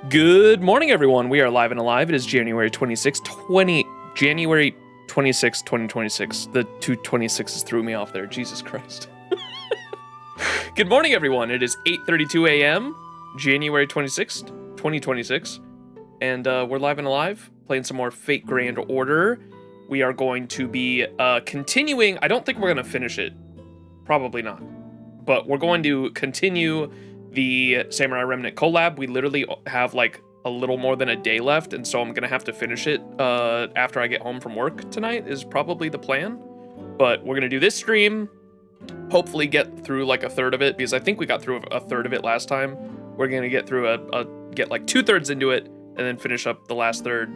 Good morning, everyone. We are live and alive. It is January 26th, 2026. The two 26s threw me off there. Jesus Christ. Good morning, everyone. It is 8:32 a.m., January 26th, 2026. And we're live and alive, playing some more Fate Grand Order. We are going to be continuing. I don't think we're going to finish it. Probably not. But we're going to continue the Samurai Remnant Collab. We literally have like a little more than a day left, and so I'm gonna have to finish it after I get home from work tonight is probably the plan. But we're gonna do this stream, hopefully get through like a third of it, because I think we got through a third of it last time. We're gonna get through get like 2/3 into it, and then finish up the last third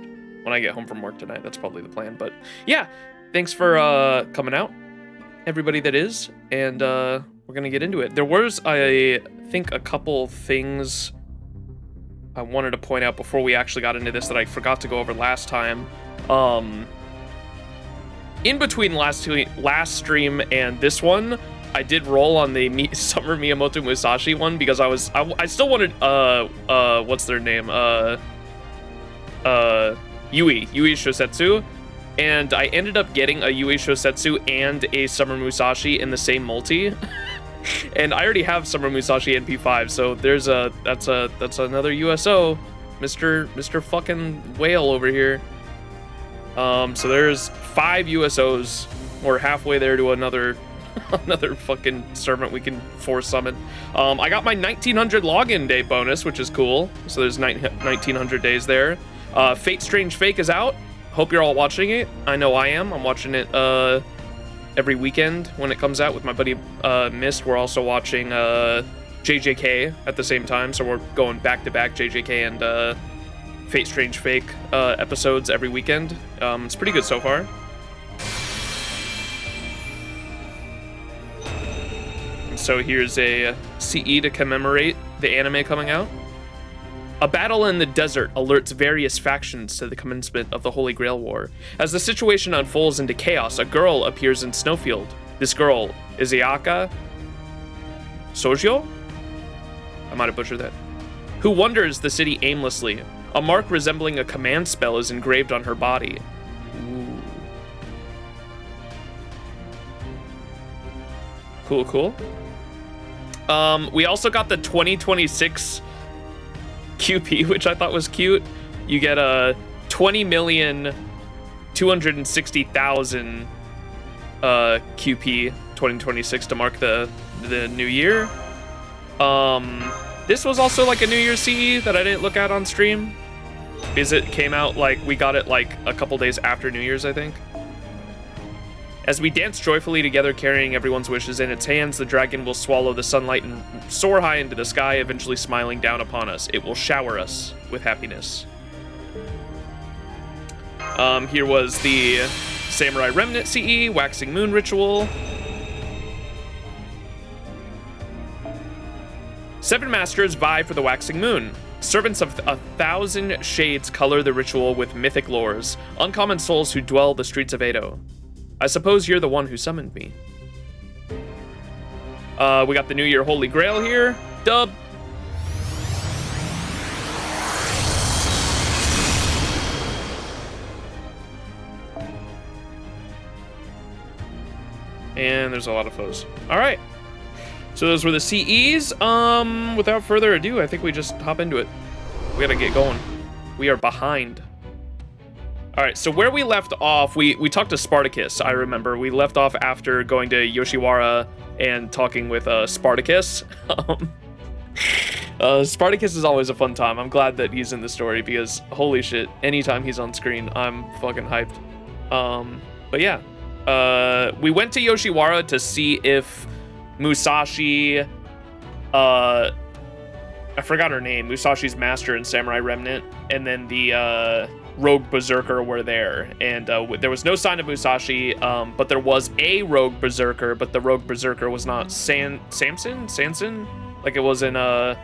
when I get home from work tonight. That's probably the plan. But yeah, thanks for coming out, everybody that is, and we're gonna get into it. There was, I think, a couple things I wanted to point out before we actually got into this that I forgot to go over last time. In between last stream and this one, I did roll on the Summer Miyamoto Musashi one because I still wanted what's their name, Yui Shosetsu, and I ended up getting a Yui Shosetsu and a Summer Musashi in the same multi. And I already have Summer Musashi and P5, so there's that's another USO, Mr. fucking whale over here. So there's 5 USOs. We're halfway there to another fucking servant we can force summon. I got my 1900 login day bonus, which is cool. So there's 1900 days there. Fate Strange Fake is out. Hope you're all watching it. I know I am. I'm watching it every weekend when it comes out with my buddy Mist. We're also watching JJK at the same time, so we're going back to back JJK and Fate Strange Fake episodes every weekend. It's pretty good so far. And so here's a CE to commemorate the anime coming out. A battle in the desert alerts various factions to the commencement of the Holy Grail War. As the situation unfolds into chaos, a girl appears in Snowfield. This girl is Ayaka Sojo? I might have butchered that. Who wanders the city aimlessly. A mark resembling a command spell is engraved on her body. Ooh. Cool. We also got the 2026 QP, which I thought was cute. You get a 20,260,000 QP 2026 to mark the new year. This was also like a New Year's CE that I didn't look at on stream, because it came out like we got it like a couple days after New Year's, I think. As we dance joyfully together, carrying everyone's wishes in its hands, the dragon will swallow the sunlight and soar high into the sky, eventually smiling down upon us. It will shower us with happiness. Here was the Samurai Remnant CE, Waxing Moon Ritual. 7 masters vie for the Waxing Moon. Servants of 1,000 shades color the ritual with mythic lores, uncommon souls who dwell the streets of Edo. I suppose you're the one who summoned me. We got the New Year Holy Grail here. Dub. And there's a lot of foes. All right. So those were the CEs. Without further ado, I think we just hop into it. We gotta get going. We are behind. All right, so where we left off, we talked to Spartacus, I remember. We left off after going to Yoshiwara and talking with Spartacus. Spartacus is always a fun time. I'm glad that he's in the story because, holy shit, anytime he's on screen, I'm fucking hyped. But yeah, we went to Yoshiwara to see if Musashi, I forgot her name, Musashi's master in Samurai Remnant, and then the Rogue Berserker were there, and there was no sign of Musashi, but there was a Rogue Berserker, but the Rogue Berserker was not Sanson, like it was in the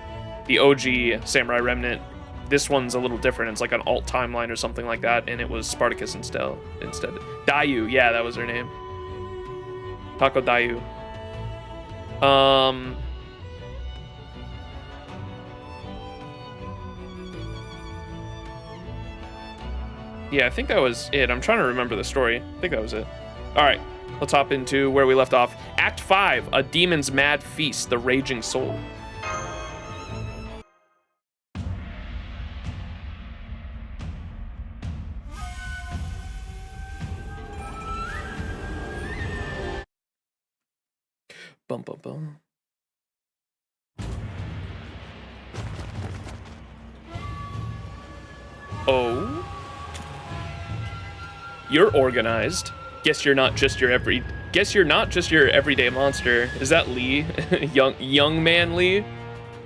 OG Samurai Remnant. This one's a little different. It's like an alt timeline or something like that, and it was Spartacus instead. Dayu, yeah, that was her name. Tako Dayu. Yeah, I think that was it. I'm trying to remember the story. I think that was it. All right, let's hop into where we left off. Act 5, A Demon's Mad Feast, The Raging Soul. Bum, bum, bum. Oh? You're organized. Guess you're not just your everyday monster. Is that Lee? young man Lee?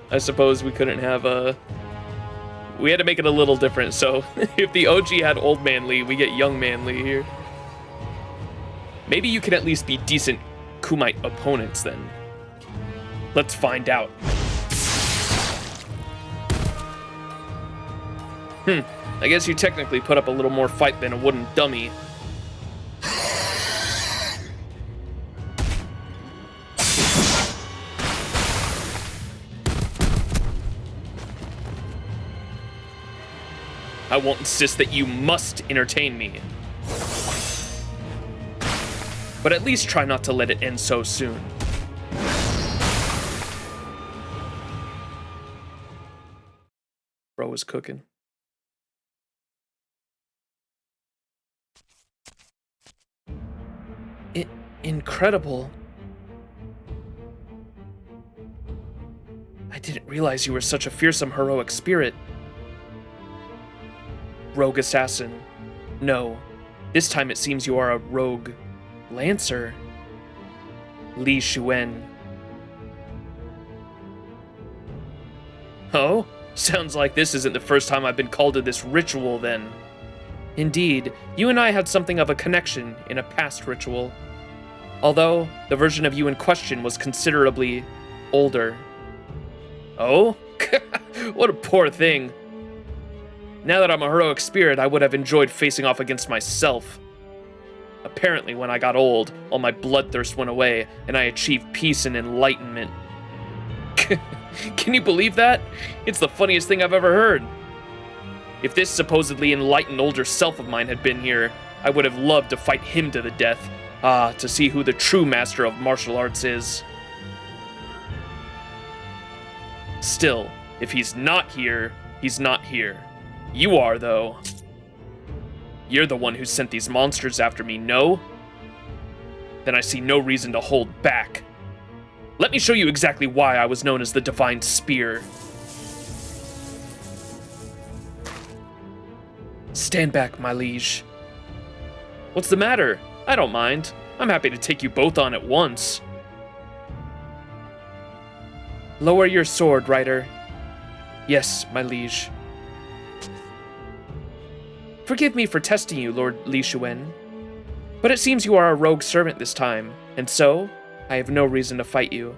I suppose we couldn't have we had to make it a little different, so if the OG had old man Lee, we get young man Lee here. Maybe you can at least be decent Kumite opponents then. Let's find out. I guess you technically put up a little more fight than a wooden dummy. I won't insist that you must entertain me. But at least try not to let it end so soon. Bro is cooking. Incredible. I didn't realize you were such a fearsome, heroic spirit. Rogue assassin. No. This time it seems you are a rogue lancer. Li Shuen. Oh? Sounds like this isn't the first time I've been called to this ritual then. Indeed, you and I had something of a connection in a past ritual. Although, the version of you in question was considerably older. Oh? What a poor thing. Now that I'm a heroic spirit, I would have enjoyed facing off against myself. Apparently, when I got old, all my bloodthirst went away, and I achieved peace and enlightenment. Can you believe that? It's the funniest thing I've ever heard. If this supposedly enlightened older self of mine had been here, I would have loved to fight him to the death. Ah, to see who the true master of martial arts is. Still, if he's not here, he's not here. You are, though. You're the one who sent these monsters after me, no? Then I see no reason to hold back. Let me show you exactly why I was known as the Divine Spear. Stand back, my liege. What's the matter? I don't mind. I'm happy to take you both on at once. Lower your sword, Rider. Yes, my liege. Forgive me for testing you, Lord Li Shuen, but it seems you are a rogue servant this time, and so, I have no reason to fight you.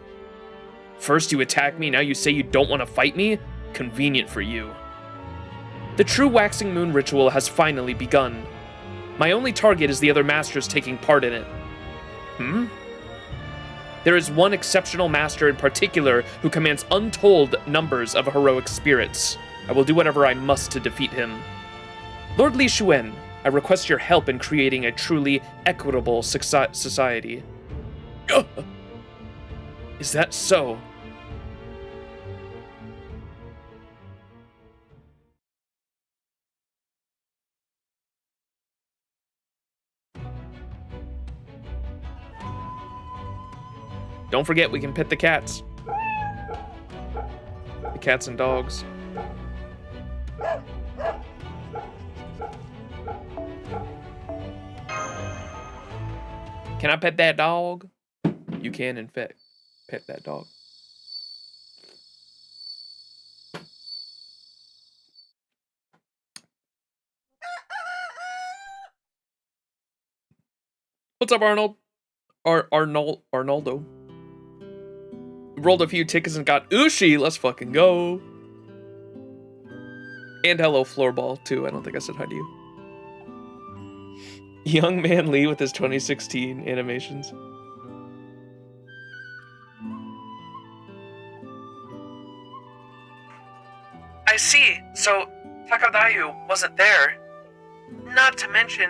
First you attack me, now you say you don't want to fight me? Convenient for you. The true Waxing Moon ritual has finally begun. My only target is the other masters taking part in it. There is one exceptional master in particular who commands untold numbers of heroic spirits. I will do whatever I must to defeat him. Lord Li Shuen, I request your help in creating a truly equitable society. Is that so? Don't forget we can pet the cats. The cats and dogs. Can I pet that dog? You can, in fact, pet that dog. What's up, Arnold? Arnoldo. Rolled a few tickets and got Ushi. Let's fucking go. And hello, Floorball, too. I don't think I said hi to you. Young man Lee with his 2016 animations. I see. So, Takadayu wasn't there. Not to mention...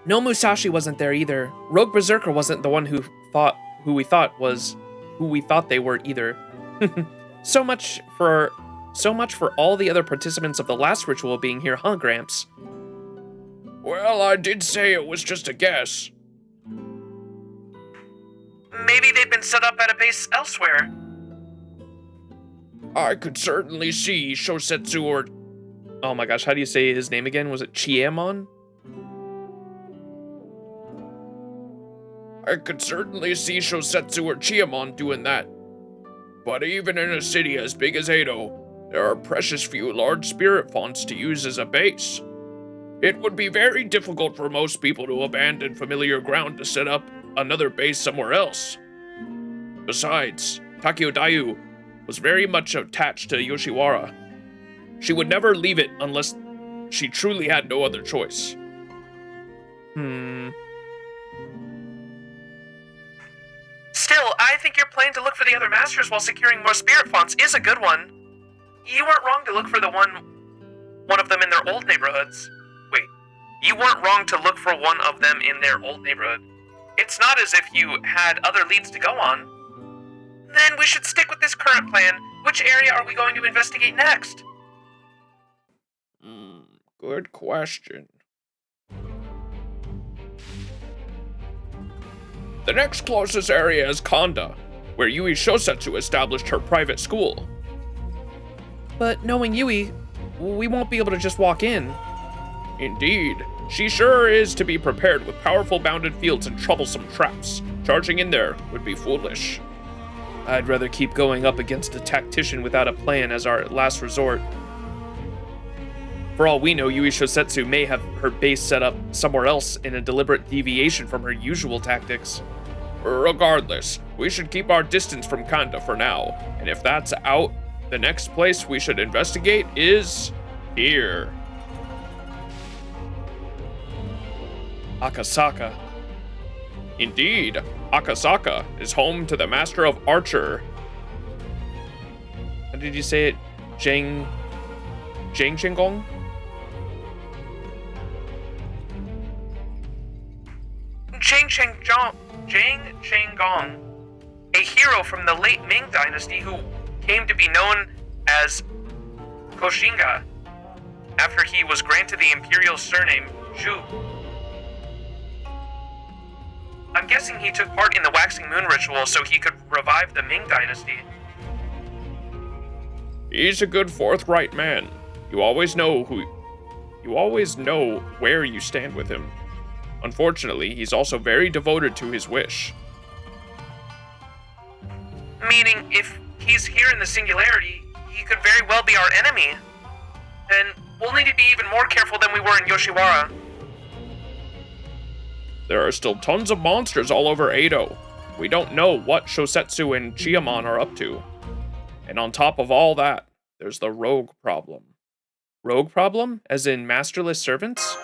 No, Musashi wasn't there either. Rogue Berserker wasn't the one who we thought they were either. So much for all the other participants of the last ritual being here, huh, Gramps? Well, I did say it was just a guess. Maybe they've been set up at a base elsewhere. I could certainly see Shosetsu or... Oh my gosh, how do you say his name again? Was it Chiemon? I could certainly see Shosetsu or Chiemon doing that. But even in a city as big as Edo, there are precious few large spirit fonts to use as a base. It would be very difficult for most people to abandon familiar ground to set up another base somewhere else. Besides, Takeo Dayu was very much attached to Yoshiwara. She would never leave it unless she truly had no other choice. Still, I think your plan to look for the other masters while securing more spirit fonts is a good one. You weren't wrong to look for one of them in their old neighborhoods. Wait, you weren't wrong to look for one of them in their old neighborhood. It's not as if you had other leads to go on. Then we should stick with this current plan. Which area are we going to investigate next? Good question. The next closest area is Kanda, where Yui Shosetsu established her private school. But knowing Yui, we won't be able to just walk in. Indeed, she sure is to be prepared with powerful bounded fields and troublesome traps. Charging in there would be foolish. I'd rather keep going up against a tactician without a plan as our last resort. For all we know, Yui Shosetsu may have her base set up somewhere else in a deliberate deviation from her usual tactics. Regardless, we should keep our distance from Kanda for now, and if that's out, the next place we should investigate is here. Akasaka. Indeed, Akasaka is home to the Master of Archer. How did you say it? Jang Chenggong? Jang Chenggong, a hero from the late Ming Dynasty who came to be known as Koshinga after he was granted the imperial surname Zhu. I'm guessing he took part in the Waxing Moon ritual so he could revive the Ming Dynasty. He's a good forthright man. You always know where you stand with him. Unfortunately, he's also very devoted to his wish. Meaning, if he's here in the Singularity, he could very well be our enemy. Then we'll need to be even more careful than we were in Yoshiwara. There are still tons of monsters all over Edo. We don't know what Shosetsu and Chiemon are up to. And on top of all that, there's the rogue problem. Rogue problem? As in masterless servants?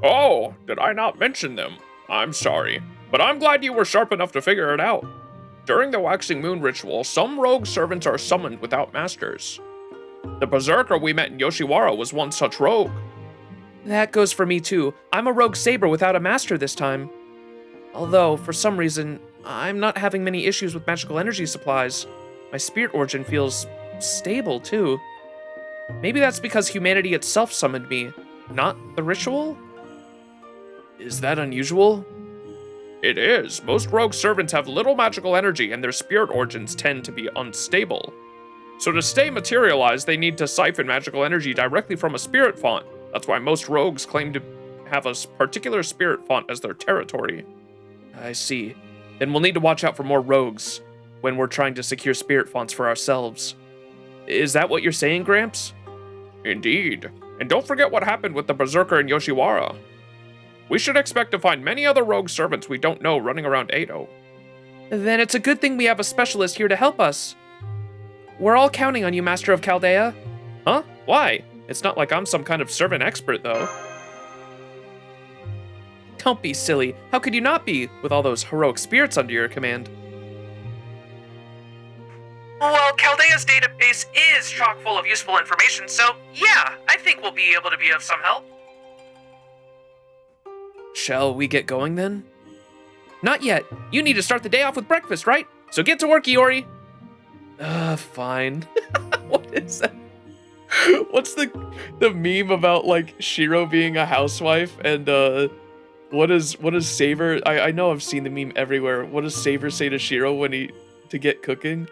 Oh, did I not mention them? I'm sorry, but I'm glad you were sharp enough to figure it out. During the Waxing Moon ritual, some rogue servants are summoned without masters. The berserker we met in Yoshiwara was one such rogue. That goes for me too. I'm a rogue saber without a master this time. Although, for some reason, I'm not having many issues with magical energy supplies. My spirit origin feels stable too. Maybe that's because humanity itself summoned me, not the ritual? Is that unusual? It is. Most rogue servants have little magical energy and their spirit origins tend to be unstable. So to stay materialized, they need to siphon magical energy directly from a spirit font. That's why most rogues claim to have a particular spirit font as their territory. I see. Then we'll need to watch out for more rogues when we're trying to secure spirit fonts for ourselves. Is that what you're saying, Gramps? Indeed. And don't forget what happened with the berserker in Yoshiwara. We should expect to find many other rogue servants we don't know running around Edo. Then it's a good thing we have a specialist here to help us. We're all counting on you, Master of Chaldea. Huh? Why? It's not like I'm some kind of servant expert, though. Don't be silly. How could you not be, with all those heroic spirits under your command? Well, Chaldea's database is chock full of useful information, so yeah, I think we'll be able to be of some help. Shall we get going then? Not yet. You need to start the day off with breakfast, right? So get to work, Iori. Fine. What is that? What's the meme about like Shiro being a housewife and what does Saber? I know I've seen the meme everywhere. What does Saber say to Shiro when to get cooking?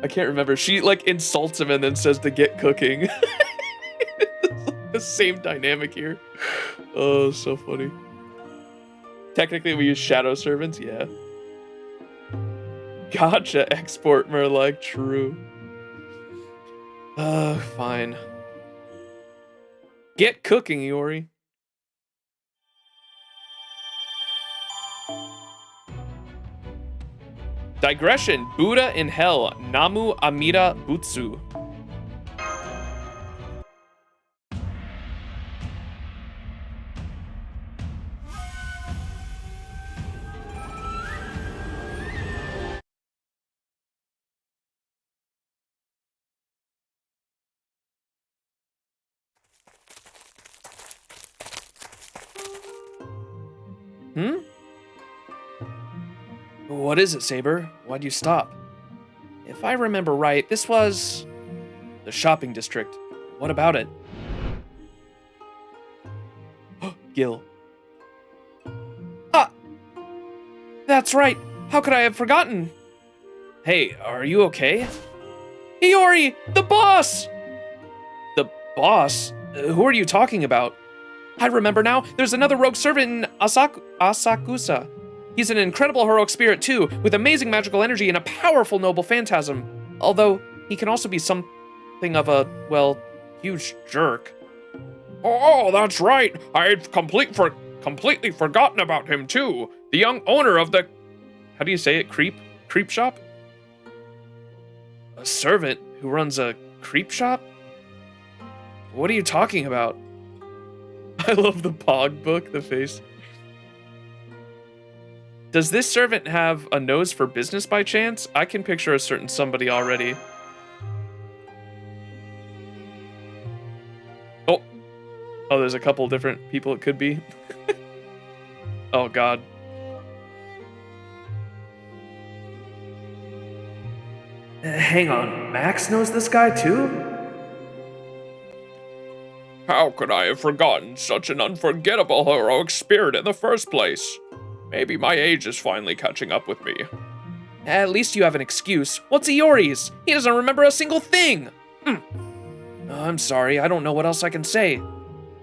I can't remember. She like insults him and then says to get cooking. It's like the same dynamic here. Oh, so funny. Technically, we use shadow servants. Yeah. Gotcha. Export more like true. Fine. Get cooking, Iori. Digression. Buddha in Hell. Namu Amida Butsu. What is it, Saber? Why'd you stop? If I remember right, this was the shopping district. What about it? Gil. Ah! That's right. How could I have forgotten? Hey, are you okay? Iori, the boss! The boss? Who are you talking about? I remember now. There's another rogue servant in Asakusa. He's an incredible heroic spirit too, with amazing magical energy and a powerful noble phantasm. Although, he can also be something of a, well, huge jerk. Oh, that's right. I'd completely forgotten about him too. The young owner of the... How do you say it? Creep shop? A servant who runs a creep shop? What are you talking about? I love the Pog book, the face. Does this servant have a nose for business by chance? I can picture a certain somebody already. Oh, there's a couple different people it could be. Oh, God. Hang on, Max knows this guy too? How could I have forgotten such an unforgettable heroic spirit in the first place? Maybe my age is finally catching up with me. At least you have an excuse. What's Iori's? He doesn't remember a single thing! I'm sorry, I don't know what else I can say.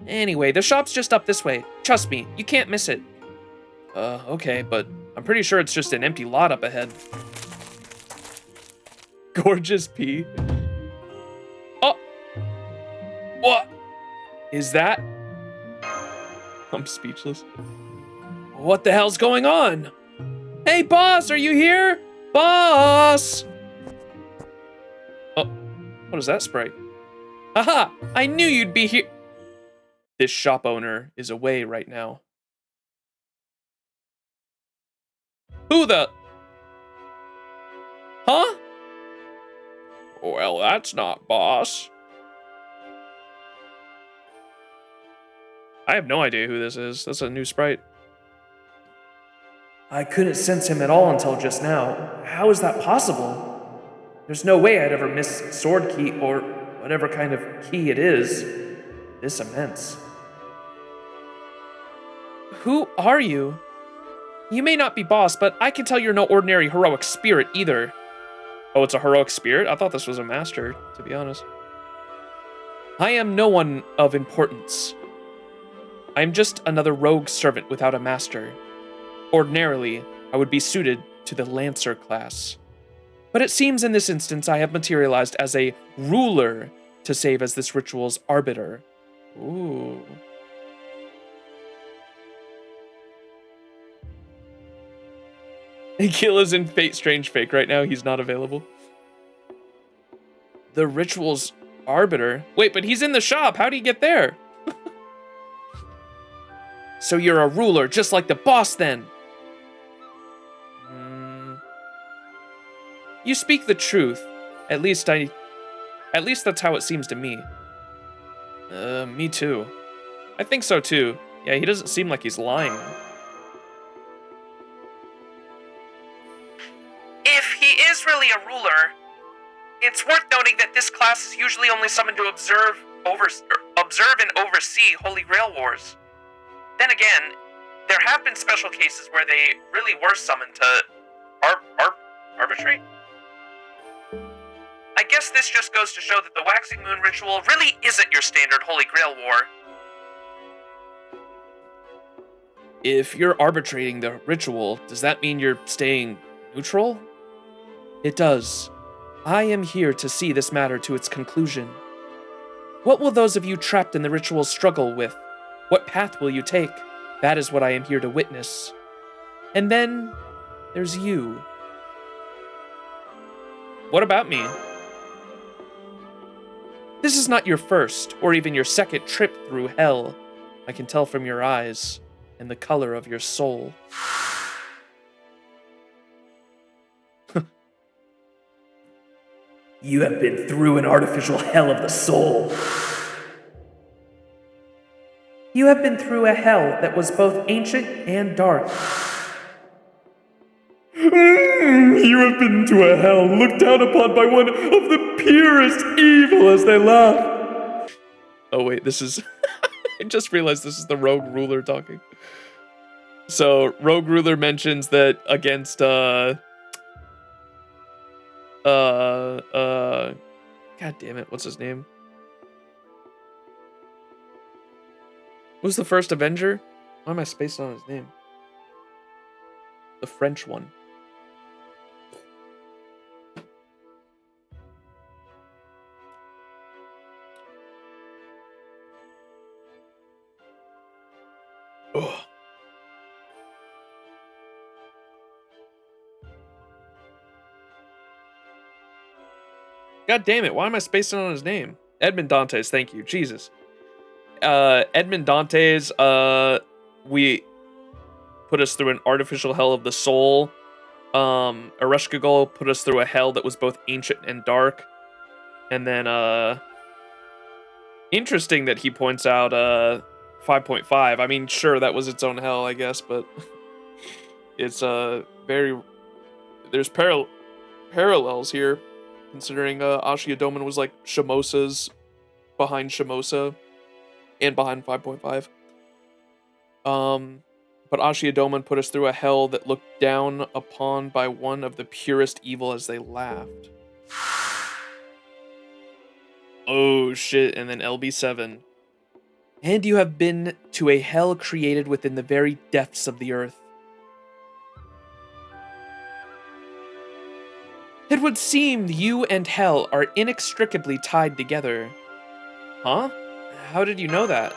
Anyway, the shop's just up this way. Trust me, you can't miss it. Okay, but I'm pretty sure it's just an empty lot up ahead. Gorgeous pea. Oh! What is that? I'm speechless. What the hell's going on? Hey, boss, are you here? Boss! Oh, what is that sprite? Aha! I knew you'd be here. This shop owner is away right now. Who the? Huh? Well, that's not boss. I have no idea who this is. That's a new sprite. I couldn't sense him at all until just now. How is that possible? There's no way I'd ever miss sword key or whatever kind of key it is. This immense. Who are you? You may not be boss, but I can tell you're no ordinary heroic spirit either. Oh, it's a heroic spirit? I thought this was a master, to be honest. I am no one of importance. I am just another rogue servant without a master. Ordinarily, I would be suited to the Lancer class. But it seems in this instance I have materialized as a ruler to save as this ritual's arbiter. Ooh. Gil is in Fate Strange Fake right now. He's not available. The ritual's arbiter? Wait, but he's in the shop. How do you get there? So you're a ruler, just like the boss then? You speak the truth. At least that's how it seems to me. Me too. I think so too. Yeah, he doesn't seem like he's lying. If he is really a ruler, it's worth noting that this class is usually only summoned to observe and oversee Holy Grail wars. Then again, there have been special cases where they really were summoned to arbitrate? I guess this just goes to show that the Waxing Moon ritual really isn't your standard Holy Grail war. If you're arbitrating the ritual, does that mean you're staying neutral? It does. I am here to see this matter to its conclusion. What will those of you trapped in the ritual struggle with? What path will you take? That is what I am here to witness. And then, there's you. What about me? This is not your first, or even your second trip through hell. I can tell from your eyes, and the color of your soul. You have been through an artificial hell of the soul. You have been through a hell that was both ancient and dark. You have been to a hell looked down upon by one of the purest evil as they laugh. Oh wait, this is... I just realized this is the Rogue Ruler talking. So, Rogue Ruler mentions that against, God damn it, what's his name? Who's the first Avenger? Why am I spacing on his name? The French one. Ugh. God damn it, why am I spacing on his name? Edmond Dantes, thank you. Jesus. Edmond Dantes, we put us through an artificial hell of the soul. Ereshkigal put us through a hell that was both ancient and dark. And then, interesting that he points out, 5.5. I mean, sure, that was its own hell, I guess, but it's, there's parallels here, considering, Ashia-Doman was like Shimosa's behind Shimosa and behind 5.5. But Ashia-Doman put us through a hell that looked down upon by one of the purest evil as they laughed. Oh shit, and then LB7. And you have been to a hell created within the very depths of the earth. It would seem you and hell are inextricably tied together. Huh? How did you know that?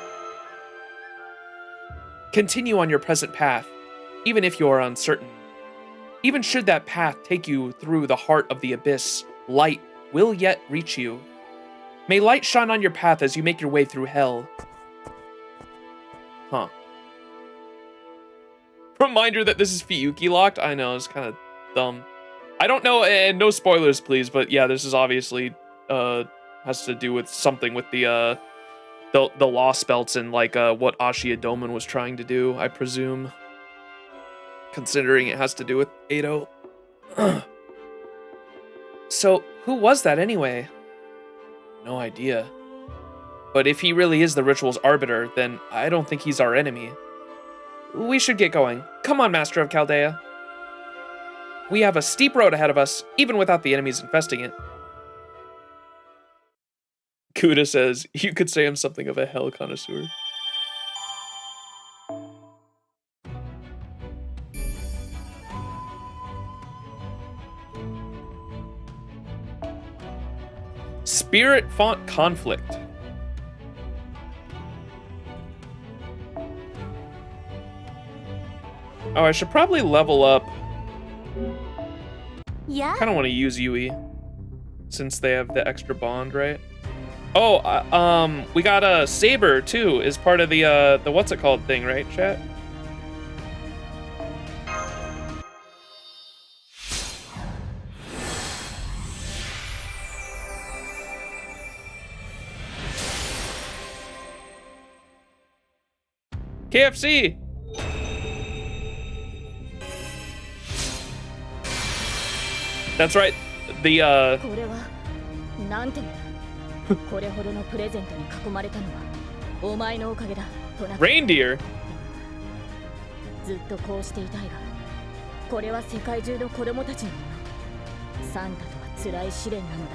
Continue on your present path, even if you are uncertain. Even should that path take you through the heart of the abyss, light will yet reach you. May light shine on your path as you make your way through hell. Huh. Reminder that this is Fiyuki locked. I know, it's kind of dumb. I don't know, and no spoilers, please, but yeah, this is obviously, has to do with something with the Lost Belts and, like, what Ashia-Doman was trying to do, I presume. Considering it has to do with Edo. So, who was that anyway? No idea. But if he really is the ritual's arbiter, then I don't think he's our enemy. We should get going. Come on, Master of Chaldea. We have a steep road ahead of us, even without the enemies infesting it. Kuda says, you could say I'm something of a hell connoisseur. Spirit Font Conflict. Oh, I should probably level up. Yeah? Kind of want to use Yui, since they have the extra bond, right? Oh, we got a Saber too, as part of the what's it called thing, right, chat? KFC. That's right. The これはなんていうんだ。これほどのプレゼントに囲まれたのはお前のおかげだ。トナカイ reindeer. ずっとこうしていたいが、これは世界中の子供たちのもの。サンタとは辛い試練なの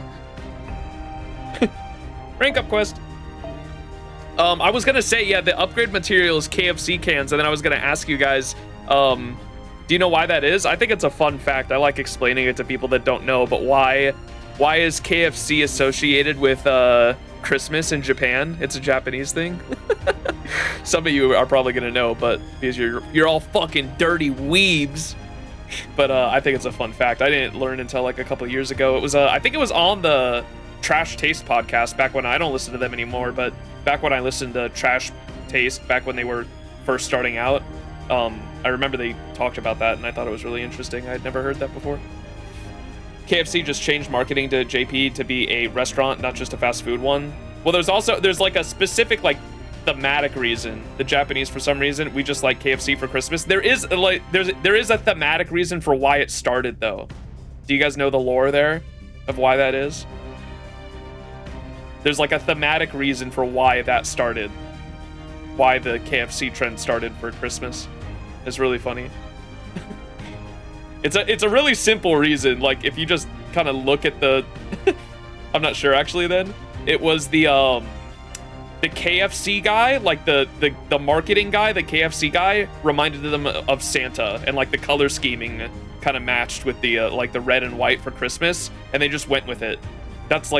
だな。Rank up quest. I was gonna say, yeah, the upgrade material is KFC cans, and then I was gonna ask you guys, do you know why that is? I think it's a fun fact. I like explaining it to people that don't know, but why is KFC associated with Christmas in Japan? It's a Japanese thing. Some of you are probably gonna know, but because you're all fucking dirty weebs. But I think it's a fun fact. I didn't learn until like a couple years ago. It was I think it was on the Trash Taste podcast back when I don't listen to them anymore, but back when I listened to Trash Taste back when they were first starting out. I remember they talked about that, and I thought it was really interesting. I'd never heard that before. KFC just changed marketing to JP to be a restaurant, not just a fast food one. Well, there's like a specific like thematic reason. The Japanese, for some reason, we just like KFC for Christmas. There is a thematic reason for why it started, though. Do you guys know the lore there of why that is? There's like a thematic reason for why that started. Why the KFC trend started for Christmas. It's really funny. It's a really simple reason. Like if you just kind of look at the I'm not sure actually then. It was the KFC guy, like the marketing guy, the KFC guy reminded them of Santa, and like the color scheming kind of matched with the like the red and white for Christmas, and they just went with it. That's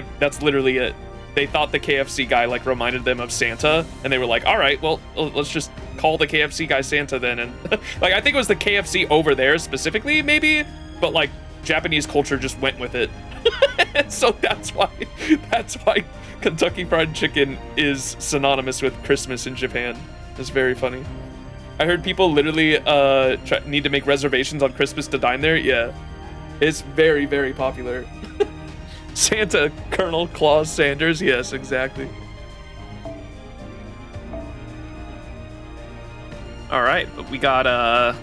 literally it. They thought the KFC guy like reminded them of Santa, and they were like, all right, well, let's just call the KFC guy Santa then. And like, I think it was the KFC over there specifically, maybe, but like Japanese culture just went with it. So that's why Kentucky Fried Chicken is synonymous with Christmas in Japan. It's very funny. I heard people literally need to make reservations on Christmas to dine there. Yeah, it's very, very popular. Santa, Colonel Claus Sanders. Yes, exactly. All right, but we got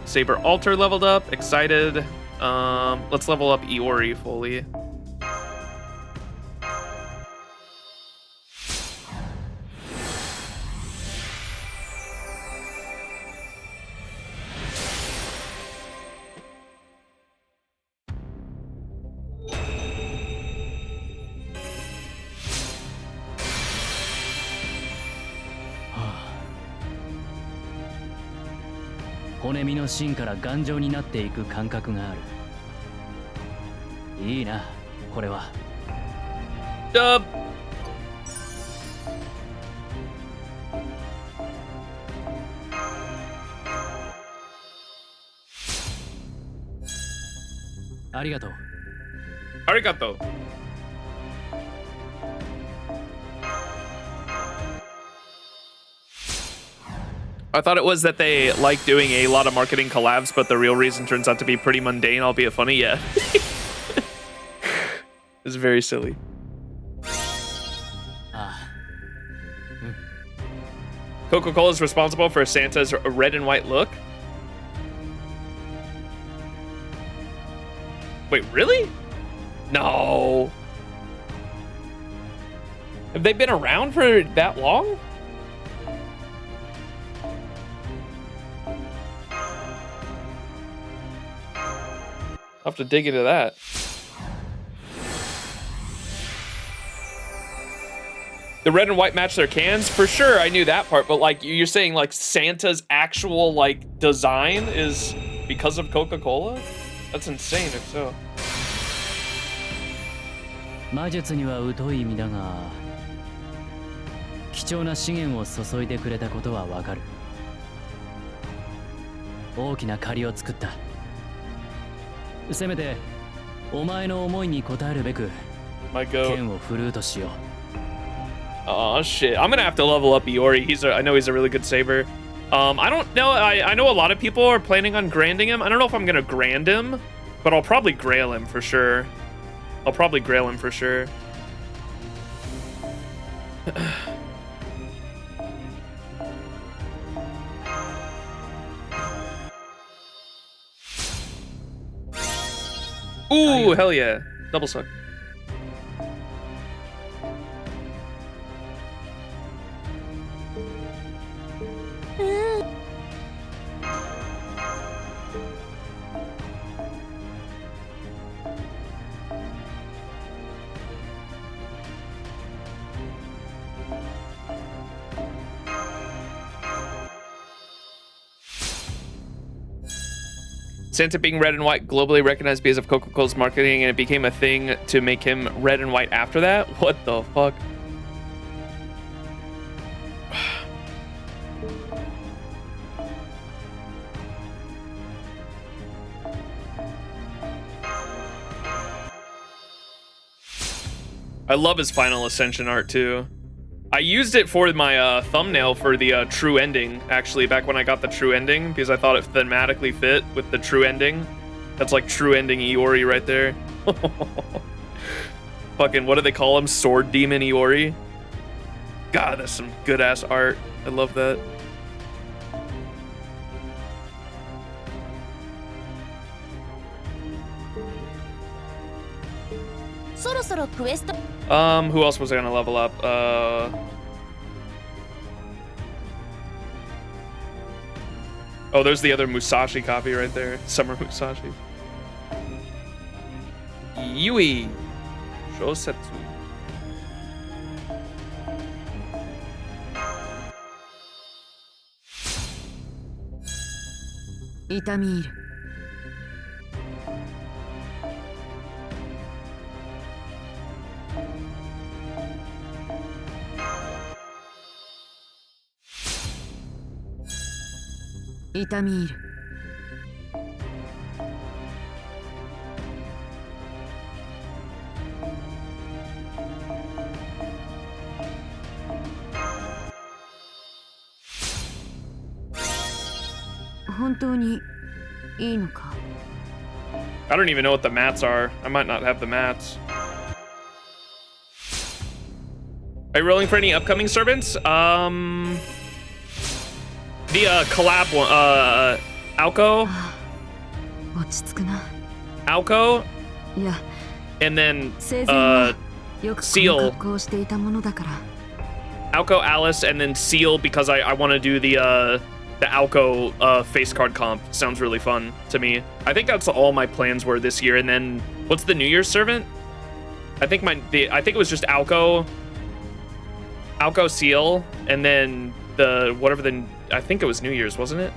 Saber Altar leveled up. Excited. Let's level up Iori fully. Dub. Arigato. Arigato. I thought it was that they like doing a lot of marketing collabs, but the real reason turns out to be pretty mundane, albeit funny. Yeah. It's very silly. Coca-Cola is responsible for Santa's red and white look. Wait, really? No. Have they been around for that long? I'll have to dig into that. The red and white match their cans? For sure, I knew that part, but like you're saying like Santa's actual like design is because of Coca-Cola? That's insane if so. 魔術には疎い意味だが、貴重な資源を注いでくれたことはわかる。大きな借りを作った。せめてお前の思いに応えるべく剣を振るうとしよう。Oh shit! I'm gonna have to level up Iori. I know he's a really good saber. I don't know. I know a lot of people are planning on granding him. I don't know if I'm gonna grand him, but I'll probably grail him for sure. I'll probably grail him for sure. Ooh, hell yeah. Double suck. Santa being red and white globally recognized because of Coca-Cola's marketing, and it became a thing to make him red and white after that? What the fuck? I love his Final Ascension art too. I used it for my thumbnail for the true ending, actually, back when I got the true ending, because I thought it thematically fit with the true ending. That's like true ending Iori right there. Fucking, what do they call him? Sword Demon Iori? God, that's some good ass art. I love that. Who else was I gonna level up? Oh, there's the other Musashi copy right there. Summer Musashi. Yui Shosetsu. Itamiru. Itamiru. I don't even know what the mats are. I might not have the mats. Are you rolling for any upcoming servants? The collab one, Alco. Alco. Yeah. And then Seal. Alco, Alice, and then Seal, because I want to do the Alco face card comp. Sounds really fun to me. I think that's all my plans were this year. And then what's the New Year's servant? I think it was just Alco, Seal, and then I think it was New Year's, wasn't it?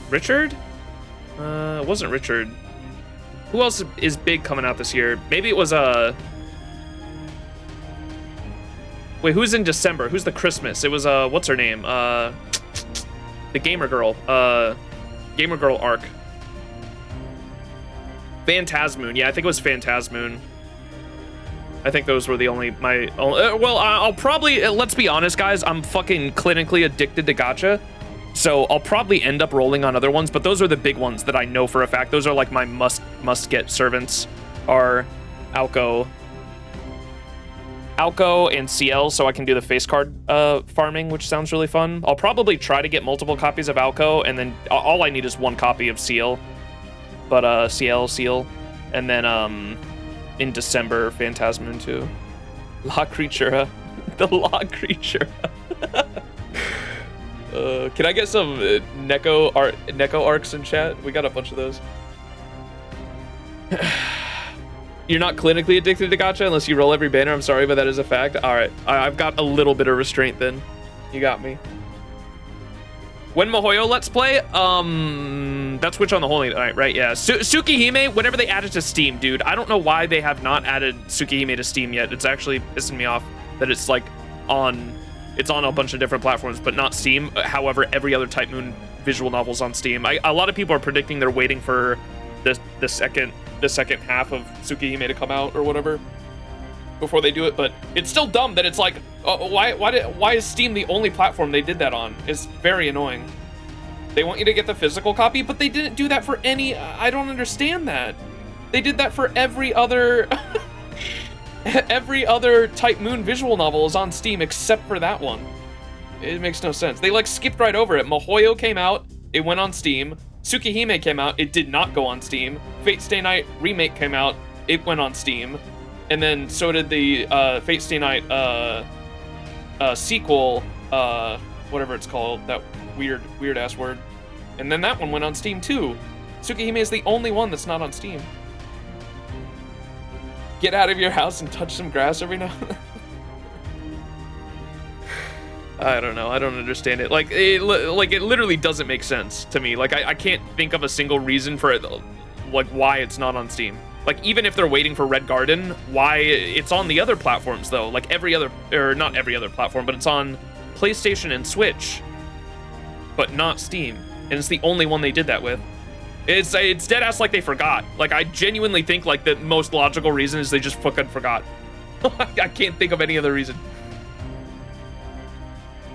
Richard? It wasn't Richard. Who else is big coming out this year? Maybe it was wait, who's in December? Who's the Christmas? It was what's her name? The Gamer Girl. Gamer Girl arc. Phantasmoon. Yeah, I think it was Phantasmoon. I think those were the only well, I'll probably, let's be honest, guys, I'm fucking clinically addicted to gacha, so I'll probably end up rolling on other ones, but those are the big ones that I know for a fact. Those are like my must get servants are Alco and CL, so I can do the face card farming, which sounds really fun. I'll probably try to get multiple copies of Alco, and then all I need is one copy of CL, but Seal, and then in December, Phantasmoon 2. La Creatura. The La Creatura. Can I get some Neko arcs in chat? We got a bunch of those. You're not clinically addicted to gacha unless you roll every banner. I'm sorry, but that is a fact. All right. I've got a little bit of restraint then. You got me. When Mihoyo Let's Play, that's Witch on the Holy Night, right? Yeah. Tsukihime, whenever they add it to Steam, dude, I don't know why they have not added Tsukihime to Steam yet. It's actually pissing me off that it's like it's on a bunch of different platforms, but not Steam. However, every other Type Moon visual novel's on Steam. A lot of people are predicting they're waiting for the second half of Tsukihime to come out or whatever before they do it, but it's still dumb that it's like, why is Steam the only platform they did that on? It's very annoying. They want you to get the physical copy, but they didn't do that for any. I don't understand that. They did that for every other every other Type Moon visual novel is on Steam except for that one. It makes no sense. They like skipped right over it. Mihoyo came out, it went on Steam. Tsukihime came out, it did not go on Steam. Fate Stay Night Remake came out, it went on Steam. And then so did the Fate Stay Night sequel, whatever it's called, that weird ass word. And then that one went on Steam too. Tsukihime is the only one that's not on Steam. Get out of your house and touch some grass every now and then. I don't know. I don't understand it. Like it literally doesn't make sense to me. Like I can't think of a single reason for it, like why it's not on Steam. Like even if they're waiting for Red Garden, why it's on the other platforms though? Like every other, or not every other platform, but it's on PlayStation and Switch, but not Steam. And it's the only one they did that with. It's dead ass like they forgot. Like I genuinely think like the most logical reason is they just fucking forgot. I can't think of any other reason.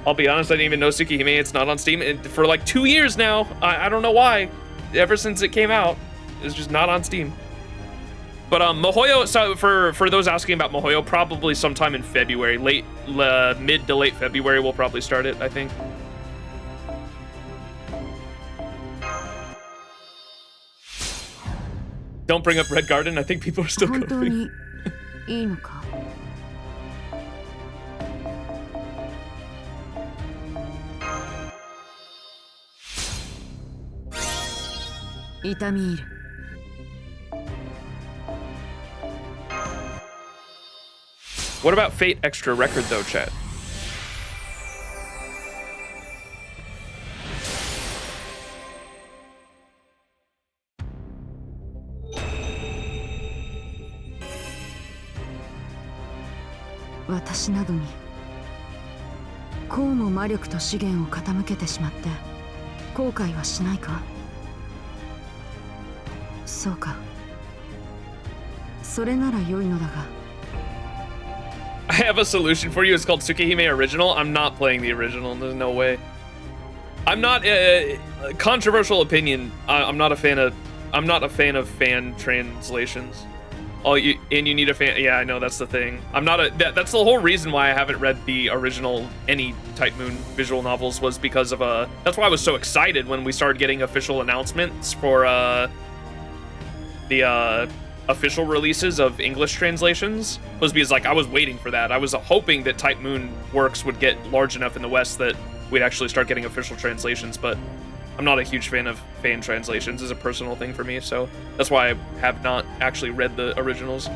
I'll be honest, I didn't even know Tsukihime. It's not on Steam for like 2 years now. I don't know why. Ever since it came out, it's just not on Steam. But Mihoyo, so for those asking about Mihoyo, probably sometime in February, mid to late February, we'll probably start it, I think. Don't bring up Red Garden. I think people are still coping. 痛み入る。 What about Fate Extra Record though, chat? "私などにこうも魔力と資源を傾けてしまって後悔はしないか?そうか。それなら良いのだが。 I have a solution for you. It's called Tsukihime Original. I'm not playing the original. There's no way. I'm not controversial opinion. I'm not a fan of fan translations. You need a fan. Yeah, I know that's the thing. I'm not a. That's the whole reason why I haven't read the original any Type Moon visual novels was because of That's why I was so excited when we started getting official announcements for the official releases of English translations, was because like I was waiting for that. I was hoping that Type Moon works would get large enough in the West that we'd actually start getting official translations, but I'm not a huge fan of fan translations. It's a personal thing for me, so that's why I have not actually read the originals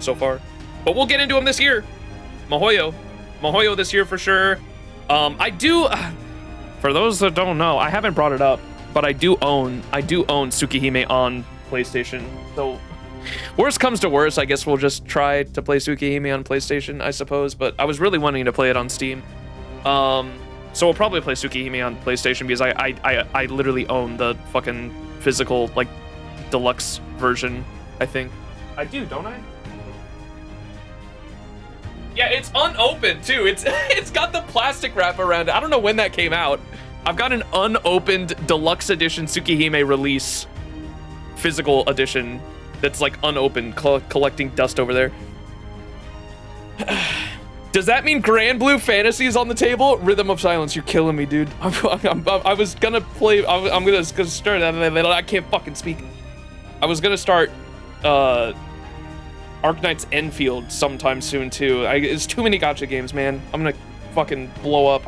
so far. But we'll get into them this year. Mihoyo this year for sure. I do, for those that don't know, I haven't brought it up, but I do own Tsukihime on PlayStation. So worst comes to worst, I guess we'll just try to play Tsukihime on PlayStation, I suppose, but I was really wanting to play it on Steam. So we'll probably play Tsukihime on PlayStation because I literally own the fucking physical, like, deluxe version, I think. I do, don't I? Yeah, it's unopened too. It's got the plastic wrap around it. I don't know when that came out. I've got an unopened deluxe edition Tsukihime release physical edition that's like unopened, collecting dust over there. Does that mean Grand Blue Fantasy is on the table? Rhythm of Silence, you're killing me, dude. I was gonna play. I'm gonna start. I can't fucking speak. I was gonna start Arknight's Enfield sometime soon too. It's too many gacha games, man. I'm gonna fucking blow up.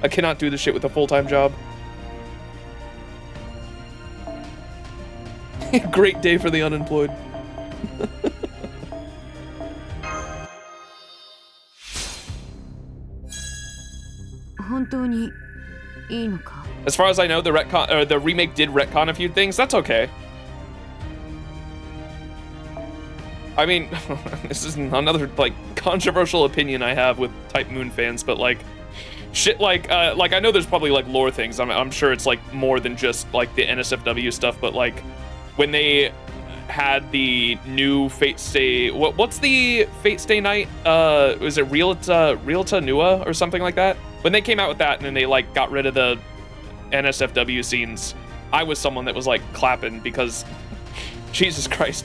I cannot do this shit with a full-time job. Great day for the unemployed. As far as I know, the remake did retcon a few things. That's okay. I mean, this is another like controversial opinion I have with Type Moon fans, but like shit like I know there's probably like lore things. I'm sure it's like more than just like the NSFW stuff, but like when they had the new Fate Stay, what's the Fate Stay Night? Was it Realta Nua or something like that? When they came out with that and then they like got rid of the NSFW scenes, I was someone that was like clapping because Jesus Christ.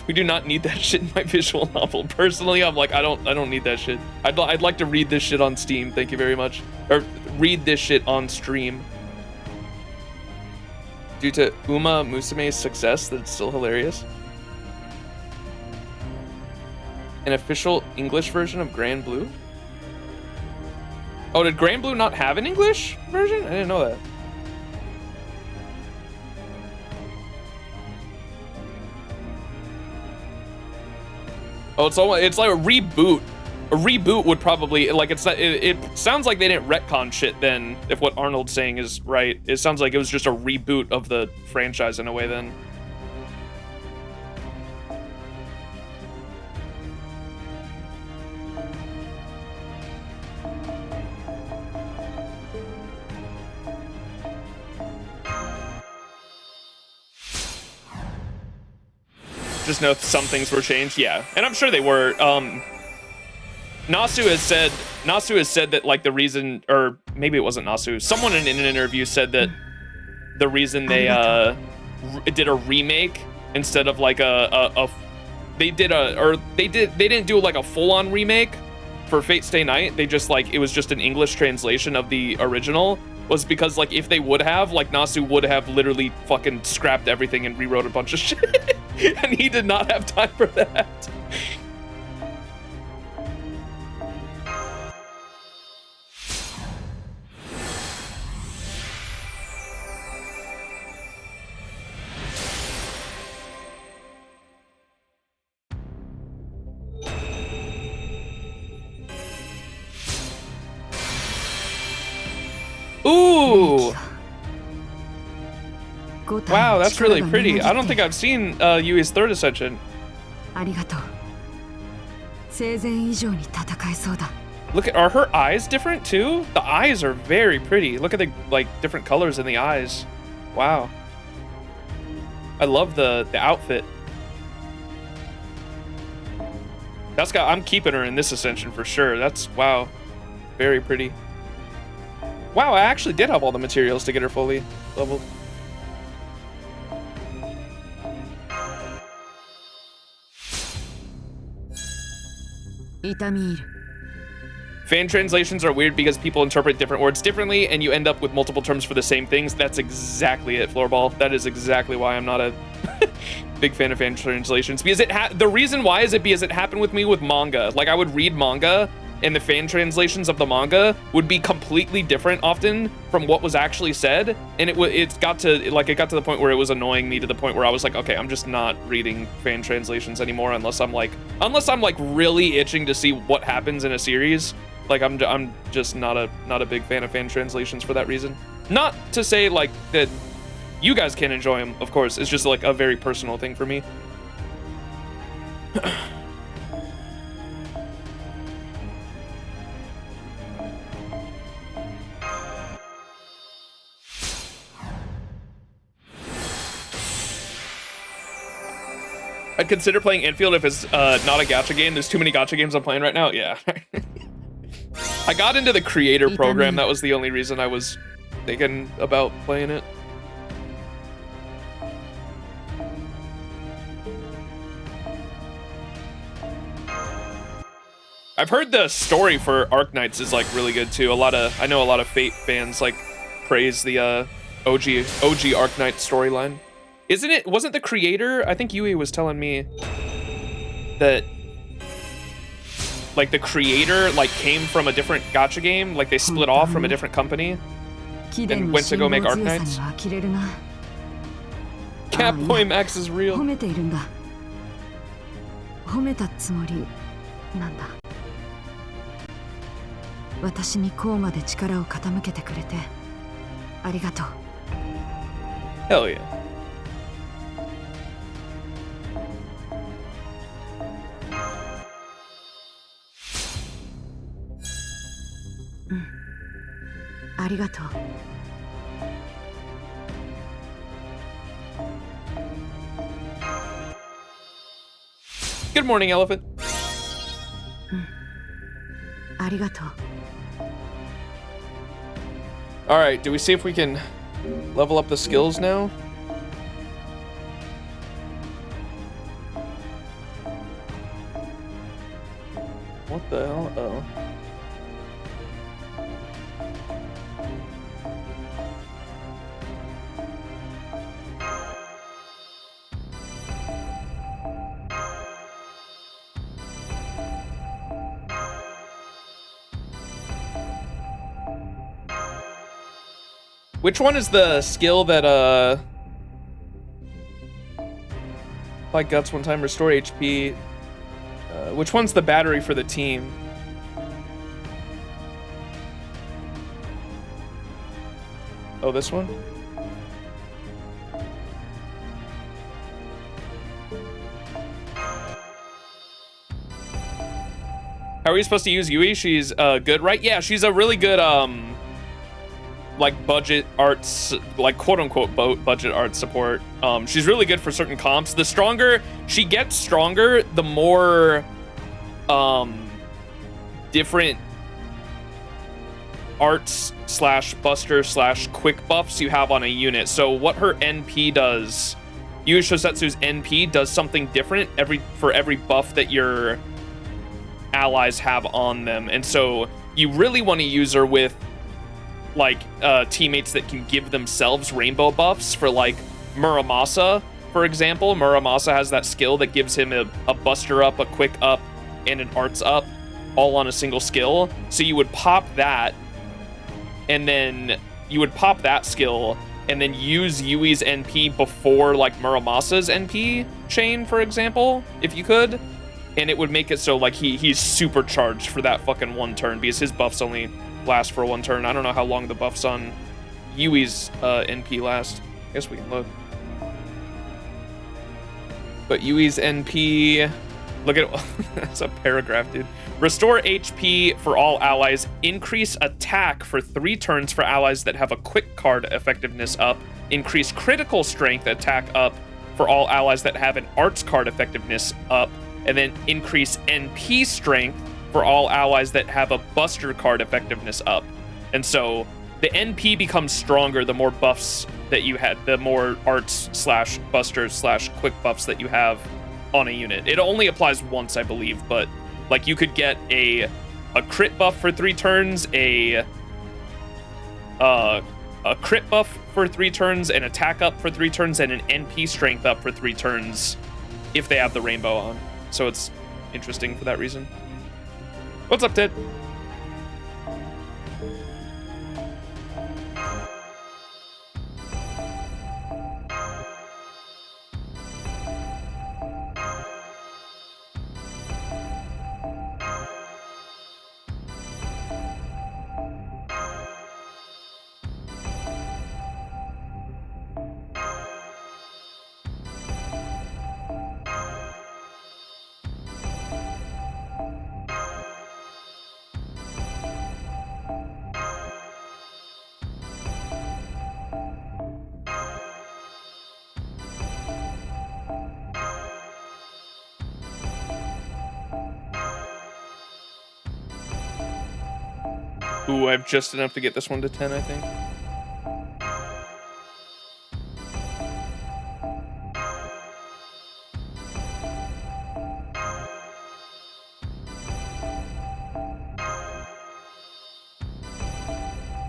We do not need that shit in my visual novel. Personally, I'm like, I don't need that shit. I'd like to read this shit on Steam, thank you very much. Or read this shit on stream. due to Uma Musume's success that it's still hilarious. An official English version of Grand Blue? Oh, did Grand Blue not have an English version? I didn't know that. Oh, it's like a reboot. A reboot would probably, like, it's not, it sounds like they didn't retcon shit then, if what Arnold's saying is right. It sounds like it was just a reboot of the franchise in a way then. Just know some things were changed, yeah. And I'm sure they were. Nasu has said that, like, the reason, or maybe it wasn't Nasu, someone in an interview said that the reason they did a remake instead of like they didn't do like a full-on remake for Fate Stay Night. They just, like, it was just an English translation of the original, was because, like, if they would have, like, Nasu would have literally fucking scrapped everything and rewrote a bunch of shit. And he did not have time for that. Ooh! Wow, that's really pretty. I don't think I've seen Yui's third ascension. Look at, are her eyes different too? The eyes are very pretty. Look at the, like, different colors in the eyes. Wow. I love the outfit. That's got, I'm keeping her in this ascension for sure. That's, wow. Very pretty. Wow, I actually did have all the materials to get her fully leveled. Fan translations are weird because people interpret different words differently and you end up with multiple terms for the same things. That's exactly it, Floorball. That is exactly why I'm not a big fan of fan translations. Because the reason why is because it happened with me with manga. Like, I would read manga and the fan translations of the manga would be completely different often from what was actually said, and it got to the point where it was annoying me, to the point where I was like, okay, I'm just not reading fan translations anymore unless I'm like really itching to see what happens in a series. Like, I'm just not a big fan of fan translations for that reason. Not to say, like, that you guys can enjoy them, of course. It's just, like, a very personal thing for me. I'd consider playing Enfield if it's not a gacha game. There's too many gacha games I'm playing right now. Yeah. I got into the creator program. That was the only reason I was thinking about playing it. I've heard the story for Arknights is, like, really good too. I know a lot of Fate fans, like, praise the OG Arknight storyline. Wasn't the creator, I think Yui was telling me that, like, the creator, like, came from a different gacha game, like, they split off from a different company and went to go make Arknights. Catboy Max is real. Hell yeah. Good morning, Elephant. All right, do we see if we can level up the skills now? What the hell? Oh. Which one is the skill that apply guts one time, restore HP? Which one's the battery for the team? Oh, this one? How are we supposed to use Yui? She's good, right? Yeah, she's a really good like budget arts, like quote unquote budget art support. She's really good for certain comps. The stronger she gets stronger, the more different arts slash buster slash quick buffs you have on a unit. So what her NP does, Yui Shosetsu's NP does something different for every buff that your allies have on them. And so you really want to use her with like teammates that can give themselves rainbow buffs. For like Muramasa, for example, Muramasa has that skill that gives him a buster up, a quick up, and an arts up, all on a single skill. So you would pop that, and then you would pop that skill, and then use Yui's NP before like Muramasa's NP chain, for example, if you could. And it would make it so like he's supercharged for that fucking one turn, because his buffs only last for one turn. I don't know how long the buffs on Yui's NP last. I guess we can look. But Yui's NP, look at that's a paragraph, dude. Restore HP for all allies. Increase attack for 3 turns for allies that have a quick card effectiveness up. Increase critical strength attack up for all allies that have an arts card effectiveness up. And then increase NP strength for all allies that have a buster card effectiveness up. And so the NP becomes stronger the more buffs that you had, the more arts slash busters slash quick buffs that you have on a unit. It only applies once, I believe, but like you could get a crit buff for 3 turns, a crit buff for 3 turns, an attack up for 3 turns, and an NP strength up for 3 turns if they have the rainbow on. So it's interesting for that reason. What's up, Ted? Ooh, I have just enough to get this one to 10, I think.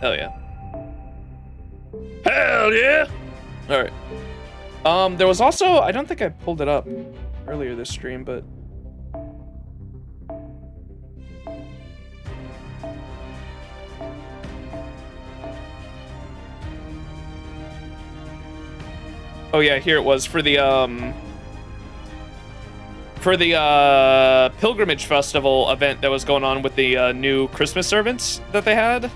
Hell yeah. Hell yeah! Alright. There was also, I don't think I pulled it up earlier this stream, but oh yeah, here it was for the Pilgrimage Festival event that was going on with the new Christmas servants that they had.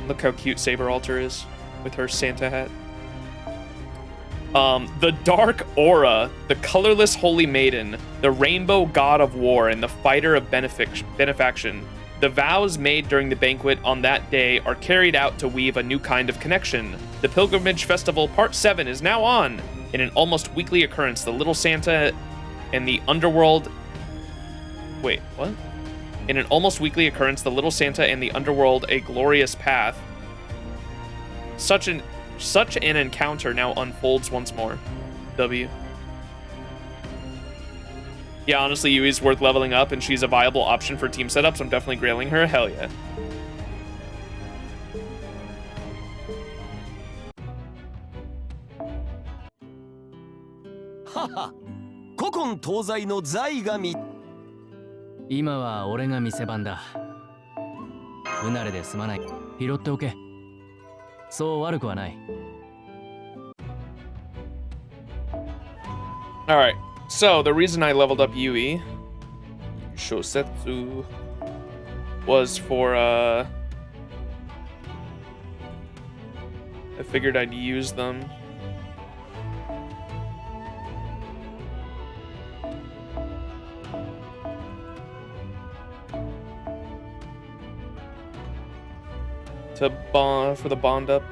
Look how cute Saber Altar is with her Santa hat. The Dark Aura, the colorless holy maiden, the rainbow god of war, and the fighter of benefaction. The vows made during the banquet on that day are carried out to weave a new kind of connection. The Pilgrimage Festival Part 7 is now on. In an almost weekly occurrence, the Little Santa and the Underworld... Wait, what? In an almost weekly occurrence, the Little Santa and the Underworld, a glorious path. Such an encounter now unfolds once more. W. Yeah, honestly, Yui's worth leveling up, and she's a viable option for team setups. I'm definitely grailing her. Hell yeah. Haha. 古今東西の財が見今は俺が店番だ。不慣れですまない。拾っておけ。そう悪くはない。 Alright, so the reason I leveled up Yui Shosetsu was for I figured I'd use them to bond for the bond up.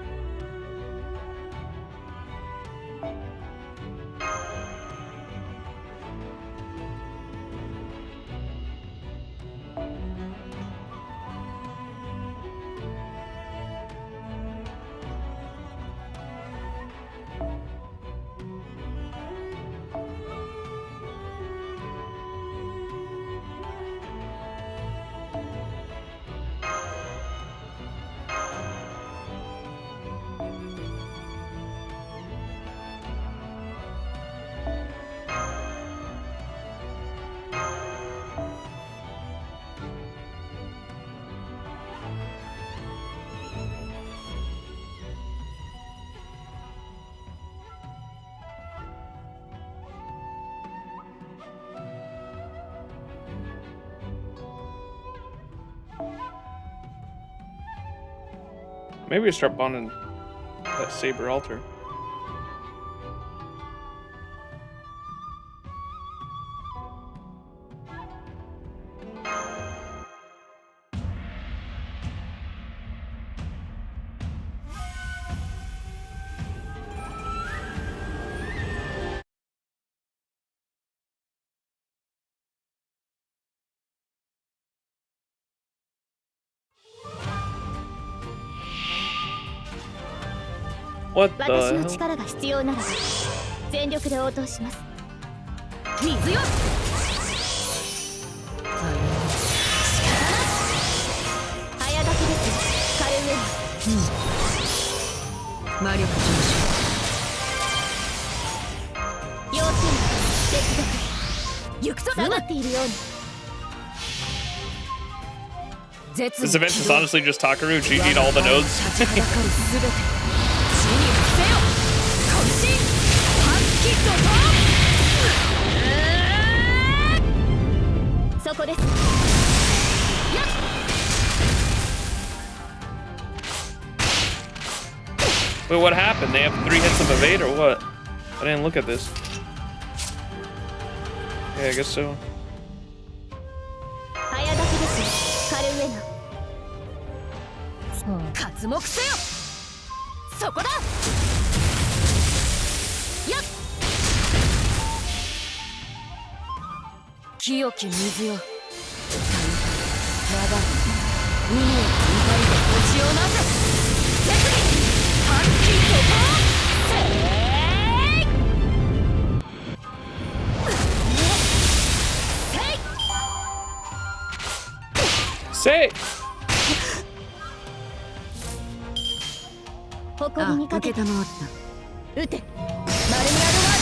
Maybe we start bonding that saber altar. What the 私の hell? 力が必要ならば全力で応答します。水よ。早炊きです。軽上。魔力上昇。要請接続。行くぞ。下がっているように。 This event is honestly just Takaru GG'd all the nodes. そこです。 Wait, what happened? They have 3 hits of evade or what? I didn't look at this. Yeah, I guess so. 早炊きです。軽上の。活目せよ。そこだ。やっ。清き水よ。長い海を見たりと星をなせ。手首。はっきりとこう。せい。 Say! 誇りにかけた。撃て。マルミアドワー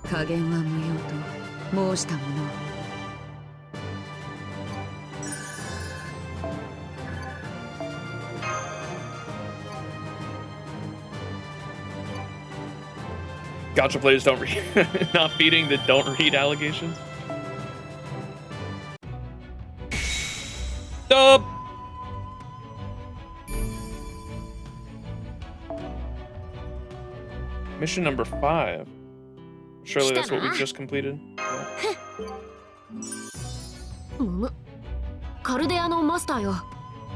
ク。加減は無用と申したもの。 Gotcha players don't read, not feeding the don't read allegations. Dub! Mission number 5. Surely that's what we just completed. Yeah. カルデアのマスターよ。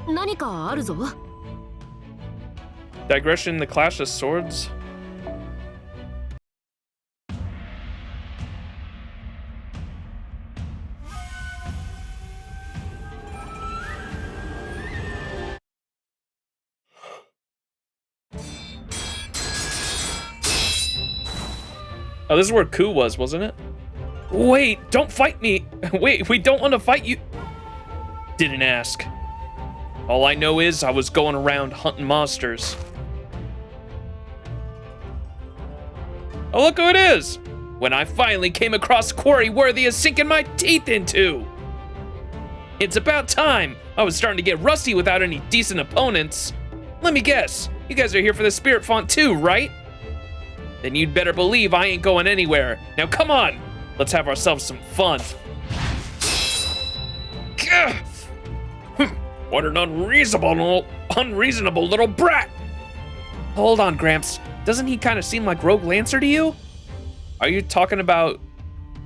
何かあるぞ。 Digression, the Clash of Swords. Oh, this is where Ku was, wasn't it? Wait, don't fight me! Wait, we don't want to fight you! Didn't ask. All I know is I was going around hunting monsters. Oh, look who it is! When I finally came across a quarry worthy of sinking my teeth into! It's about time! I was starting to get rusty without any decent opponents. Let me guess. You guys are here for the spirit font too, right? Then you'd better believe I ain't going anywhere. Now come on, let's have ourselves some fun. Gah! What an unreasonable little brat! Hold on, Gramps. Doesn't he kind of seem like Rogue Lancer to you? Are you talking about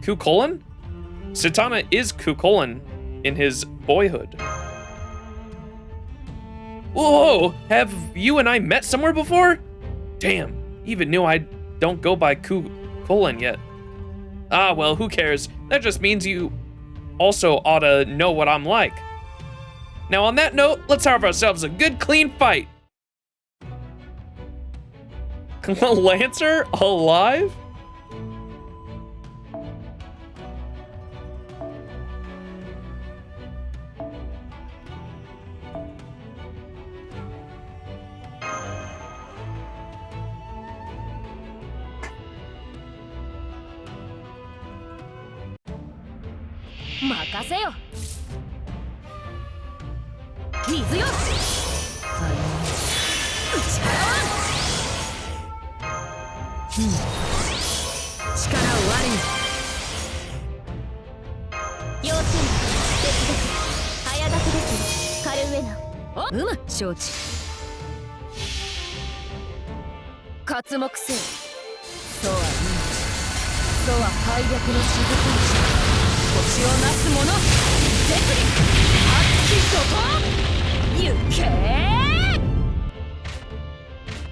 Kukulin? Satana is Kukulin in his boyhood. Whoa, have you and I met somewhere before? Damn, even knew I don't go by Kukulin yet. Ah, well, who cares? That just means you also ought to know what I'm like. Now on that note, let's have ourselves a good clean fight. Lancer alive?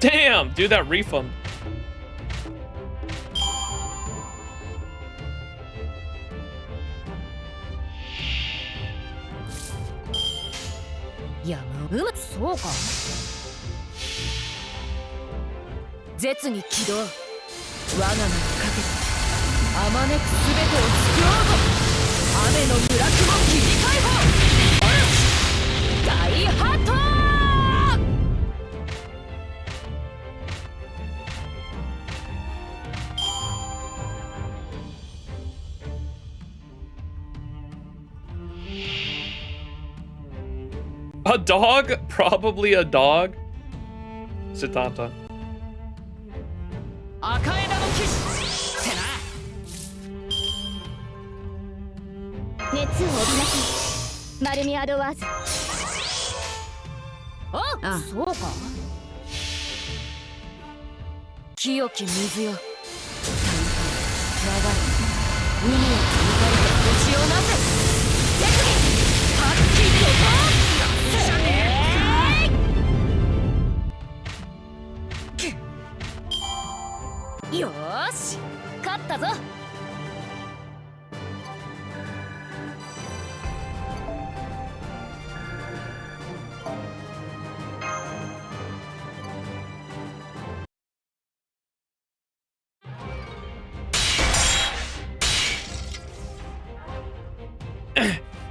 Damn, do that refund. A dog? Probably a dog. Satanta.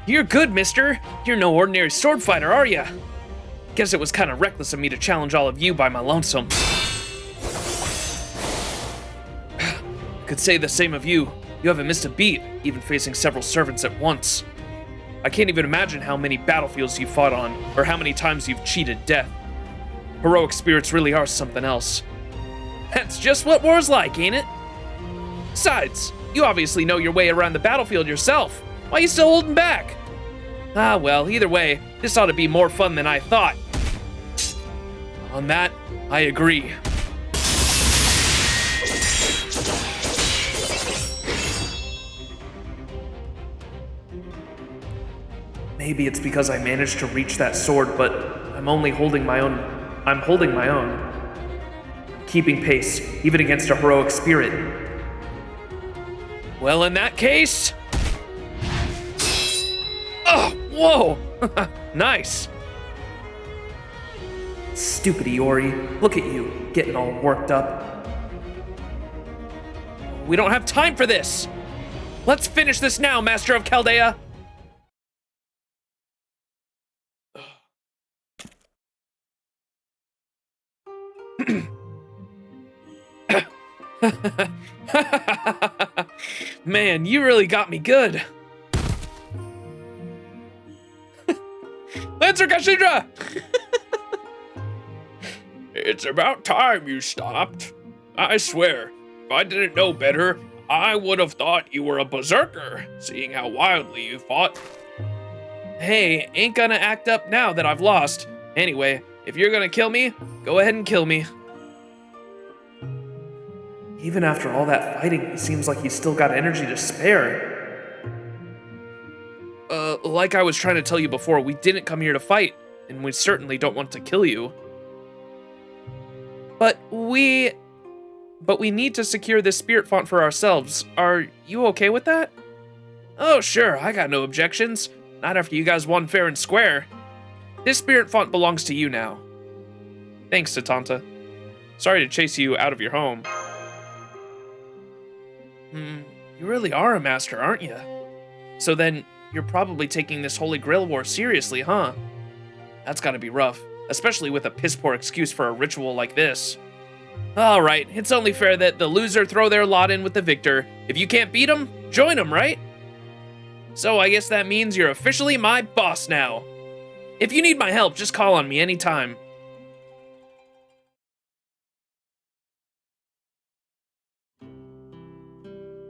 You're good, mister. You're no ordinary sword fighter, are ya? Guess it was kind of reckless of me to challenge all of you by my lonesome. Could say the same of you. You haven't missed a beat, even facing several servants at once. I can't even imagine how many battlefields you fought on, or how many times you've cheated death. Heroic spirits really are something else. That's just what war's like, ain't it? Besides, you obviously know your way around the battlefield yourself. Why are you still holding back? Ah, well, either way, this ought to be more fun than I thought. On that, I agree. Maybe it's because I managed to reach that sword, but I'm holding my own. I'm keeping pace, even against a heroic spirit. Well, in that case... Oh, whoa! Nice. Stupid Iori, look at you, getting all worked up. We don't have time for this! Let's finish this now, Master of Chaldea! Man, you really got me good. Lancer Kashidra! It's about time you stopped. I swear, if I didn't know better, I would have thought you were a berserker, seeing how wildly you fought. Hey, ain't gonna act up now that I've lost. Anyway, if you're gonna kill me, go ahead and kill me. Even after all that fighting, it seems like he's still got energy to spare. Like I was trying to tell you before, we didn't come here to fight, and we certainly don't want to kill you. But we need to secure this spirit font for ourselves. Are you okay with that? Oh, sure, I got no objections. Not after you guys won fair and square. This spirit font belongs to you now. Thanks, Satanta. Sorry to chase you out of your home. You really are a master, aren't you? So then, you're probably taking this Holy Grail War seriously, huh? That's gotta be rough, especially with a piss-poor excuse for a ritual like this. Alright, it's only fair that the loser throw their lot in with the victor. If you can't beat them, join them, right? So I guess that means you're officially my boss now. If you need my help, just call on me anytime.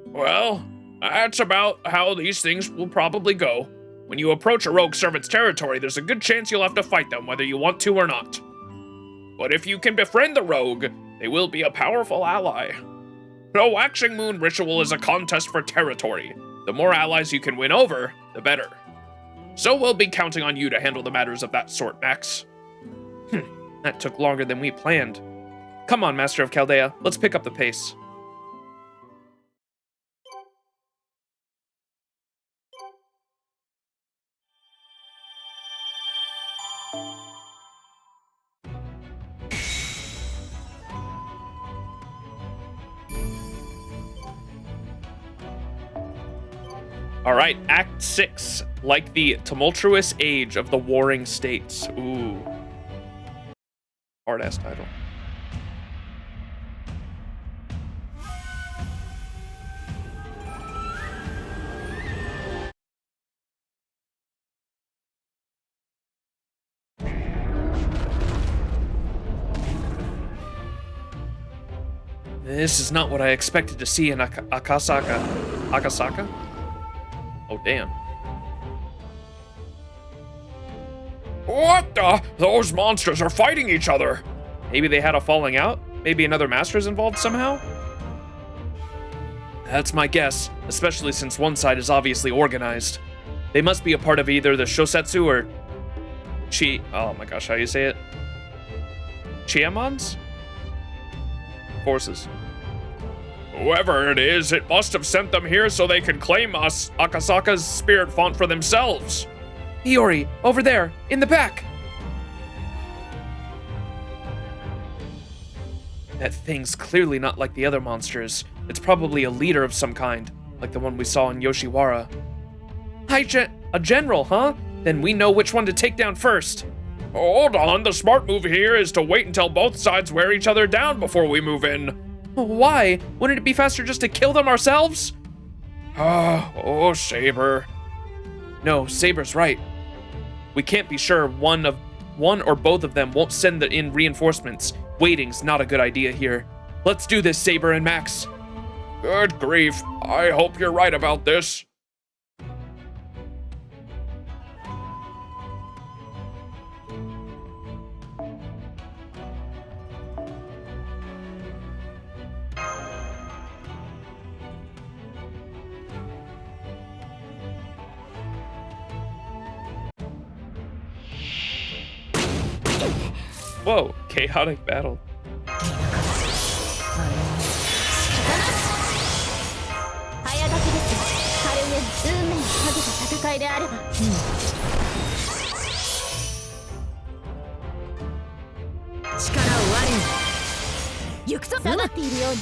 Well, that's about how these things will probably go. When you approach a rogue servant's territory, there's a good chance you'll have to fight them, whether you want to or not. But if you can befriend the rogue, they will be a powerful ally. The Waxing Moon ritual is a contest for territory. The more allies you can win over, the better. So we'll be counting on you to handle the matters of that sort, Max. That took longer than we planned. Come on, Master of Chaldea, let's pick up the pace. All right, Act 6, like the tumultuous age of the warring states. Ooh. Hard-ass title. This is not what I expected to see in Akasaka. Akasaka? Oh, damn. What the? Those monsters are fighting each other. Maybe they had a falling out? Maybe another master's involved somehow? That's my guess, especially since one side is obviously organized. They must be a part of either the Shosetsu or oh my gosh, how do you say it? Chiamon's? Forces. Whoever it is, it must have sent them here so they can claim us, Akasaka's spirit font, for themselves. Iori, over there, in the back. That thing's clearly not like the other monsters. It's probably a leader of some kind, like the one we saw in Yoshiwara. Hi, a general, huh? Then we know which one to take down first. Hold on, the smart move here is to wait until both sides wear each other down before we move in. Why? Wouldn't it be faster just to kill them ourselves? Oh, Saber. No, Saber's right. We can't be sure one or both of them won't send in reinforcements. Waiting's not a good idea here. Let's do this, Saber and Max. Good grief. I hope you're right about this. Whoa, chaotic battle. 戦いであれば、力を我に行くぞ。下がっているように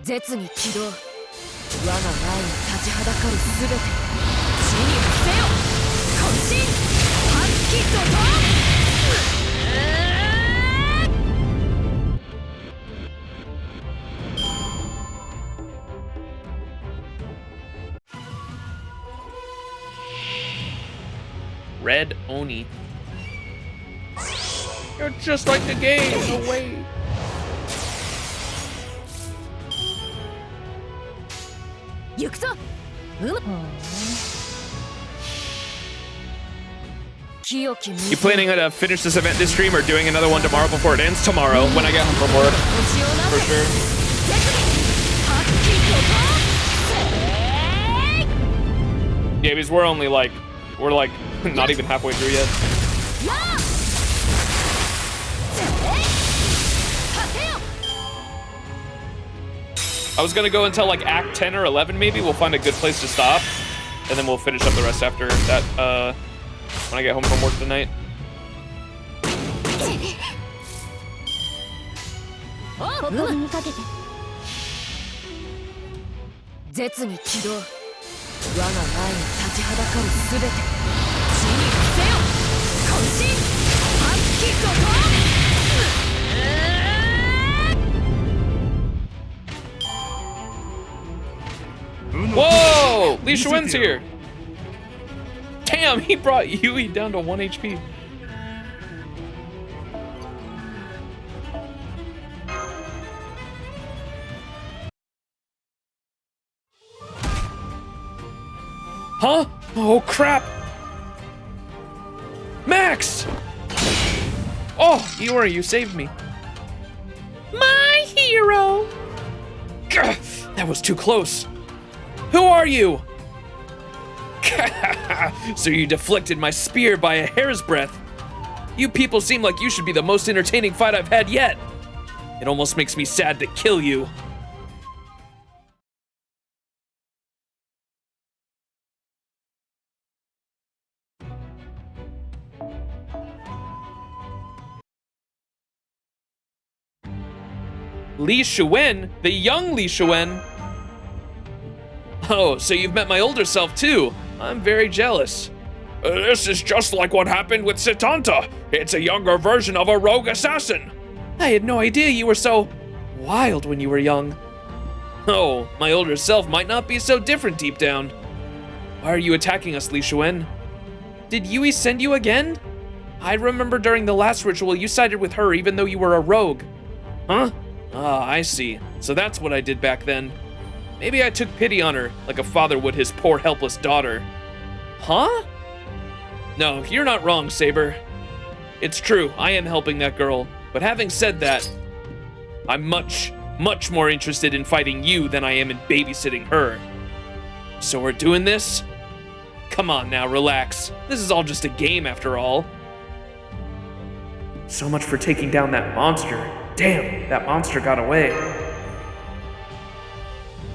絶に起動。我が前に立ちはだかるすべて地に伏せよ。渾身ハッキ怒涛。Red Oni. You're just like the game. No way. You planning to finish this event this stream or doing another one tomorrow before it ends? Tomorrow, when I get home from work. For sure. Yeah, because we're like not even halfway through yet. I was gonna go until like Act 10 or 11 maybe. We'll find a good place to stop. And then we'll finish up the rest after that, when I get home from work tonight. Whoa! Li Shuen's here. Damn, he brought Yui down to 1 HP. Huh? Oh, crap. Max! Oh, Iori, you saved me. My hero! Gah, that was too close. Who are you? So you deflected my spear by a hair's breadth. You people seem like you should be the most entertaining fight I've had yet. It almost makes me sad to kill you. Li Shuen? The young Li Shuen? Oh, so you've met my older self too. I'm very jealous. This is just like what happened with Setanta. It's a younger version of a rogue assassin. I had no idea you were so wild when you were young. Oh, my older self might not be so different deep down. Why are you attacking us, Li Shuen? Did Yui send you again? I remember during the last ritual you sided with her even though you were a rogue. Huh? Ah, I see. So that's what I did back then. Maybe I took pity on her, like a father would his poor helpless daughter. Huh? No, you're not wrong, Saber. It's true, I am helping that girl. But having said that, I'm much more interested in fighting you than I am in babysitting her. So we're doing this? Come on now, relax. This is all just a game after all. So much for taking down that monster. Damn, that monster got away.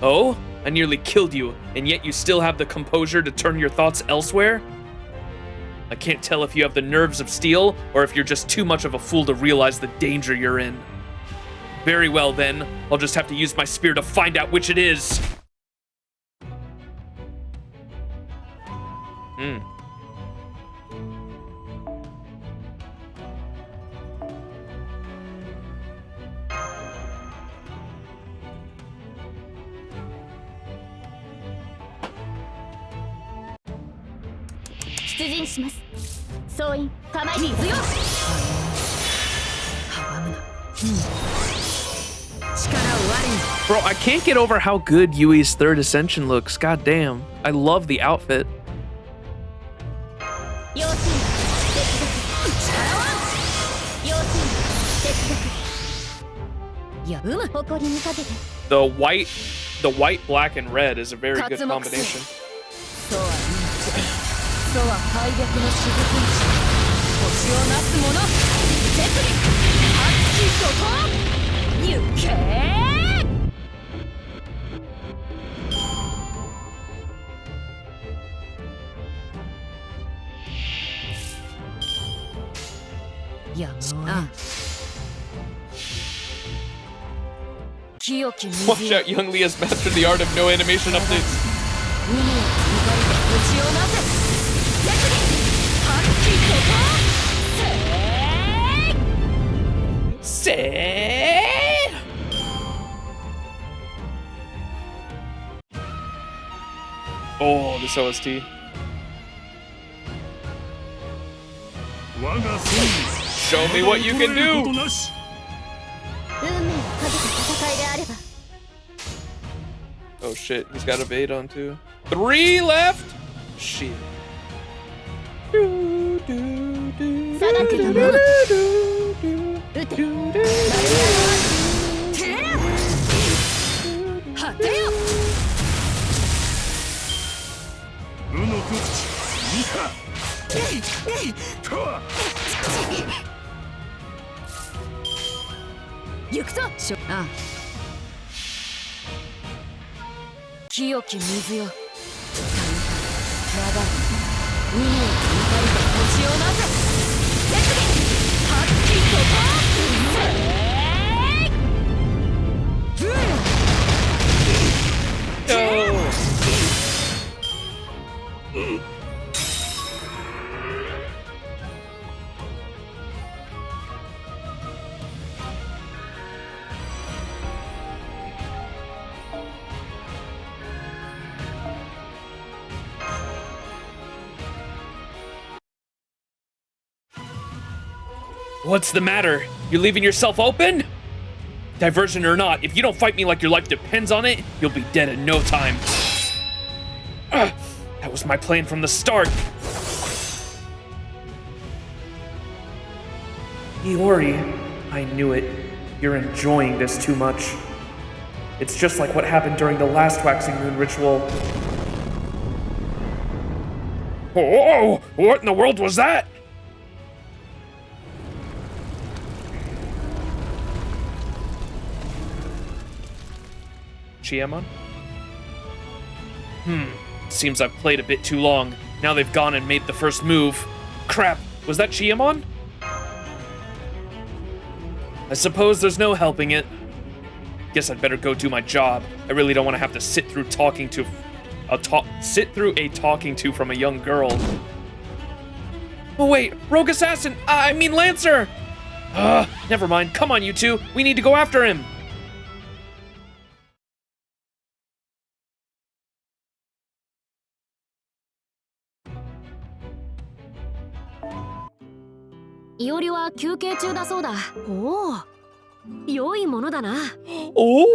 Oh? I nearly killed you, and yet you still have the composure to turn your thoughts elsewhere? I can't tell if you have the nerves of steel, or if you're just too much of a fool to realize the danger you're in. Very well then, I'll just have to use my spear to find out which it is. Bro, I can't get over how good Yui's third ascension looks. God damn. I love the outfit. The white, black, and red is a very good combination. Watch out, young Lee has mastered the art of no animation updates. Oh, this OST. Show me what you can do. 運命をかけた戦いであれば Oh shit, he's got evade on too. 3 left. Shit. 定けたもの撃て果てよ無の極地見た行くぞああ清き水よ流れ海を光と星をなぜ決議発揮とパWhat's the matter? You're leaving yourself open? Diversion or not, if you don't fight me like your life depends on it, you'll be dead in no time. That was my plan from the start. Iori, I knew it. You're enjoying this too much. It's just like what happened during the last Waxing Moon ritual. Oh, what in the world was that? Chiemon? Seems I've played a bit too long. Now they've gone and made the first move. Crap, was that Chiemon? I suppose there's no helping it. Guess I'd better go do my job. I really don't want to have to sit through a talking to from a young girl. Oh wait, Rogue Assassin! I mean Lancer! Never mind. Come on, you two. We need to go after him. Iori は休憩中だそうだ。おお、良いものだな。おお。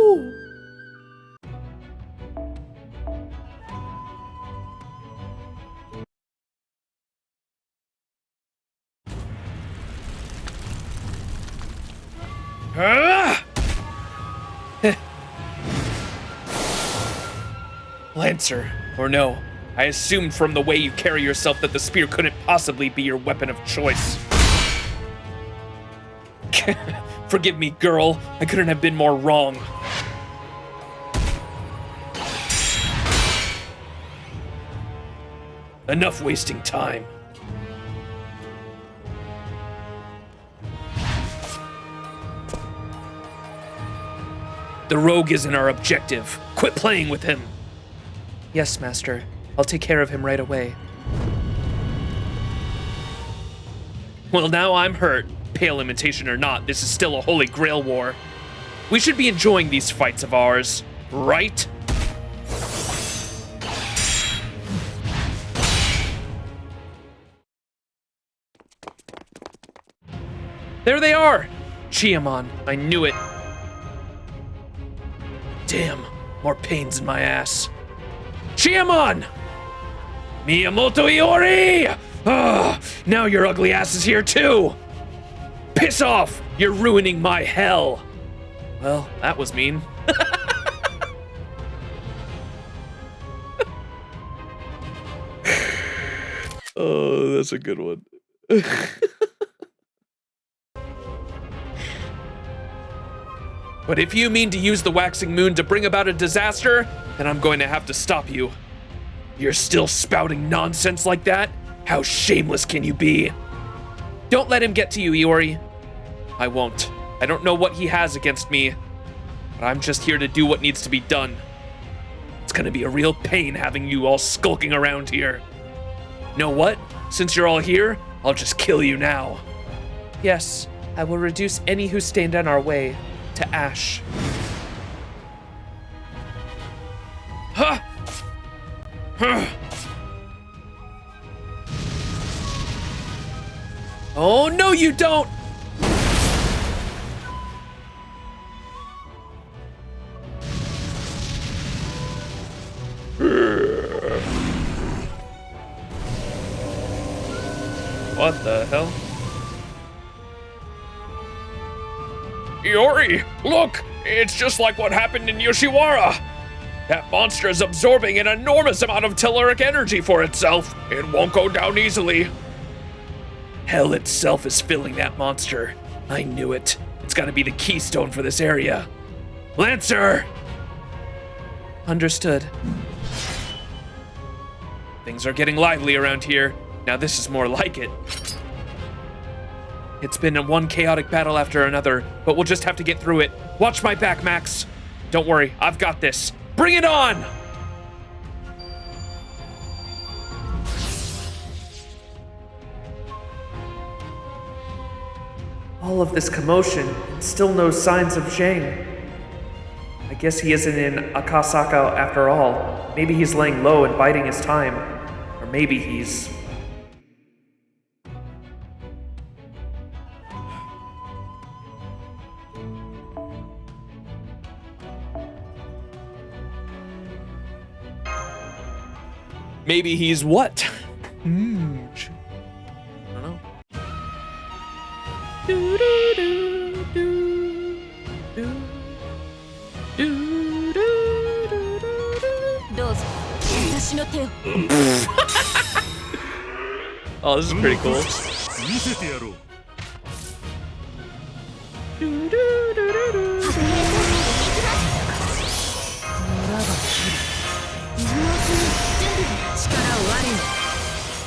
Lancer, or no, I assumed from the way you carry yourself that the spear couldn't possibly be your weapon of choice. Forgive me, girl. I couldn't have been more wrong. Enough wasting time. The rogue isn't our objective. Quit playing with him. Yes, Master. I'll take care of him right away. Well, now I'm hurt. Pale imitation or not, this is still a Holy Grail war. We should be enjoying these fights of ours, right? There they are! Chiemon, I knew it. Damn, more pains in my ass. Chiemon! Miyamoto Iori! Now your ugly ass is here too! Piss off! You're ruining my hell! Well, that was mean. Oh, that's a good one. But if you mean to use the waxing moon to bring about a disaster, then I'm going to have to stop you. You're still spouting nonsense like that? How shameless can you be? Don't let him get to you, Iori. I won't. I don't know what he has against me, but I'm just here to do what needs to be done. It's gonna be a real pain having you all skulking around here. Know what? Since you're all here, I'll just kill you now. Yes, I will reduce any who stand on our way to ash. Huh! Huh! Oh, no you don't! What the hell? Iori, look! It's just like what happened in Yoshiwara! That monster is absorbing an enormous amount of telluric energy for itself. It won't go down easily. Hell itself is filling that monster. I knew it. It's gotta be the keystone for this area. Lancer! Understood. Things are getting lively around here. Now this is more like it. It's been one chaotic battle after another, but we'll just have to get through it. Watch my back, Max. Don't worry, I've got this. Bring it on! All of this commotion, and still no signs of Zhang. I guess he isn't in Akasaka after all. Maybe he's laying low and biding his time. Or maybe he's... Maybe he's what? I don't know. どうぞ私の手を Oh, this is pretty cool. 見せてやろう。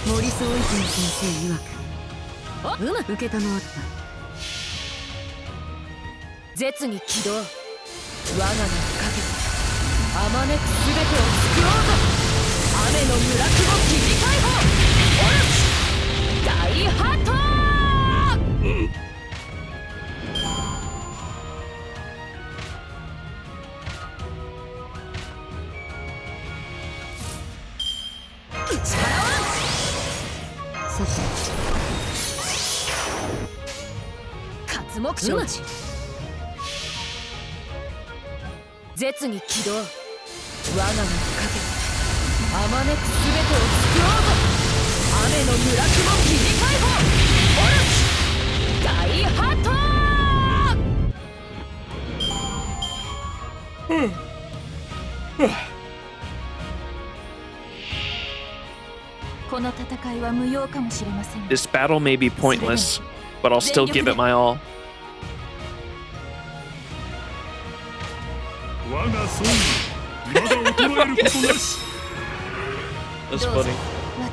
森総一の先生曰くうまく受けたまわった絶に起動我が名をかけてあまねく全てを救おうぞ雨の村雲切り解放オルチ大ハット活目承知絶に起動我が名をかけあまねく全てを救おうぞ雨の村雲切り解放オルチ大ハットこの戦いは無用かもしれません This battle may be pointless, but I'll still give it my all. 我が孫にまだ衰えることなし。 That's funny.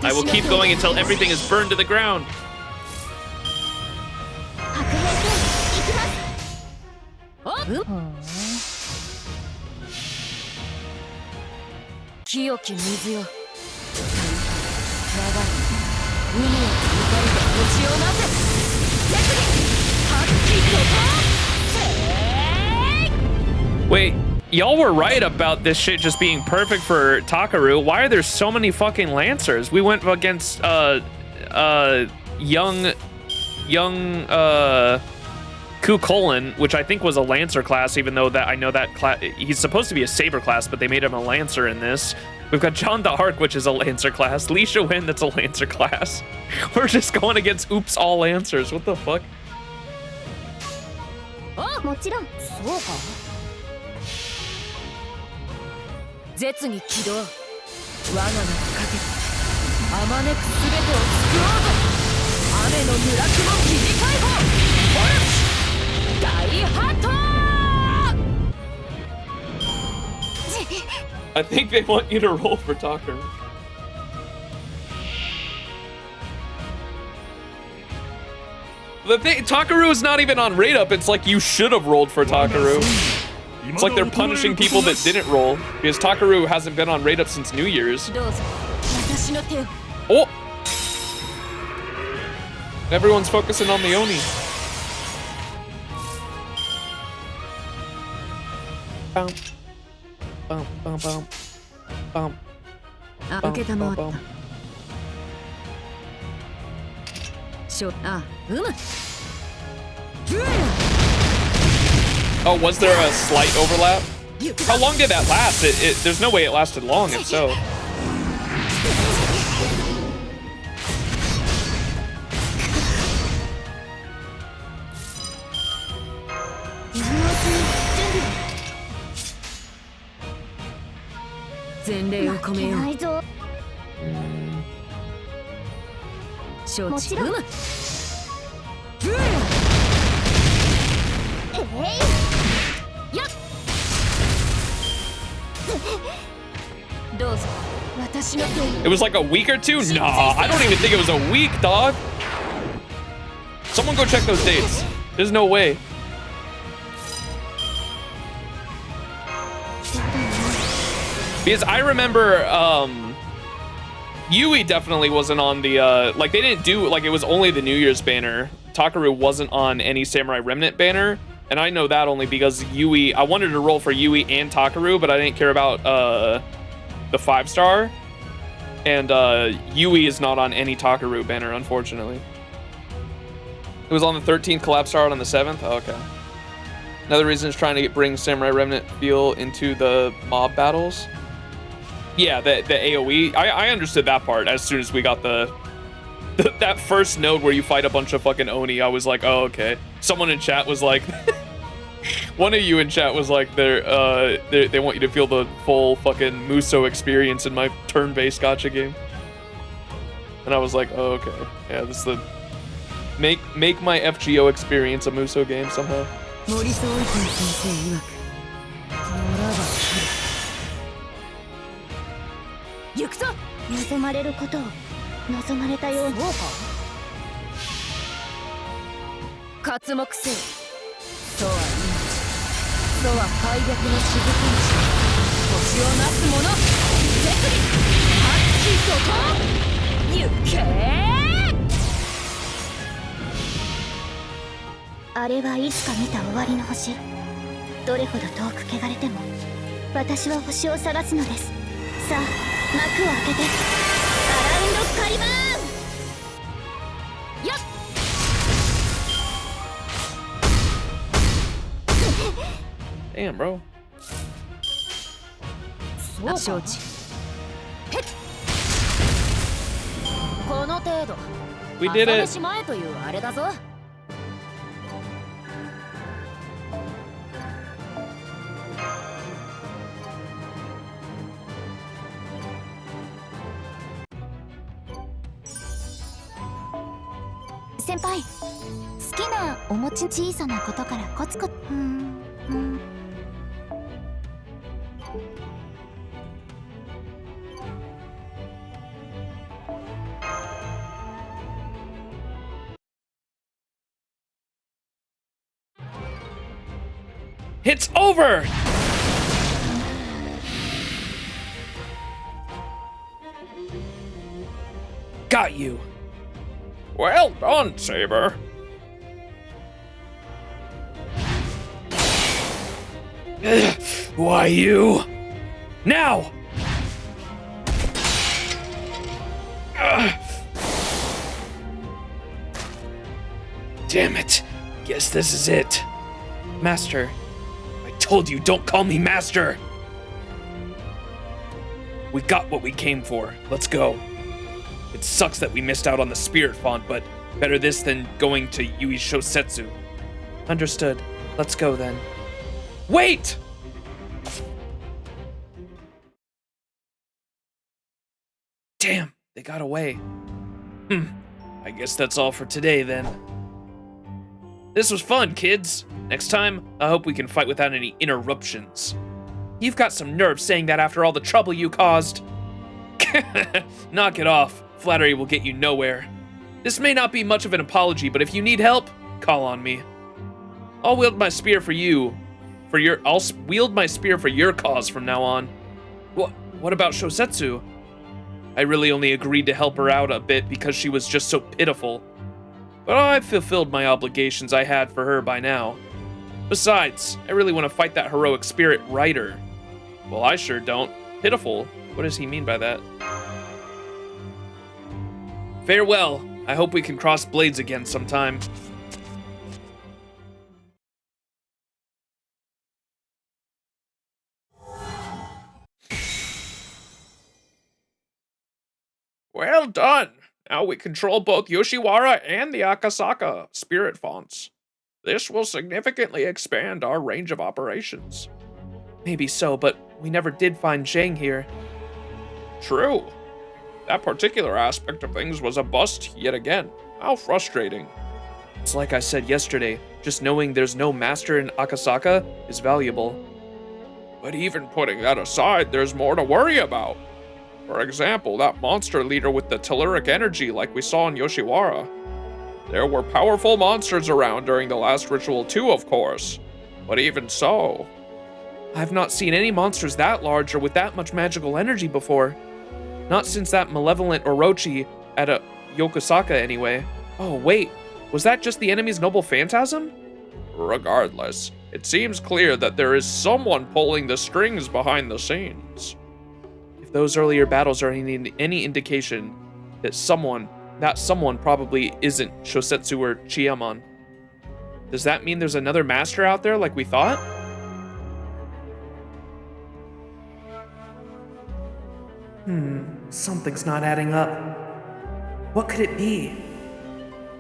I will keep going until everything is burned to the ground. 白兵戦行きます清き水よ流れ海へと怒りで星をなせ絶に発揮と Wait, y'all were right about this shit just being perfect for Takaru. Why are there so many fucking Lancers? We went against young Kukulin, which I think was a Lancer class, even though that I know that class he's supposed to be a Saber class, but they made him a Lancer in this. We've got John the Arc, which is a Lancer class. Li Wen, that's a Lancer class. We're just going against oops all Lancers. What the fuck? もちろんそうか絶に起動我が名をかけてあまねく全てを救おうぞ雨の村雲切り解放オルチ大ハット I think they want you to roll for Takaru. The thing, Takaru is not even on rate up. It's like you should have rolled for Takaru. It's like they're punishing people that didn't roll because Takaru hasn't been on rate up since New Year's. Oh! Everyone's focusing on the Oni. Bum. Bum, bum, bum. Bum. Bum, bum, bum. Oh, was there a slight overlap? How long did that last? There's no way it lasted long, if so. 前例を込めよう。ないぞ。承知。うむ。やっ。どうぞ。私の手に。 It was like a week or two? Nah, I don't even think it was a week, dog. Someone go check those dates. There's no way. Because I remember, Yui definitely wasn't on the, like, they didn't do, like, it was only the New Year's banner. Takaru wasn't on any Samurai Remnant banner, and I know that only because Yui, I wanted to roll for Yui and Takaru, but I didn't care about, the 5-star, and, Yui is not on any Takaru banner, unfortunately. It was on the 13th, collab started on the 7th? Oh, okay. Another reason is trying to bring Samurai Remnant feel into the mob battles. Yeah, the AoE. I understood that part as soon as we got that first node where you fight a bunch of fucking Oni. I was like, oh, okay. Someone in chat was like, one of you in chat was like, they want you to feel the full fucking Muso experience in my turn-based gacha game. And I was like, oh, okay. Yeah, this is the make my FGO experience a Muso game somehow. 森総一先生曰く村は行くぞ。望まれることを望まれたように。そうか。刮目せよ。そうは命。そうは開闢の雫虫。星をなす者。絶に発揮とと。行け。あれはいつか見た終わりの星。どれほど遠く汚れても私は星を探すのです。さあ幕を開けてアラウンドカリバーン。やっ。Damn, bro. そうか。承知。へっ。この程度。 We did it. 朝飯前というあれだぞ。先輩、好きなお餅小さなことからコツコツ。It's over! Got you. Well done, Saber. Why you? Now! Damn it. Guess this is it. Master. I told you, don't call me Master! We got what we came for. Let's go. It sucks that we missed out on the spirit font, but better this than going to Yui's Shosetsu. Understood. Let's go then. Wait! Damn, they got away. I guess that's all for today then. This was fun, kids. Next time, I hope we can fight without any interruptions. You've got some nerve saying that after all the trouble you caused. Knock it off. Flattery will get you nowhere. This may not be much of an apology, but if you need help, call on me. I'll wield my spear for you. I'll wield my spear for your cause from now on. What about Shosetsu? I really only agreed to help her out a bit because she was just so pitiful. But I've fulfilled my obligations I had for her by now. Besides, I really want to fight that heroic spirit Rider. Well, I sure don't. Pitiful? What does he mean by that? Farewell. I hope we can cross blades again sometime. Well done. Now we control both Yoshiwara and the Akasaka spirit fonts. This will significantly expand our range of operations. Maybe so, but we never did find Zhang here. true. That particular aspect of things was a bust yet again. How frustrating. It's like I said yesterday, just knowing there's no master in Akasaka is valuable. But even putting that aside, there's more to worry about. For example, that monster leader with the telluric energy like we saw in Yoshiwara. There were powerful monsters around during the last ritual too, of course. But even so... I've not seen any monsters that large or with that much magical energy before. Not since that malevolent Orochi at a Yokusaka anyway. Oh wait, was that just the enemy's noble phantasm? Regardless, it seems clear that there is someone pulling the strings behind the scenes. If those earlier battles are any indication that someone probably isn't Shosetsu or Chiyamon. Does that mean there's another master out there like we thought? Something's not adding up. What could it be?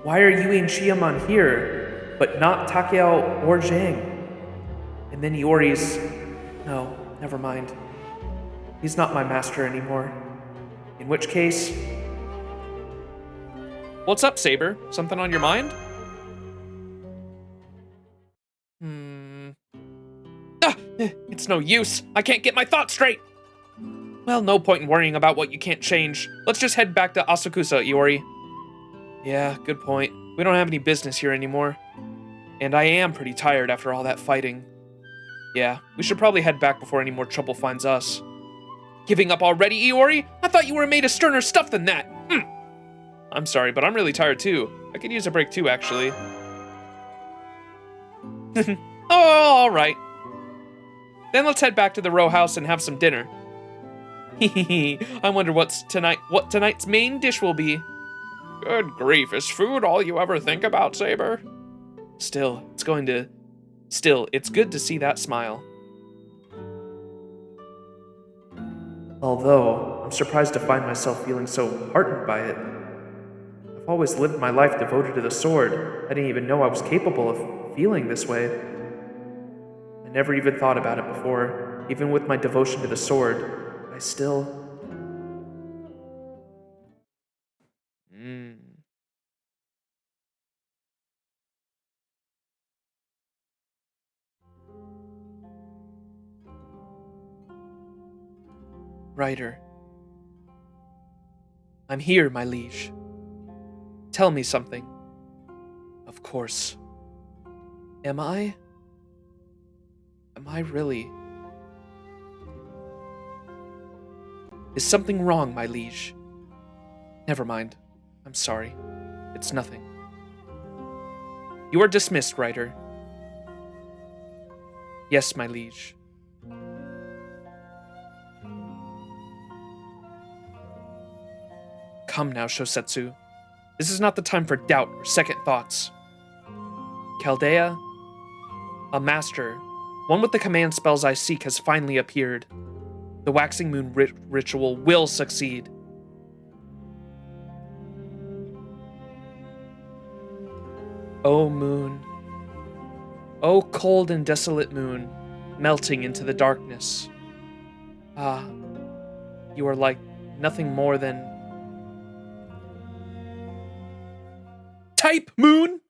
Why are Yui and Chiyamon here, but not Takeo or Zhang? And then Iori's... No, never mind. He's not my master anymore. In which case... What's up, Saber? Something on your mind? It's no use. I can't get my thoughts straight. Well, no point in worrying about what you can't change. Let's just head back to Asakusa, Iori. Yeah, good point. We don't have any business here anymore. And I am pretty tired after all that fighting. Yeah, we should probably head back before any more trouble finds us. Giving up already, Iori? I thought you were made of sterner stuff than that. I'm sorry, but I'm really tired too. I could use a break too, actually. Oh, all right. Then let's head back to the row house and have some dinner. I wonder what tonight's main dish will be. Good grief, is food all you ever think about, Saber? Still, it's good to see that smile. Although, I'm surprised to find myself feeling so heartened by it. I've always lived my life devoted to the sword. I didn't even know I was capable of feeling this way. I never even thought about it before. Even with my devotion to the sword, I still... Writer. I'm here, my liege. Tell me something. Of course. Am I really? Is something wrong, my liege? Never mind. I'm sorry. It's nothing. You are dismissed, writer. Yes, my liege. Come now, Shosetsu. This is not the time for doubt or second thoughts. Chaldea, a master, one with the command spells I seek, has finally appeared. The waxing moon ritual will succeed. O moon, O cold and desolate moon, melting into the darkness. Ah, you are like nothing more than... type moon?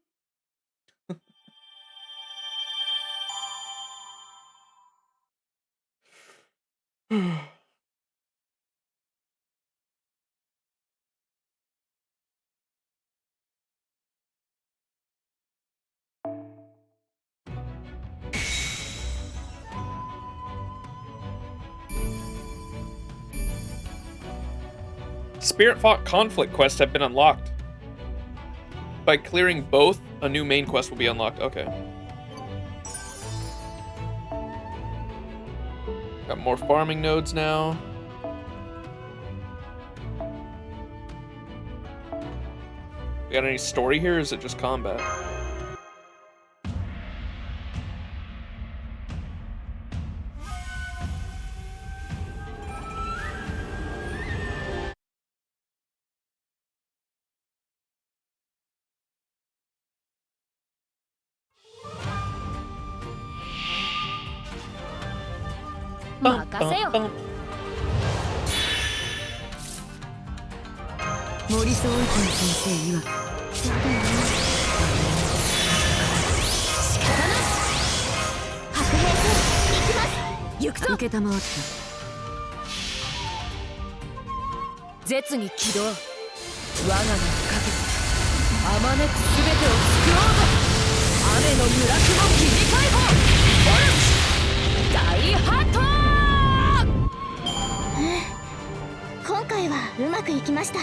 Spirit Fought Conflict quests have been unlocked. By clearing both, a new main quest will be unlocked. Okay. Got more farming nodes now. We got any story here, or is it just combat? 絶に起動。我が名をかけてあまねくすべてを救おうぞ。雨の村雲切り解放。オルチ大ハット。今回はうまくいきました。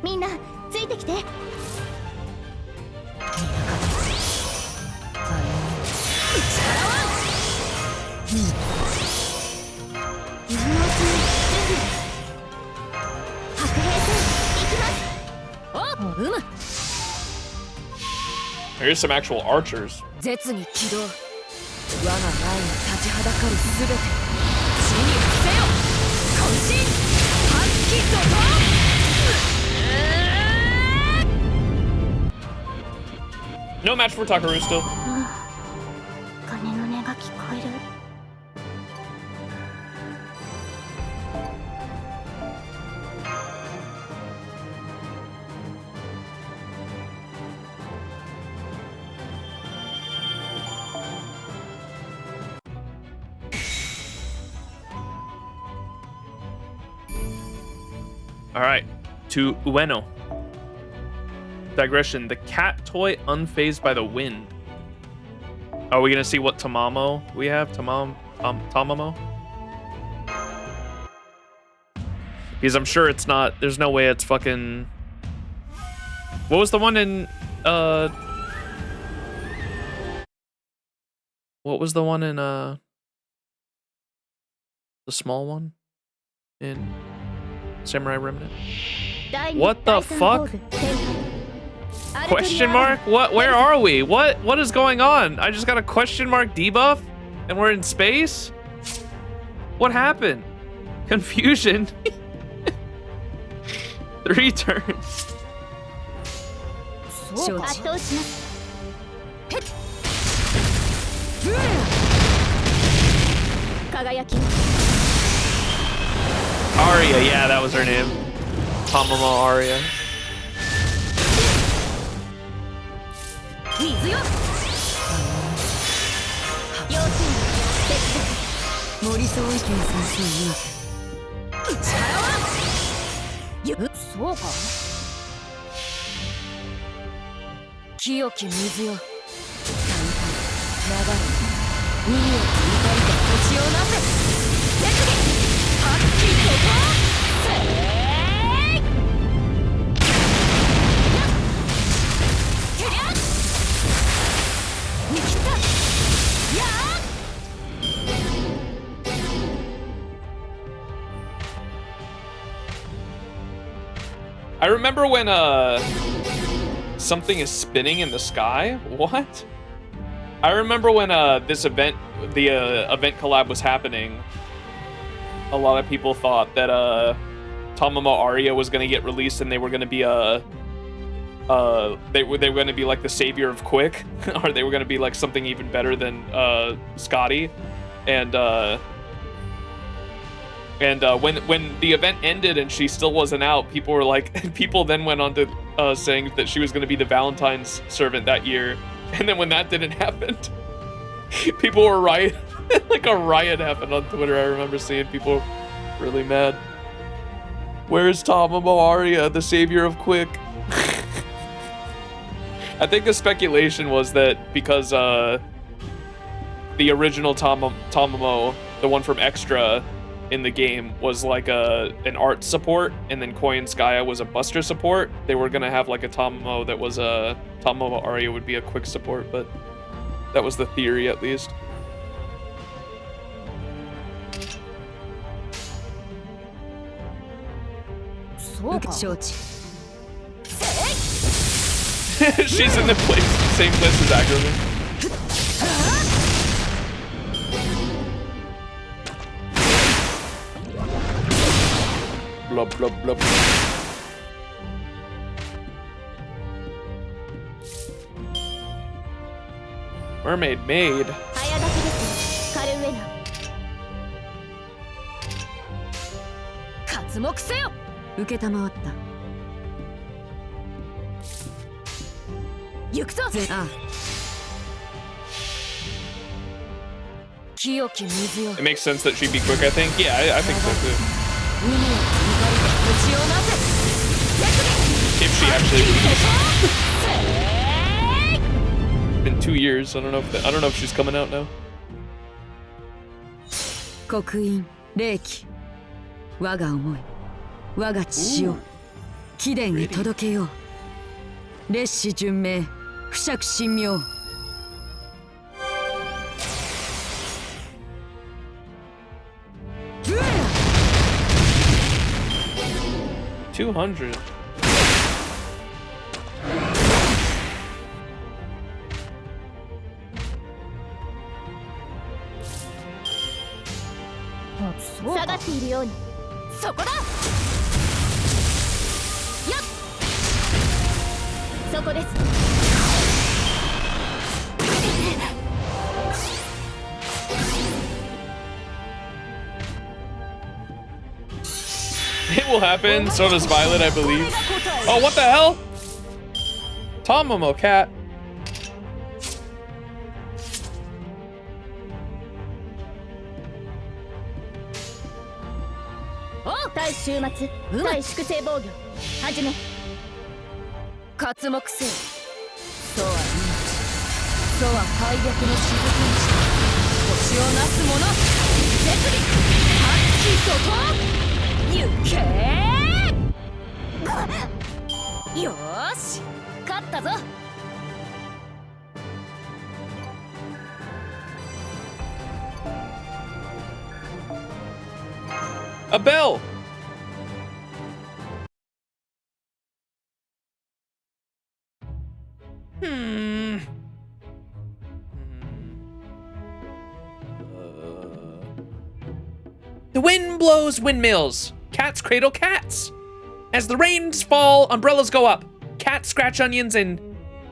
みんなついてきて。Here's some actual archers. 絶に起動。我が前に立ちはだかるすべて死に伏せよ。渾身発揮怒涛。No match for Takaru still. 鐘の音が聞こえる。All right, to Ueno. Digression, the cat toy unfazed by the wind. Are we gonna see what Tamamo we have? Tamamo? Because I'm sure it's not, there's no way it's fucking... What was the one in, what was the one in, the small one? In Samurai Remnant? What the fuck? Question mark? What? Where are we? What is going on? I just got a question mark debuff and we're in space? What happened? Confusion. 3 turns. Aria, yeah, that was her name. Tamamo Aria. 水よ。森総意見先生曰く力はそうか。清き水よ。流れ海を切り裂いた星をなせ。絶技発揮怒涛。I remember when something is spinning in the sky. What? I remember when this event, the event collab was happening. A lot of people thought that Tamamo Aria was gonna get released and they were gonna be they were gonna be like the savior of Quick, or they were gonna be like something even better than Scotty, and when the event ended and she still wasn't out, people were like, people then went on to saying that she was going to be the Valentine's servant that year, and then when that didn't happen, people were riot, like a riot happened on Twitter. I remember seeing people really mad. Where's Tamamo Aria, the savior of Quick? I think the speculation was that because the original Tamamo, the one from Extra, in the game was like an art support, and then Koi and Skya was a buster support. They were gonna have like a Tamamo that was a Tamamo Arya would be a quick support, but that was the theory at least. She's in the same place as Aggroman. Blub, blub, blub. Mermaid maid. It makes sense that she'd be quick, I think. Yeah, I think so too. If she actually released. Been 2 years. I don't know if she's coming out now. 刻印霊気我が思い我が血潮貴殿に届けよう烈士順命不釈神妙 200. It will happen. So does Violet, I believe. Oh, what the hell? Tamamo cat. A bell. The wind blows windmills. Cats cradle cats. As the rains fall, umbrellas go up. Cats scratch onions and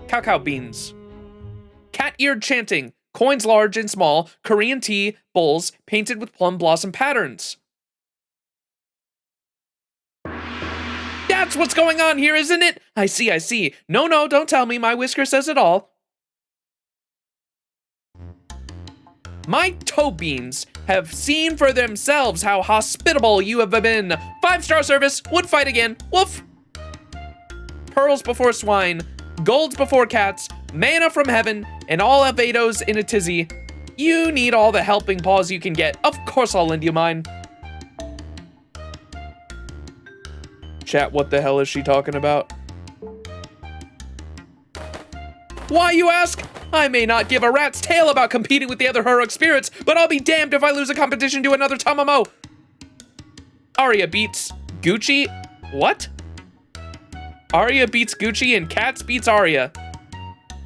cacao beans. Cat-eared chanting. Coins large and small. Korean tea bowls painted with plum blossom patterns. That's what's going on here, isn't it? I see, I see. No, no, don't tell me. My whisker says it all. My toe beans have seen for themselves how hospitable you have been. 5-star service, would fight again, woof. Pearls before swine, golds before cats, manna from heaven, and all Avedos in a tizzy. You need all the helping paws you can get. Of course I'll lend you mine. Chat, what the hell is she talking about? Why, you ask? I may not give a rat's tail about competing with the other heroic spirits, but I'll be damned if I lose a competition to another Tamamo. Arya beats Gucci. What? Arya beats Gucci and Cats beats Arya.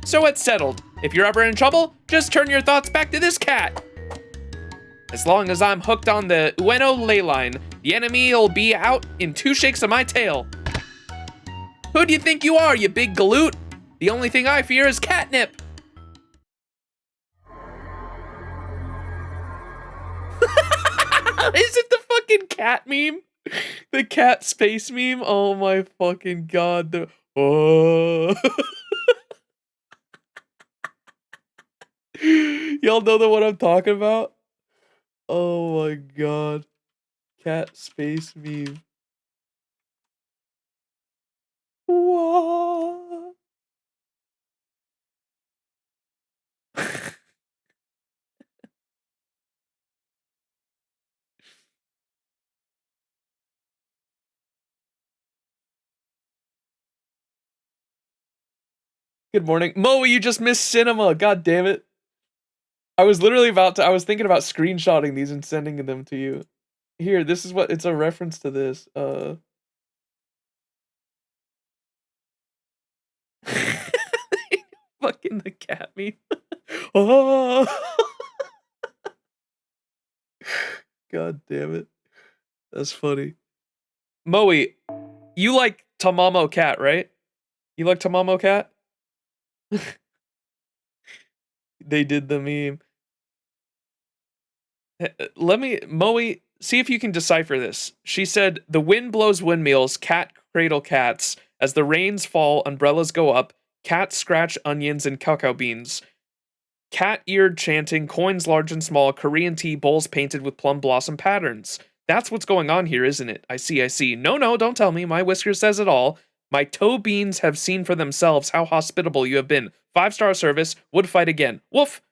So it's settled. If you're ever in trouble, just turn your thoughts back to this cat. As long as I'm hooked on the Ueno ley line, the enemy'll be out in 2 shakes of my tail. Who do you think you are, you big galoot? The only thing I fear is catnip. Is it the fucking cat meme? The cat space meme? Oh my fucking god. Oh. Y'all know the one I'm talking about? Oh my god. Cat space meme. What? Good morning. Moe, you just missed cinema. God damn it. I was literally I was thinking about screenshotting these and sending them to you. Here, this is what, it's a reference to this. Fucking the cat meme. Oh. God damn it. That's funny. Moe, you like Tamamo Cat, right? You like Tamamo Cat? They did the meme. Moe, see if you can decipher this. She said, the wind blows windmills, cat cradle cats. As the rains fall, umbrellas go up. Cats scratch onions and cacao beans. Cat-eared chanting, coins large and small, Korean tea bowls painted with plum blossom patterns. That's what's going on here, isn't it? I see. No, don't tell me. My whisker says it all. My toe beans have seen for themselves how hospitable you have been. 5-star service, would fight again. Woof!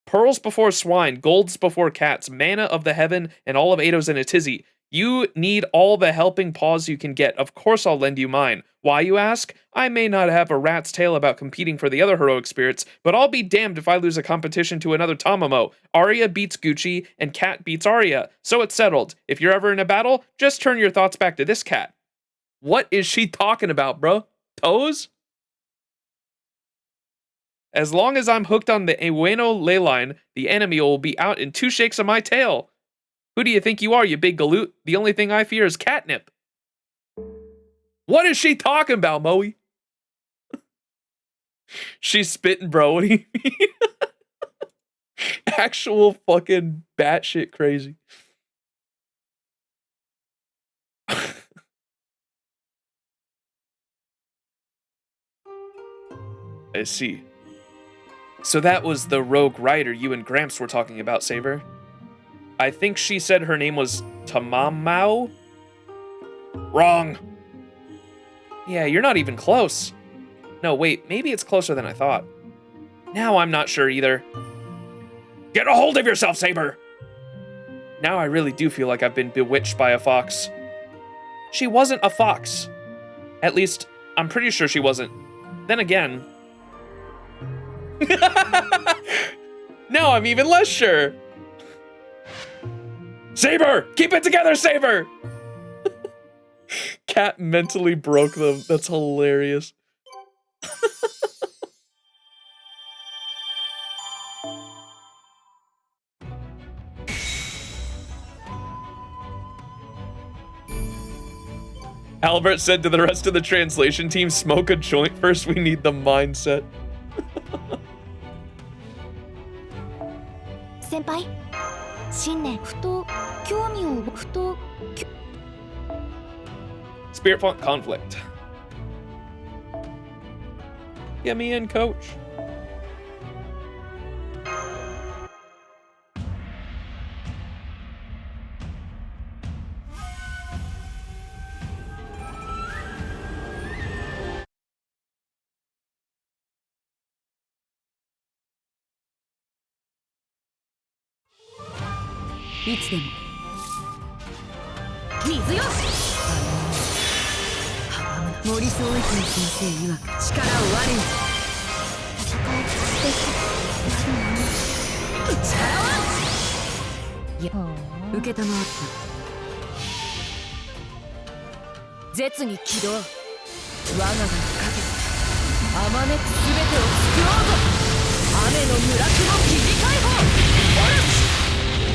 Pearls before swine, golds before cats, manna of the heaven, and all of Eido's in a tizzy. You need all the helping paws you can get. Of course I'll lend you mine. Why, you ask? I may not have a rat's tail about competing for the other heroic spirits, but I'll be damned if I lose a competition to another Tamamo. Arya beats Gucci, and Cat beats Arya. So it's settled. If you're ever in a battle, just turn your thoughts back to this cat. What is she talking about, bro? Toes? As long as I'm hooked on the Ueno ley line, the enemy will be out in 2 shakes of my tail. Who do you think you are, you big galoot? The only thing I fear is catnip. What is she talking about, Moe? She's spitting, bro. What do you mean? Actual fucking batshit crazy. I see. So that was the rogue rider you and Gramps were talking about, Saber. I think she said her name was Tamamao? Wrong. Yeah, you're not even close. No, wait, maybe it's closer than I thought. Now I'm not sure either. Get a hold of yourself, Saber! Now I really do feel like I've been bewitched by a fox. She wasn't a fox. At least, I'm pretty sure she wasn't. Then again... Now I'm even less sure. Saber! Keep it together, Saber! Cat mentally broke them. That's hilarious. Albert said to the rest of the translation team, smoke a joint first, we need the mindset. Senpai, 新年ふと興味をふと Spirit font conflict. Get me in, coach. It's them. 水よ森総一の先生曰く力を我に戦いです力はいや受けたまわった絶に起動我が名にかけてあまねくすべてを救おうぞ雨の村雲切り解放オルチ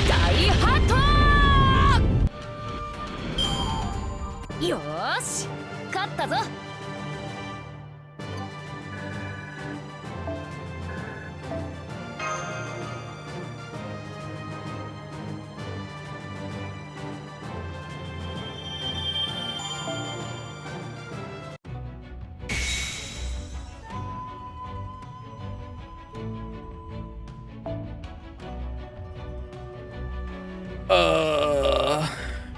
大ハットよーし勝ったぞ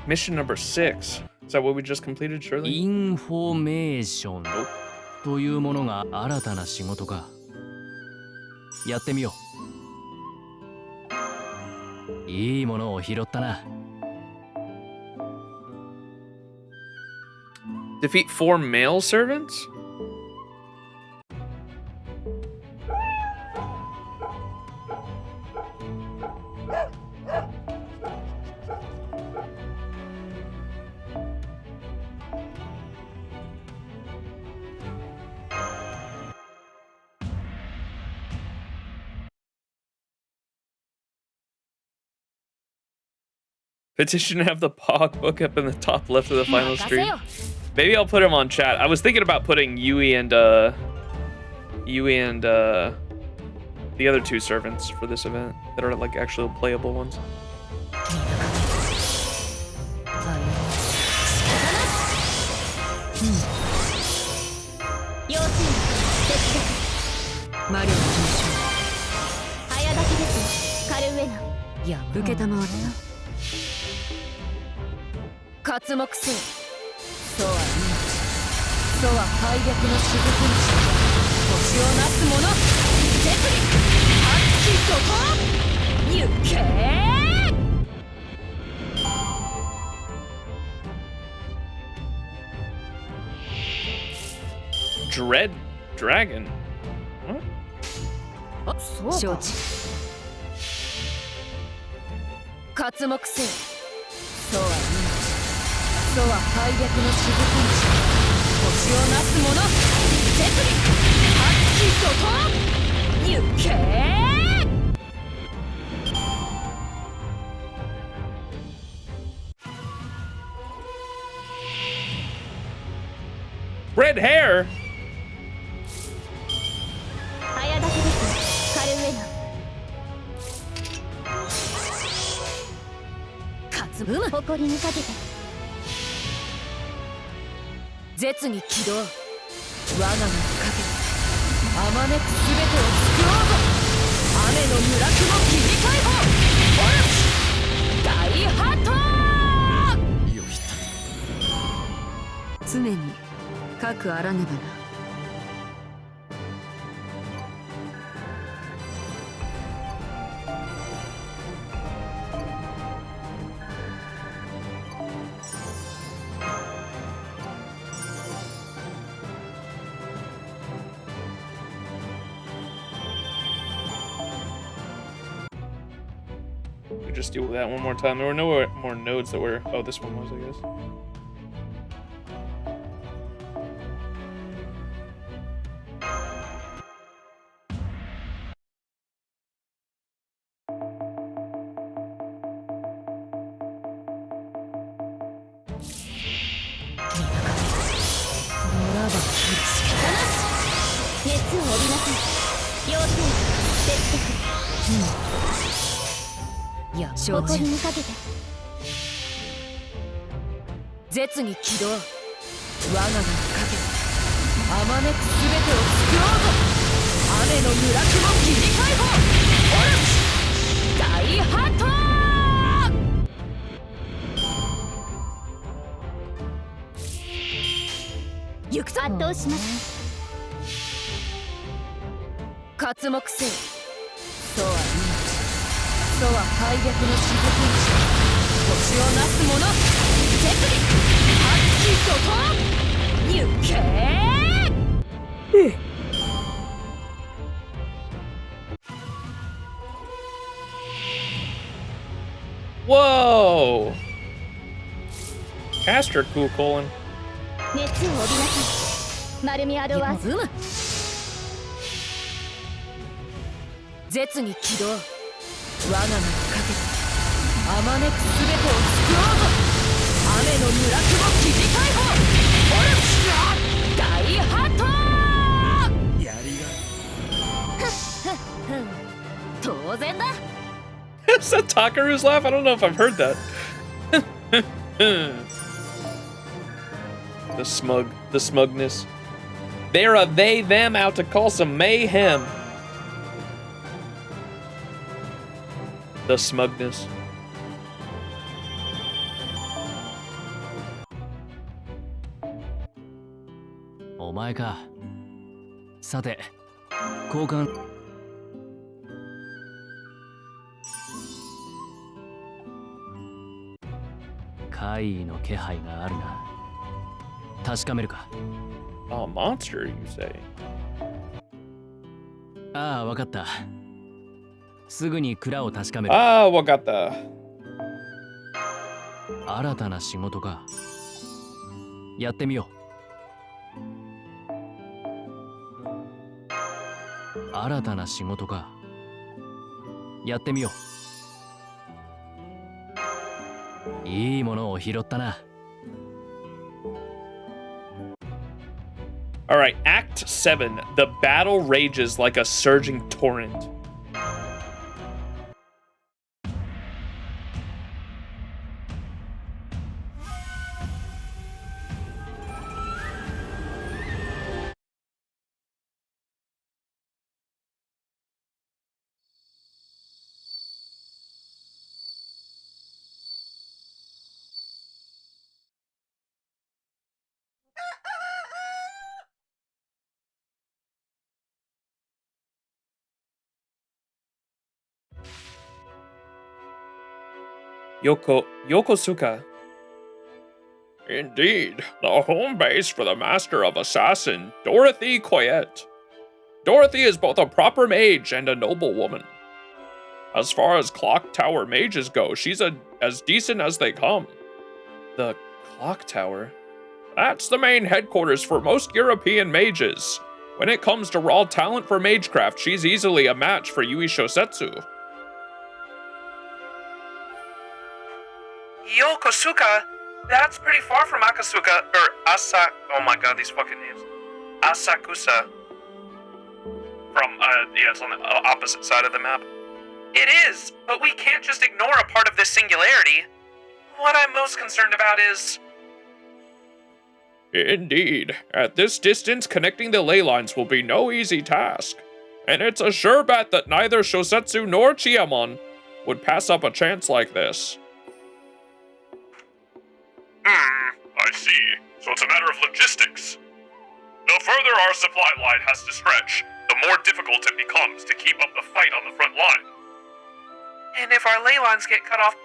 Mission number 6. Is that what we just completed, Shirley? インフォメーションというものが新たな仕事か。やってみよう。いいものを拾ったな。Defeat 4 male servants? Petition to have the Pog book up in the top left of the final stream. Maybe I'll put him on chat. I was thinking about putting Yui and the other two servants for this event that are like actual playable ones. Dread Dragon? What? 承知。刮目せよ。そうは命。そうは敗北の雫にし。星をなす者。絶利。発揮怒涛。行け。Red hair. 早立てですカルウェナ。誇りにかけて。絶に起動。我が名にかけて。あまねくすべてを救おうぞ。雨の村雲切り解放。オルチ大ハット。常にかくあらねばな。We just do that one more time. There were no more nodes that were. Oh, this one was, I guess. Yeah, 誇りにかけて。絶に起動。我が名にかけて。あまねくすべてを救おうぞ。雨の村雲切り解放。オルチ大ハット。行くぞ。圧倒します。刮目せよ。そうは命。そうは敗北の雫にし。星をなす者。絶利。発揮怒涛。行け。Whoa! Caster cool colon. 熱を帯びなさい。マルミアドワーズ。絶に起動。我が名にかけて。あまねくすべてを救おうぞ。雨の村雲切り解放。オルチ大ハット。やりがい。当然だ。Is that Takaru's laugh? I don't know if I've heard that. The smugness. They're a them out to cause some mayhem. The smugness. Oh my god. さて、交換。怪異の気配があるな。確かめるか。Oh, monster, you say? ああ、わかった。すぐに蔵を確かめる。Ah, Wagata. 新たな仕事か。やってみよう。新たな仕事か。やってみよう。いいものを拾ったな。Alright, Act 7. The battle rages like a surging torrent. Yokosuka. Indeed, the home base for the Master of Assassin, Dorothy Coyette. Dorothy is both a proper mage and a noble woman. As far as Clock Tower mages go, she's as decent as they come. The Clock Tower? That's the main headquarters for most European mages. When it comes to raw talent for magecraft, she's easily a match for Yui Shosetsu. Yokosuka? That's pretty far from Akasuka, or oh my god, these fucking names. Asakusa. From, yeah, it's on the opposite side of the map. It is, but we can't just ignore a part of this singularity. What I'm most concerned about is... Indeed. At this distance, connecting the ley lines will be no easy task. And it's a sure bet that neither Shosetsu nor Chiyamon would pass up a chance like this. I see. So it's a matter of logistics. The further our supply line has to stretch, the more difficult it becomes to keep up the fight on the front line. And if our ley lines get cut off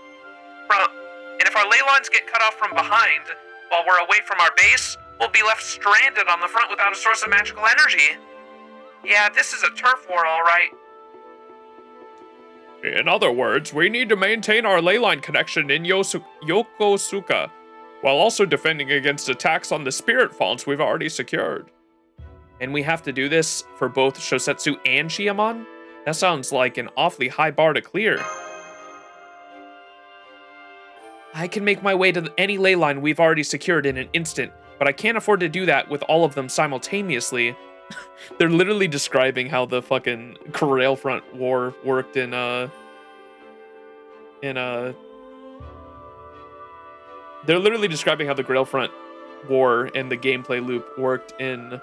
from behind while we're away from our base, we'll be left stranded on the front without a source of magical energy. Yeah, this is a turf war, all right. In other words, we need to maintain our ley line connection in Yokosuka, while also defending against attacks on the spirit fonts we've already secured. And we have to do this for both Shosetsu and Chiyamon? That sounds like an awfully high bar to clear. I can make my way to any ley line we've already secured in an instant, but I can't afford to do that with all of them simultaneously. They're literally describing how the fucking Corel Front War worked in They're literally describing how the Grail Front War and the gameplay loop worked in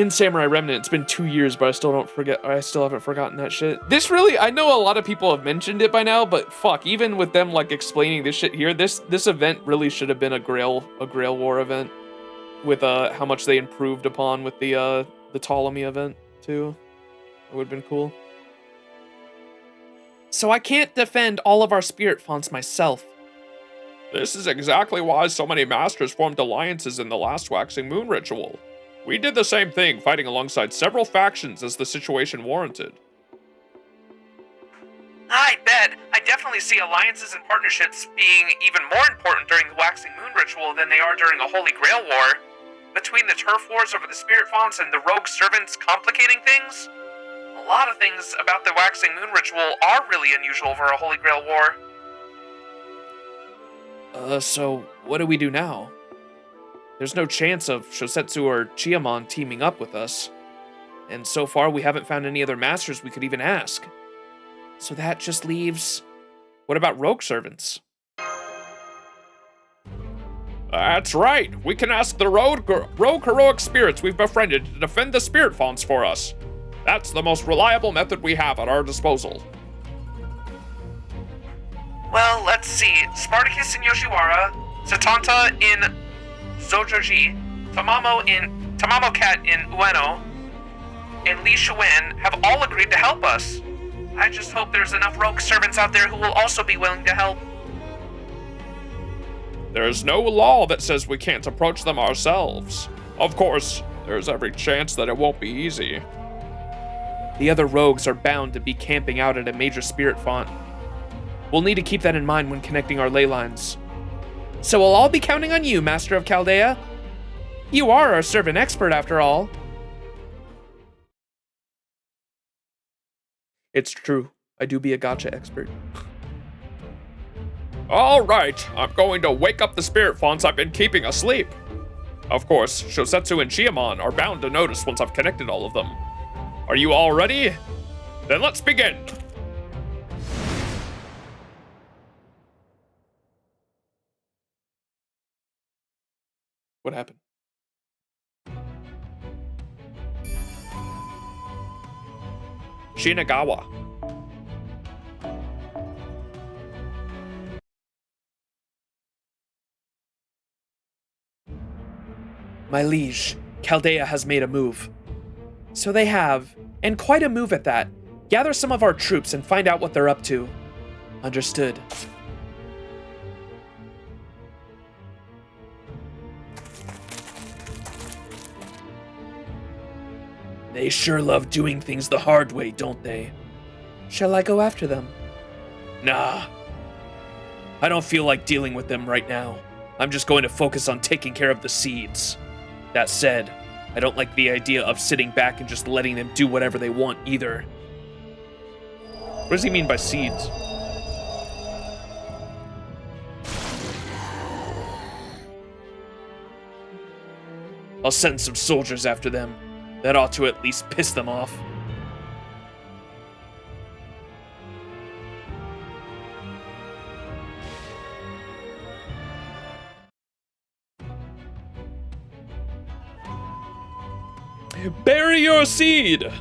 Samurai Remnant. It's been 2 years, but I still haven't forgotten that shit. This really, I know a lot of people have mentioned it by now, but fuck, even with them like explaining this shit here, this event really should have been a Grail War event with how much they improved upon with the Ptolemy event too. It would have been cool. So I can't defend all of our spirit fonts myself. This is exactly why so many masters formed alliances in the last Waxing Moon ritual. We did the same thing, fighting alongside several factions as the situation warranted. I bet. I definitely see alliances and partnerships being even more important during the Waxing Moon ritual than they are during a Holy Grail War. Between the turf wars over the spirit fonts and the rogue servants complicating things, a lot of things about the Waxing Moon ritual are really unusual for a Holy Grail War. So what do we do now? There's no chance of Shosetsu or Chiyamon teaming up with us. And so far we haven't found any other masters we could even ask. So that just leaves... What about rogue servants? That's right! We can ask the rogue heroic spirits we've befriended to defend the spirit fonts for us. That's the most reliable method we have at our disposal. Well, let's see. Spartacus in Yoshiwara, Satanta in Zojoji, Tamamo Cat in Ueno, and Li Shuwen have all agreed to help us. I just hope there's enough rogue servants out there who will also be willing to help. There's no law that says we can't approach them ourselves. Of course, there's every chance that it won't be easy. The other rogues are bound to be camping out at a major spirit font. We'll need to keep that in mind when connecting our ley lines. So we'll all be counting on you, Master of Chaldea. You are our servant expert, after all. It's true. I do be a gacha expert. All right, I'm going to wake up the spirit fonts I've been keeping asleep. Of course, Shosetsu and Shiamon are bound to notice once I've connected all of them. Are you all ready? Then let's begin. What happened? Shinagawa. My liege, Chaldea has made a move. So they have, and quite a move at that. Gather some of our troops and find out what they're up to. Understood. They sure love doing things the hard way, don't they? Shall I go after them? Nah. I don't feel like dealing with them right now. I'm just going to focus on taking care of the seeds. That said, I don't like the idea of sitting back and just letting them do whatever they want either. What does he mean by seeds? I'll send some soldiers after them. That ought to at least piss them off. Bury your seed!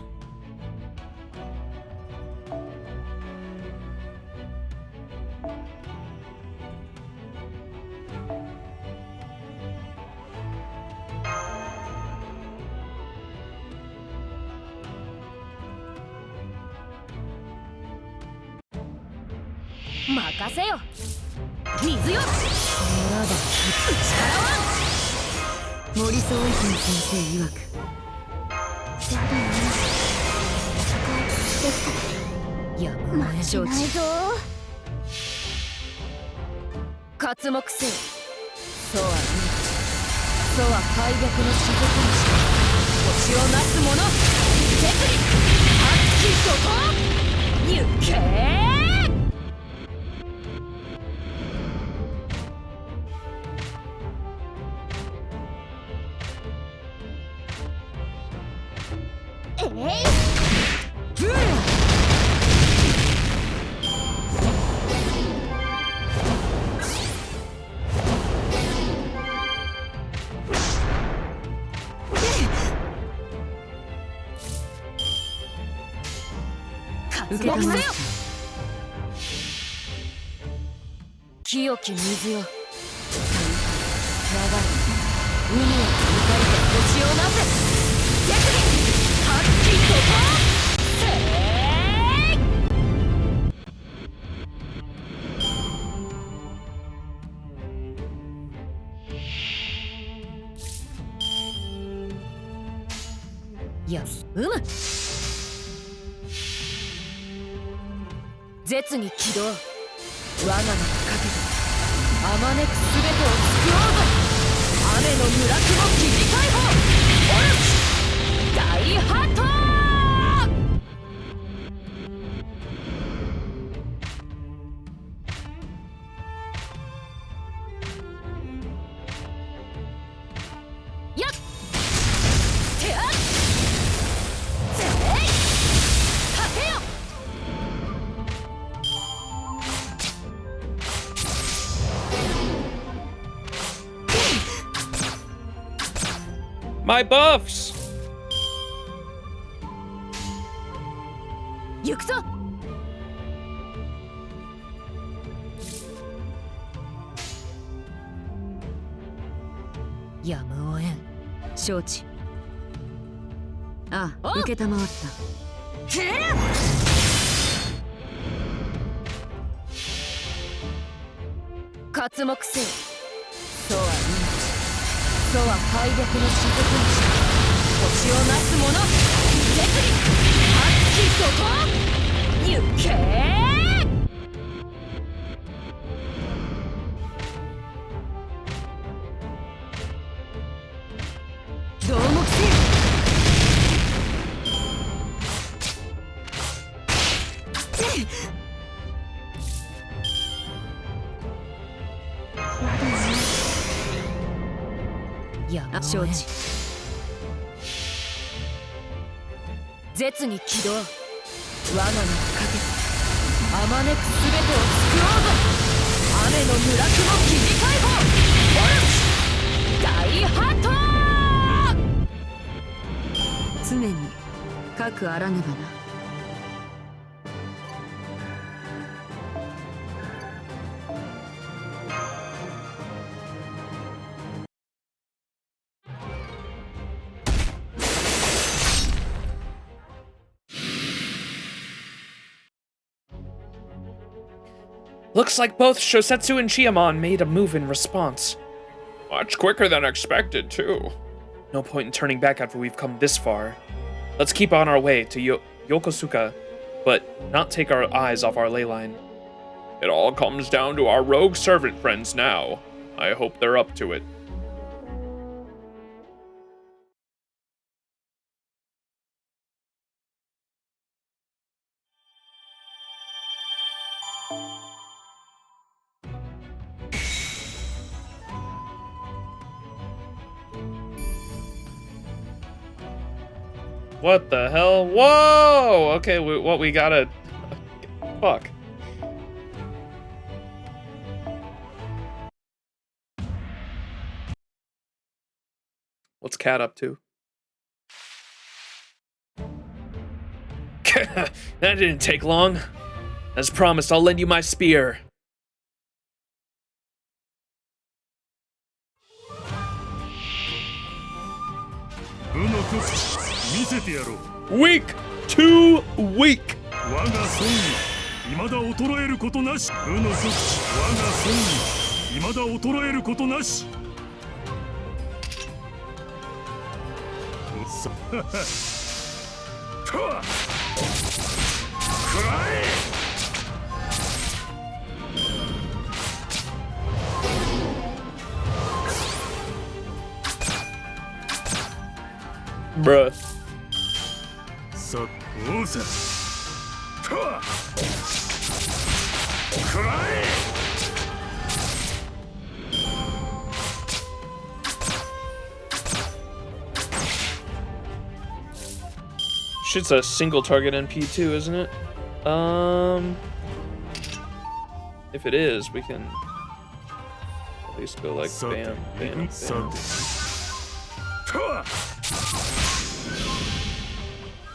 My buffs! 承知。絶に起動。罠のかけてあまねくすべてを救おうぞ。雨の村雲霧解放。大ハット。常に核あらねばな。Looks like both Shosetsu and Chiamon made a move in response. Much quicker than expected, too. No point in turning back after we've come this far. Let's keep on our way to Yokosuka, but not take our eyes off our ley line. It all comes down to our rogue servant friends now. I hope they're up to it. What the hell? Whoa! Okay, what we gotta... Fuck. What's Cat up to? That didn't take long. As promised, I'll lend you my spear. Weak! Too weak! Bruh. Shit's a single target NP too, isn't it? If it is, we can at least go like bam, bam, bam.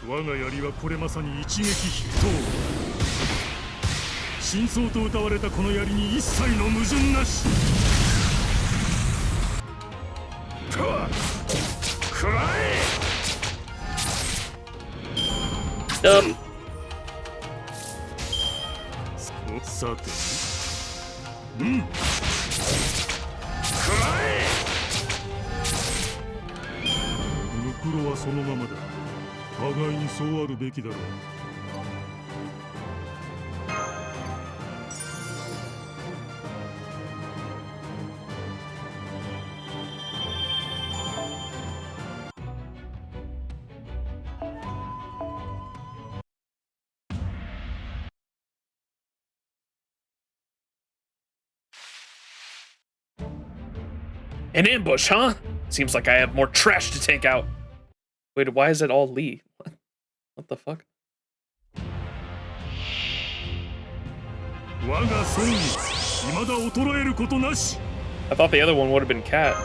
我が槍はこれまさに一撃必倒。真相と謳われたこの槍に一切の矛盾なし。くらえ。さて、くらえ。ムクロはそのままだ。 互いにそうあるべきだろう。An ambush, huh? Seems like I have more trash to take out. Wait, why is it all Lee? What the fuck? I thought the other one would have been Cat.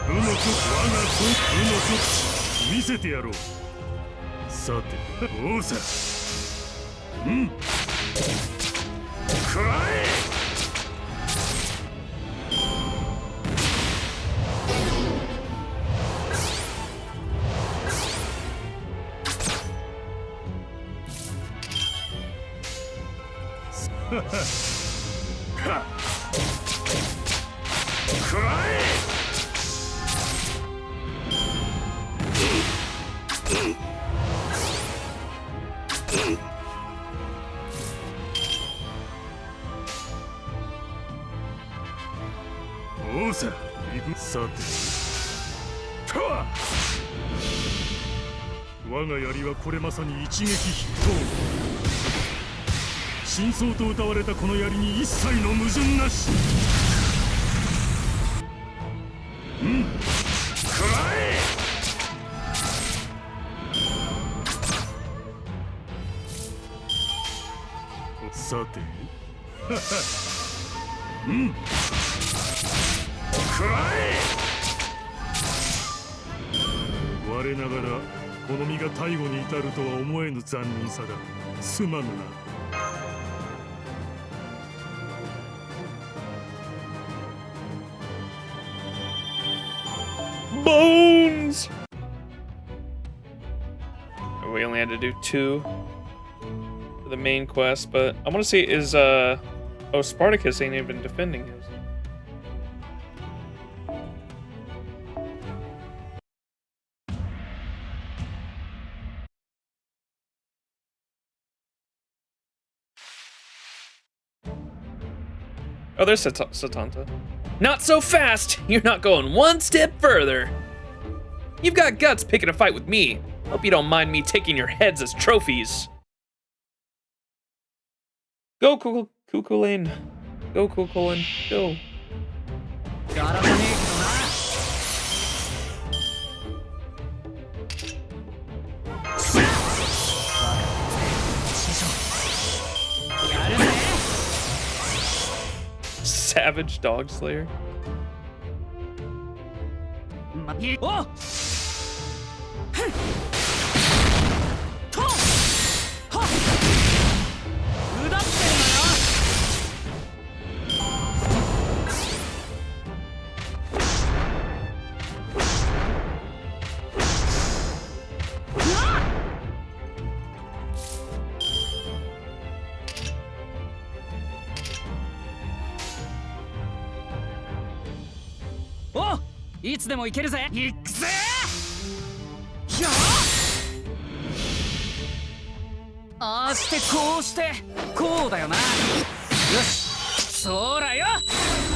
おうさ行くさてとは我が槍はこれまさに一撃必到。真相と謳われたこの槍に一切の矛盾なし。うん食らえ。さてうん食らえ。我ながらこの身が逮捕に至るとは思えぬ残忍さだ。すまぬな。Bones! We only had to do 2 for the main quest, but I want to see is oh, Spartacus ain't even defending his. Oh, there's Satanta. Not so fast! You're not going one step further! You've got guts picking a fight with me. Hope you don't mind me taking your heads as trophies. Go, Kukulin. Go, Kukulin. Go. Savage Dog Slayer. Oh! いつでも行けるぜ。行くぜ。やああしてこうしてこうだよな。よし、そらよ。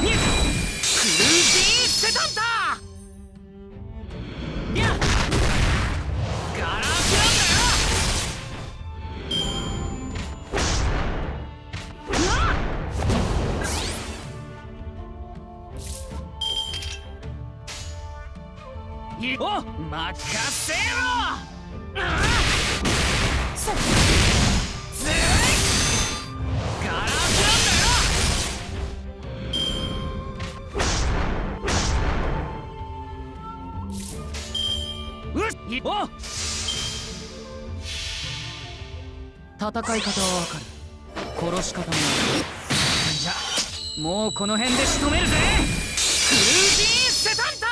にクルージーセタンタ。やガラスなんだよ。お、任せろ。ずいガラスなんだよ。うっお戦い方はわかる。殺し方もわかる。じゃもうこの辺で仕留めるぜ。クルージーセタンタ。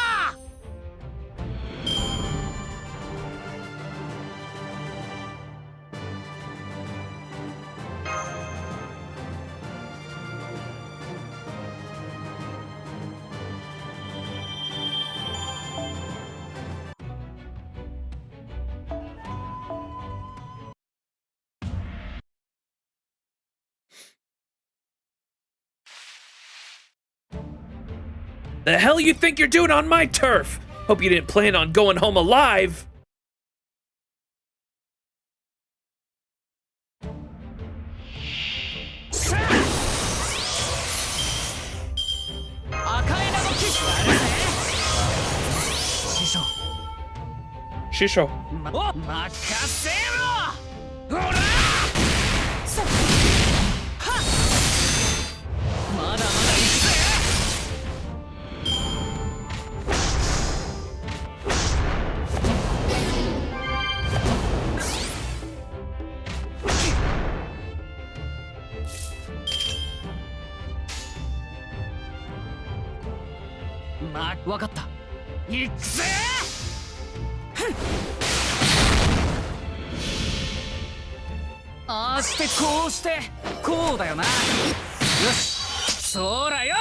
The hell you think you're doing on my turf? Hope you didn't plan on going home alive. Shisho.まあ、わかった。行くぜ。ああしてこうしてこうだよな。よし、そらよ。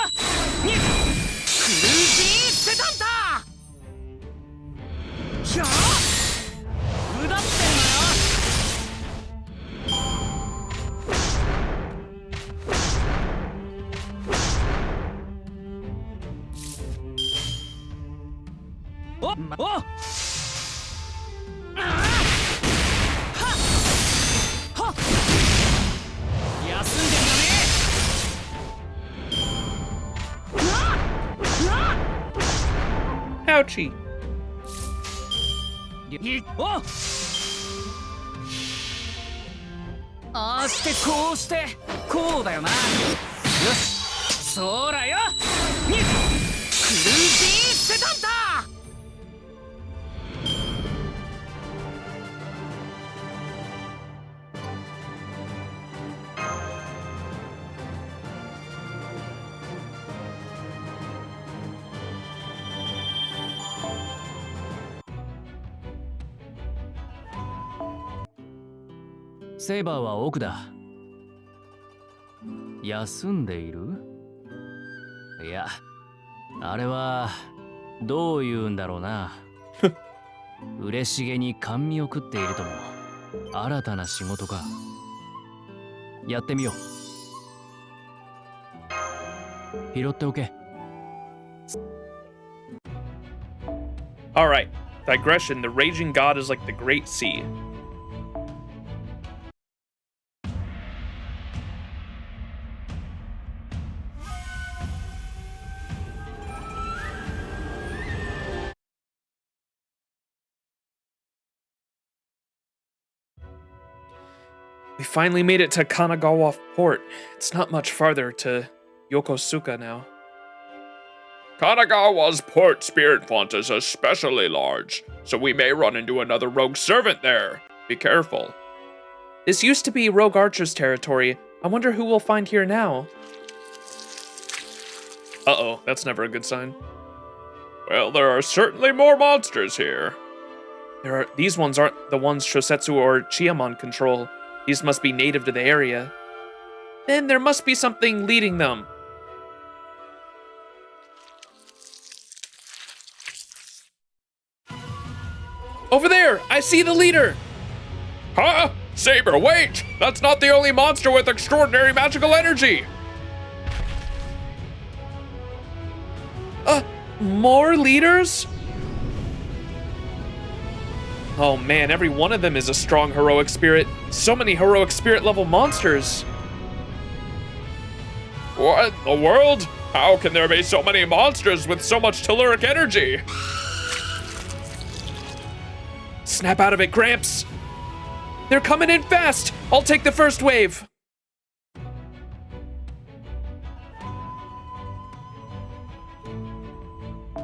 にクルージーセタンタ。やあ、うだってんだよ。おお休んでんだね Ouchie. おああしてこうしてこうだよなよしそらよクルージンセタンタセイバーは奥だ休んでいるいやあれはどう言うんだろうな嬉しげに甘味を食っているとも新たな仕事かやってみよう拾っておけ Alright. Digression. The raging god is like the great sea. We finally made it to Kanagawa port. It's not much farther to Yokosuka now. Kanagawa's port spirit font is especially large, so we may run into another rogue servant there. Be careful. This used to be Rogue Archer's territory. I wonder who we'll find here now. Uh-oh, that's never a good sign. Well, there are certainly more monsters here. These ones aren't the ones Shosetsu or Chiyamon control. These must be native to the area. Then there must be something leading them. Over there! I see the leader! Huh? Saber, wait! That's not the only monster with extraordinary magical energy! More leaders? Oh man, every one of them is a strong heroic spirit. So many heroic spirit level monsters. What in the world? How can there be so many monsters with so much telluric energy? Snap out of it, Gramps! They're coming in fast! I'll take the first wave!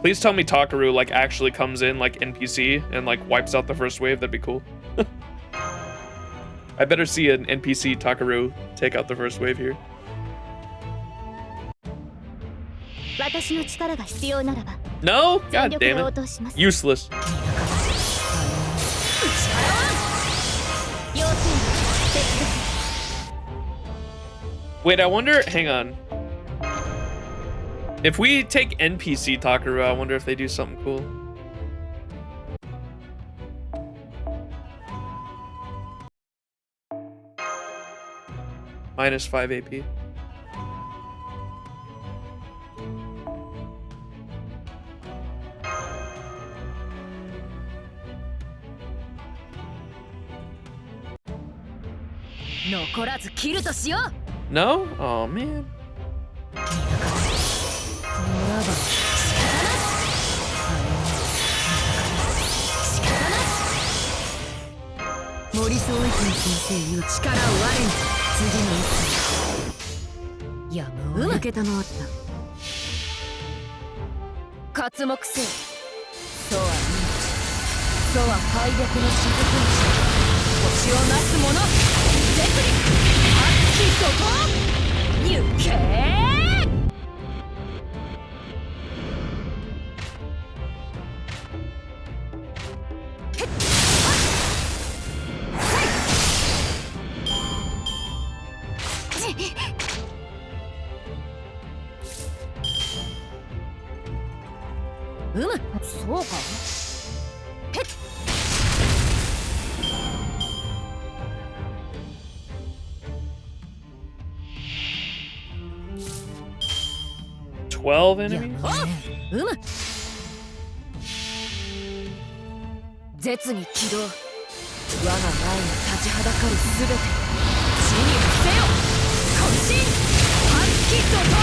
Please tell me Takaru like actually comes in like NPC and like wipes out the first wave. That'd be cool. I better see an NPC Takaru take out the first wave here. No? God damn it. Useless. Wait, I wonder, hang on. If we take NPC Takaru, I wonder if they do something cool. Minus 5 AP. No? Oh man. Twelve enemies? 絶に起動。我が前に立ちはだかるすべて死に伏せよ。渾身ハッキ怒涛。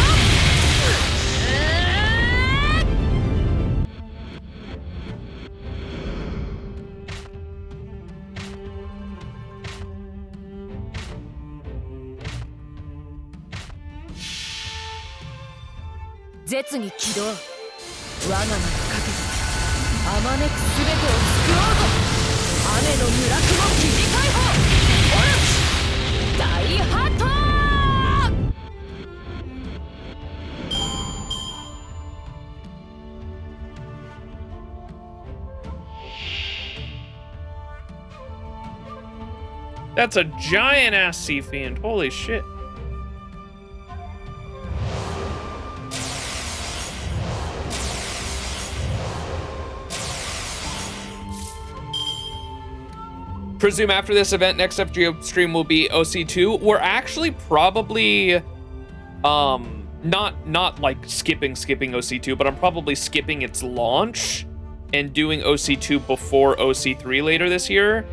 絶に起動。我が名にかけてあまねくすべてを救おうぞ。雨の無落も切り解放。オルチ大ハット。That's a giant ass sea fiend. Holy shit. Presume after this event, next FGO stream will be OC2. We're actually probably not like skipping OC2, but I'm probably skipping its launch and doing OC2 before OC3 later this year,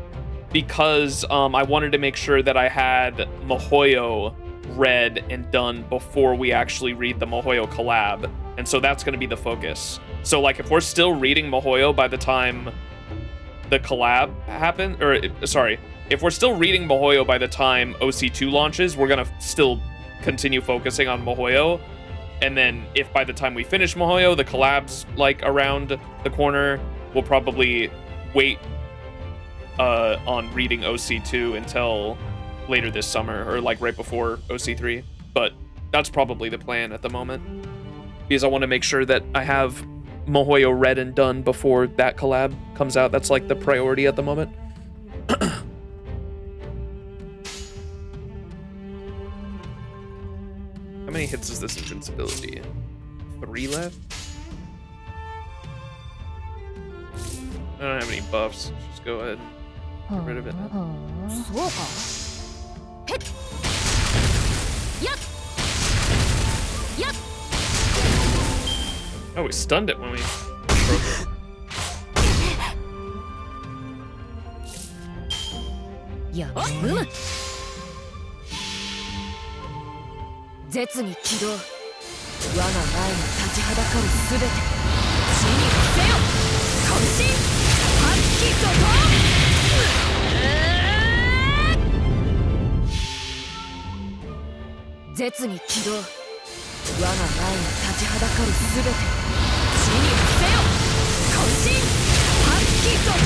because I wanted to make sure that I had Mihoyo read and done before we actually read the Mihoyo collab. And so that's going to be the focus. So like if we're still reading Mihoyo by the time the collab happens, or sorry, if we're still reading Mihoyo by the time OC2 launches, we're going to still continue focusing on Mihoyo. And then if by the time we finish Mihoyo, the collab's like around the corner, we'll probably wait on reading OC2 until later this summer, or like right before OC3. But that's probably the plan at the moment, because I want to make sure that I have Mihoyo read and done before that collab comes out. That's like the priority at the moment. How many hits is this invincibility? 3 left? I don't have any buffs. Just go ahead and get rid of it now. Oh, we stunned it when we broke it. Yeah. 絶に起動。我が前に立ちはだかるすべて死に伏せよ。渾身ハッキ怒涛。絶に起動。我が前に立ちはだかるすべて死に伏せよ。渾身ハッキ怒涛。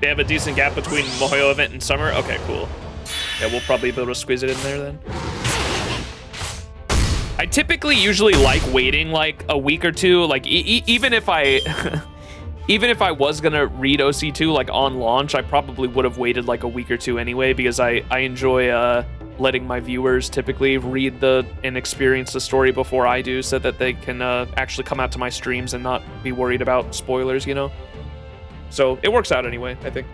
They have a decent gap between Mihoyo event and summer. Okay, cool. Yeah, we'll probably be able to squeeze it in there then. I typically usually like waiting like a week or two, like even if I even if I was gonna read OC2 like on launch, I probably would have waited like a week or two anyway, because I enjoy letting my viewers typically read and experience the story before I do, so that they can actually come out to my streams and not be worried about spoilers, you know? So it works out anyway, I think.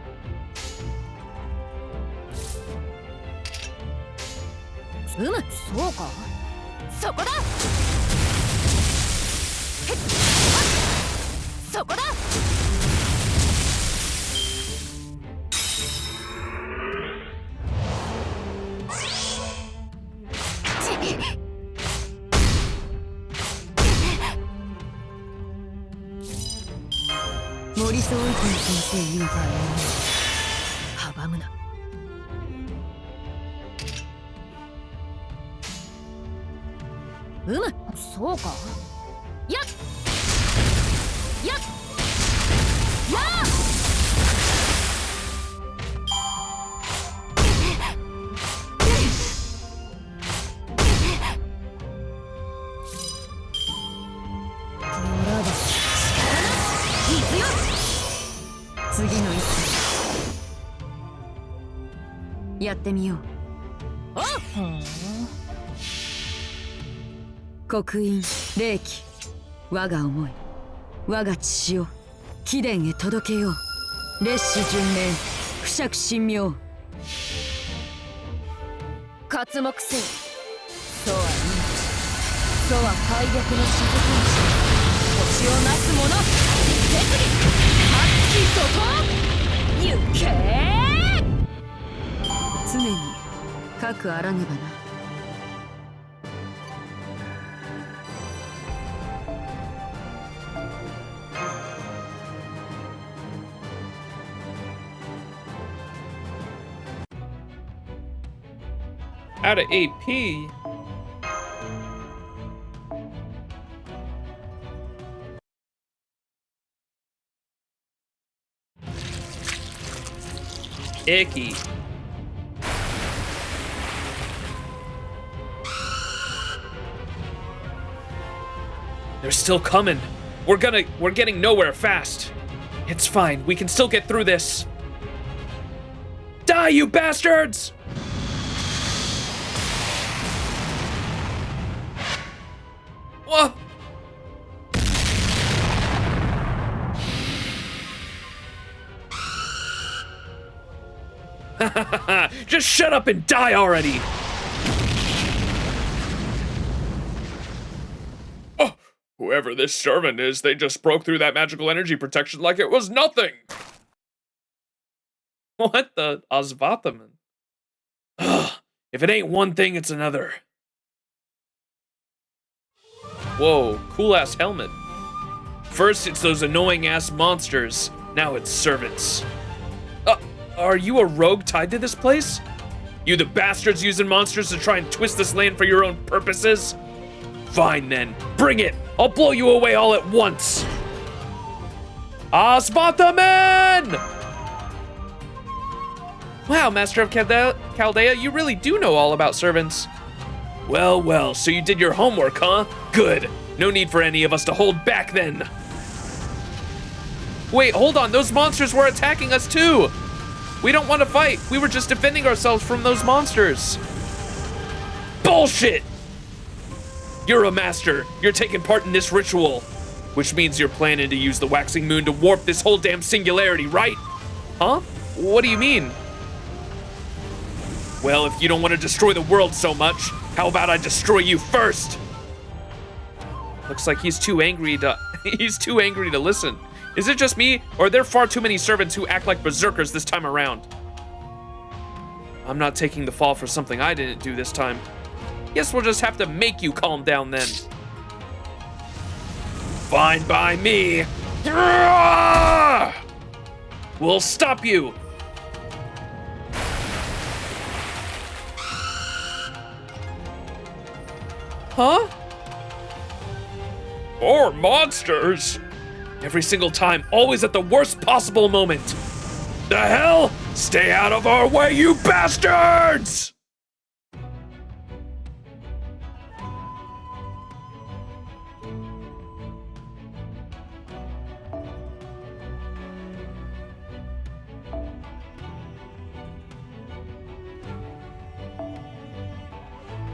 やってみよう。刻印霊気、我が思い、我が血潮、貴殿へ届けよう。烈士巡礼、不釈神妙。刮目せよ。楚は命、楚は敗北の雫にし、星をなす者、決議、発揮怒涛、行けー。常にかくあらねばな。Out of AP. Icky. They're still coming. We're getting nowhere fast. It's fine. We can still get through this. Die, you bastards! Whoa! Just shut up and die already! Oh, whoever this servant is, they just broke through that magical energy protection like it was nothing! What the Osvathaman? Ugh, if it ain't one thing, it's another. Whoa, cool-ass helmet. First, it's those annoying-ass monsters. Now it's servants. Are you a rogue tied to this place? You the bastards using monsters to try and twist this land for your own purposes? Fine then, bring it! I'll blow you away all at once! Osvathaman! Wow, Master of Chaldea, you really do know all about servants. Well, well, so you did your homework, huh? Good. No need for any of us to hold back then. Wait, hold on, those monsters were attacking us too! We don't want to fight. We were just defending ourselves from those monsters. Bullshit! You're a master. You're taking part in this ritual. Which means you're planning to use the waxing moon to warp this whole damn singularity, right? Huh? What do you mean? Well, if you don't want to destroy the world so much, how about I destroy you first? Looks like he's too angry to listen. Is it just me, or are there far too many servants who act like berserkers this time around? I'm not taking the fall for something I didn't do this time. Guess we'll just have to make you calm down then. Fine by me. We'll stop you. Huh? More monsters? Every single time, always at the worst possible moment. The hell? Stay out of our way, you bastards!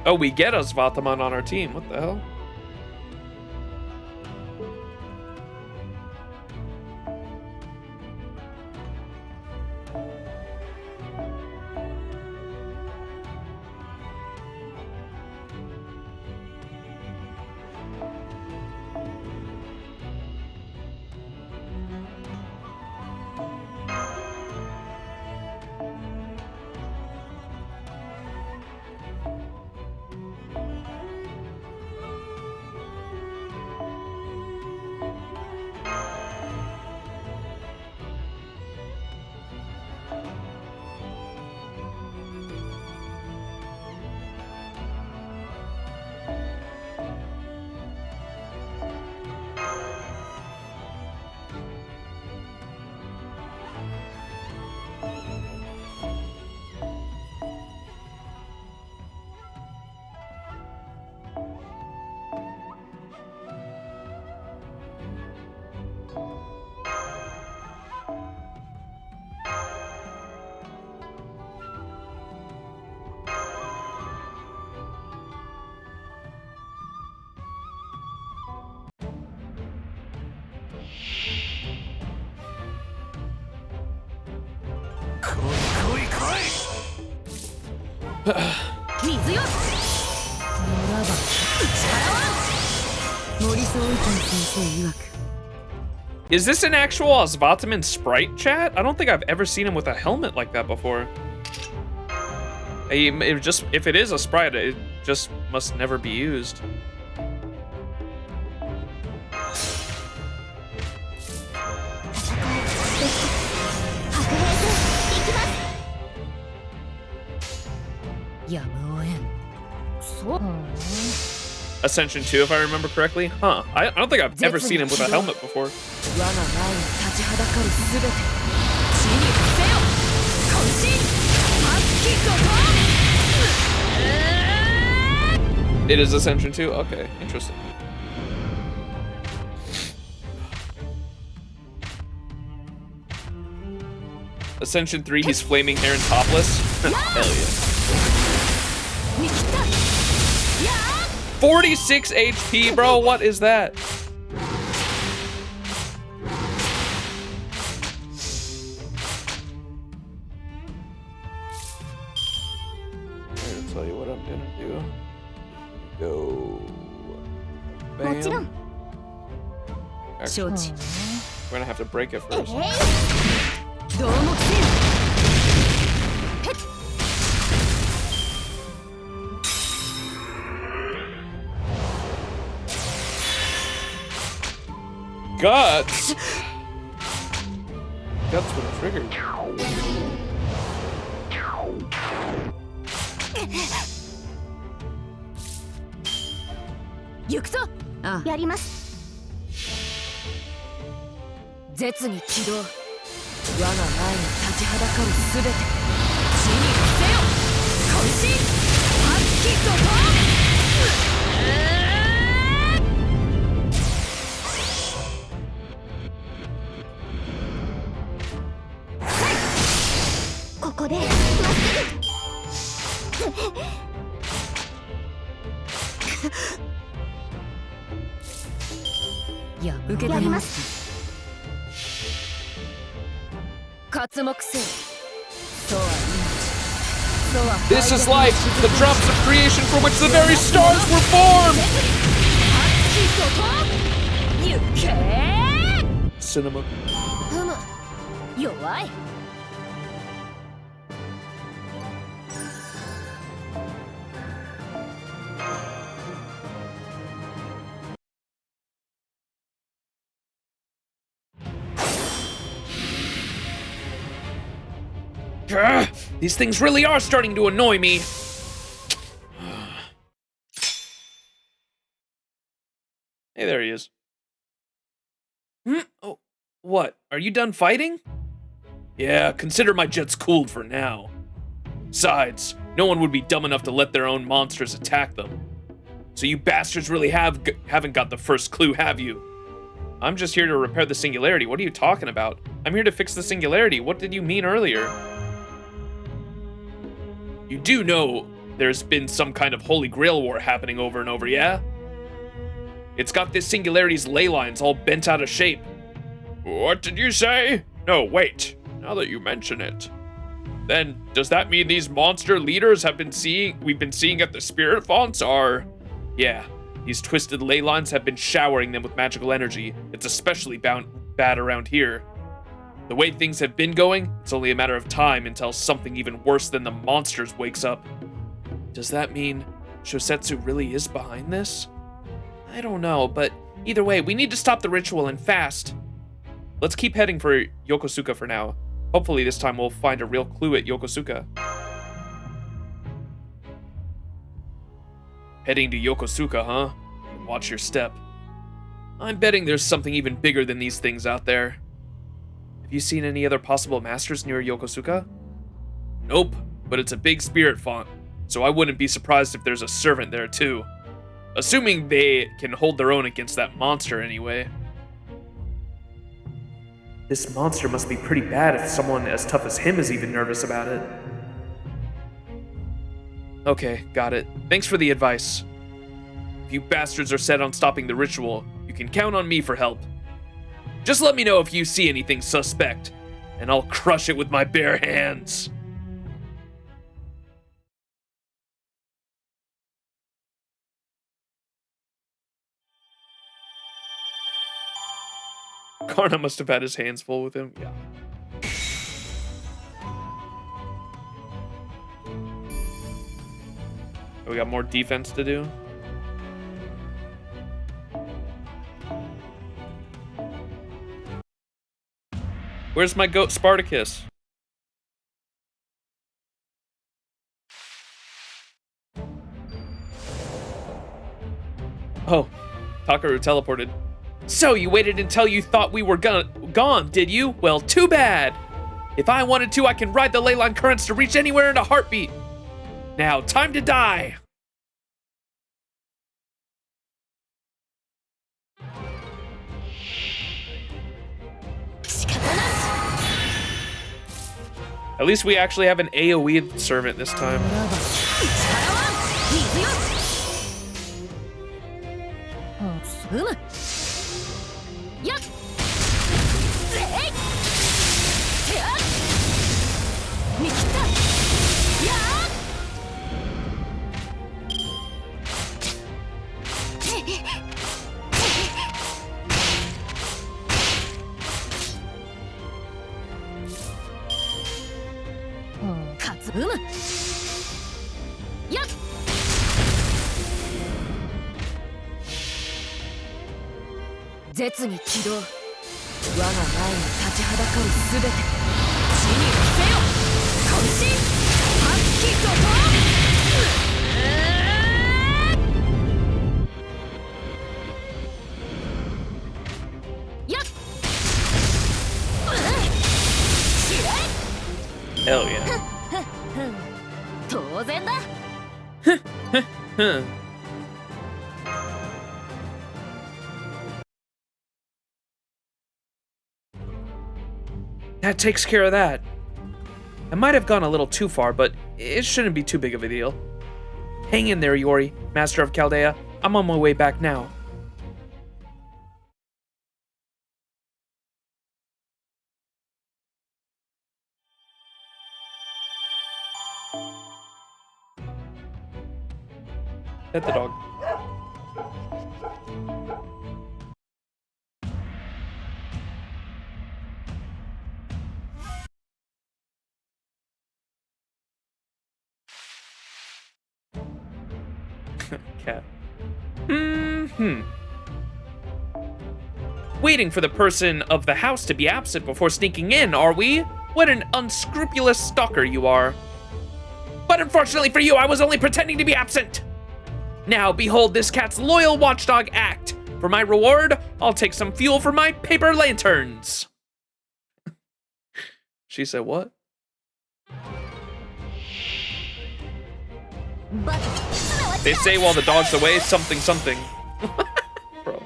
Oh, we get Osvathaman on our team. What the hell? 水よ。ならば打ち払わん。森総意見先生曰く。Is this an actual Osvataman sprite, chat? I don't think I've ever seen him with a helmet like that before. If it is a sprite, it just must never be used. Ascension 2, if I remember correctly. Huh. I don't think I've ever seen him with a helmet before. It is Ascension 2? Okay, interesting. Ascension 3, he's flaming hair and topless? Hell yeah. 46 HP, bro, what is that? I'll tell you what I'm gonna do. Go. Bam. Actually, we're gonna have to break it first. Guts! Guts would have triggered. Yukso! やります。絶に起動。我が前に立ちはだかるすべて。地に伏せよ。渾身。発揮怒涛。ここでまっすぐ。受け取ります。刮目せよ。そうは命。そうは。This is life, the drops of creation from which the very stars were formed! Cinema. ふむ。弱い。These things really are starting to annoy me. Hey, there he is. Oh, what? Are you done fighting? Yeah, consider my jets cooled for now. Besides, no one would be dumb enough to let their own monsters attack them. So you bastards really haven't got the first clue, have you? I'm just here to repair the singularity. What are you talking about? I'm here to fix the singularity. What did you mean earlier? You do know there's been some kind of Holy Grail war happening over and over, yeah? It's got this singularity's ley lines all bent out of shape. What did you say? No, wait. Now that you mention it. Then, does that mean these monster leaders we've been seeing at the spirit fonts are... Yeah, these twisted ley lines have been showering them with magical energy. It's especially bad around here. The way things have been going, it's only a matter of time until something even worse than the monsters wakes up. Does that mean Shosetsu really is behind this? I don't know, but either way, we need to stop the ritual and fast. Let's keep heading for Yokosuka for now. Hopefully this time we'll find a real clue at Yokosuka. Heading to Yokosuka, huh? Watch your step. I'm betting there's something even bigger than these things out there. Have you seen any other possible masters near Yokosuka? Nope, but it's a big spirit font, so I wouldn't be surprised if there's a servant there too. Assuming they can hold their own against that monster anyway. This monster must be pretty bad if someone as tough as him is even nervous about it. Okay, got it. Thanks for the advice. If you bastards are set on stopping the ritual, you can count on me for help. Just let me know if you see anything suspect, and I'll crush it with my bare hands. Karna must have had his hands full with him. Yeah. We got more defense to do. Where's my goat Spartacus? Oh, Takaru teleported. So you waited until you thought we were gone, did you? Well, too bad. If I wanted to, I can ride the ley line currents to reach anywhere in a heartbeat. Now, time to die. At least we actually have an AoE servant this time. Hell yeah. That takes care of that. I might have gone a little too far, but it shouldn't be too big of a deal. Hang in there, Yori, Master of Chaldea. I'm on my way back now. Pet the dog. Cat. Waiting for the person of the house to be absent before sneaking in, are we? What an unscrupulous stalker you are. But unfortunately for you, I was only pretending to be absent. Now behold this cat's loyal watchdog act. For my reward, I'll take some fuel for my paper lanterns. She said what? They say while the dog's away, something something. Bro.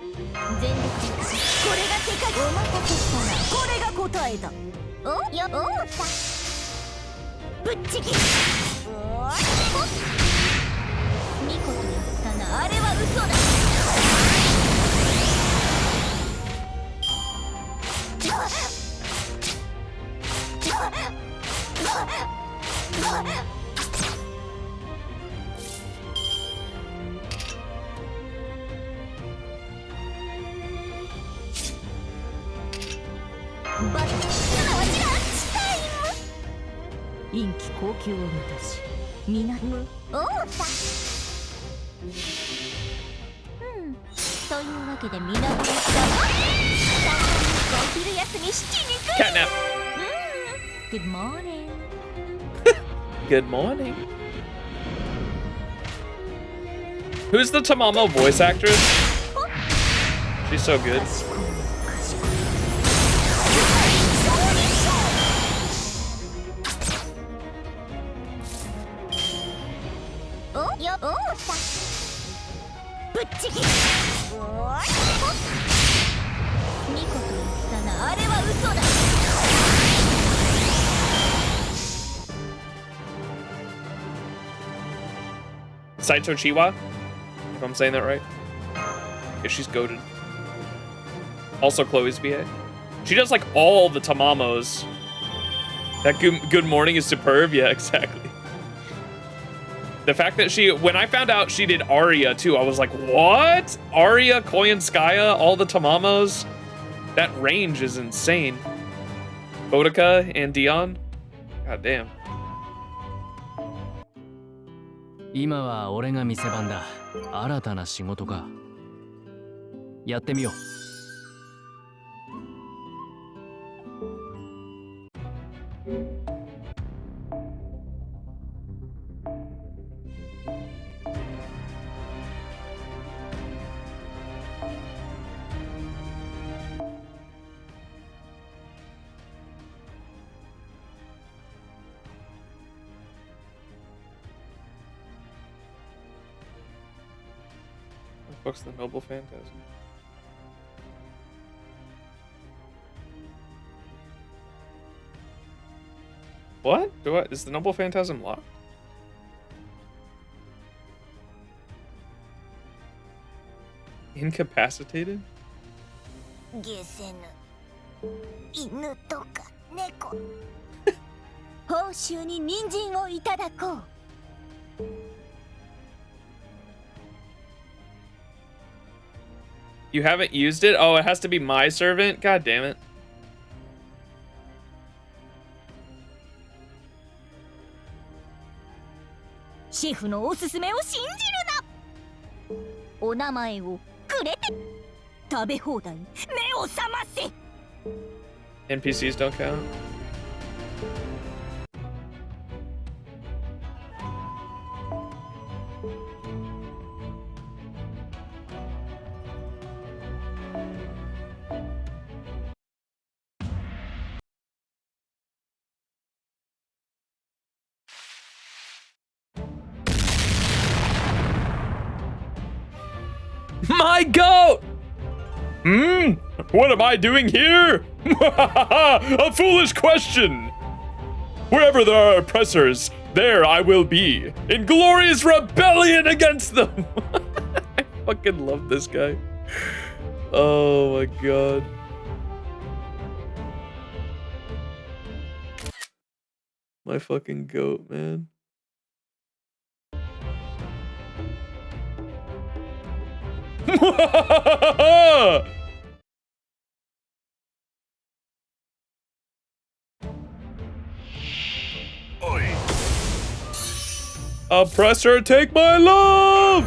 Catnap. Good morning. Good morning. Who's the Tamamo voice actress? She's so good. Saito Chiwa, if I'm saying that right. Yeah, she's goated. Also Chloe's VA. She does like all the Tamamos. That good morning is superb. Yeah, exactly. The fact that when I found out she did Arya too, I was like, what? Arya, Koyanskaya, all the Tamamos? That range is insane. Boudica and Dion? God damn. 今は俺が店番だ。新たな仕事か。やってみよう。What's the Noble Phantasm? What? Is the Noble Phantasm locked? Incapacitated? ゲセヌ犬とか猫報酬に人参をいただこう You haven't used it? Oh, it has to be my servant? God damn it. Chef のおすすめを信じるなお名前をくれて食べ放題目を覚ませ NPCs don't count? My goat! What am I doing here? A foolish question! Wherever there are oppressors, there I will be, in glorious rebellion against them! I fucking love this guy. Oh my god. My fucking goat, man. Oppressor, take my love!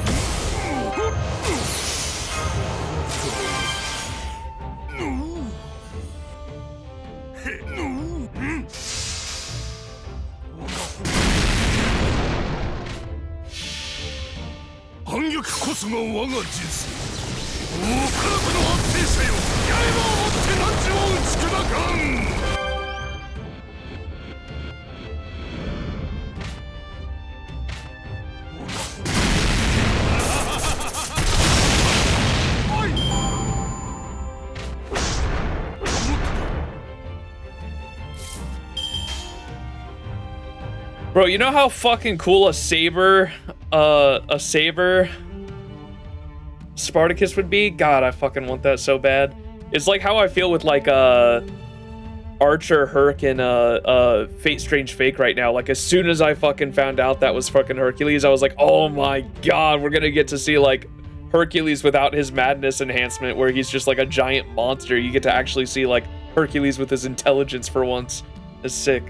Bro, you know how fucking cool a saber Spartacus would be? God, I fucking want that so bad. It's like how I feel with like Archer, Herc, and Fate Strange Fake right now. Like as soon as I fucking found out that was fucking Hercules, I was like, oh my god, we're gonna get to see like Hercules without his madness enhancement, where he's just like a giant monster. You get to actually see like Hercules with his intelligence for once. It's sick.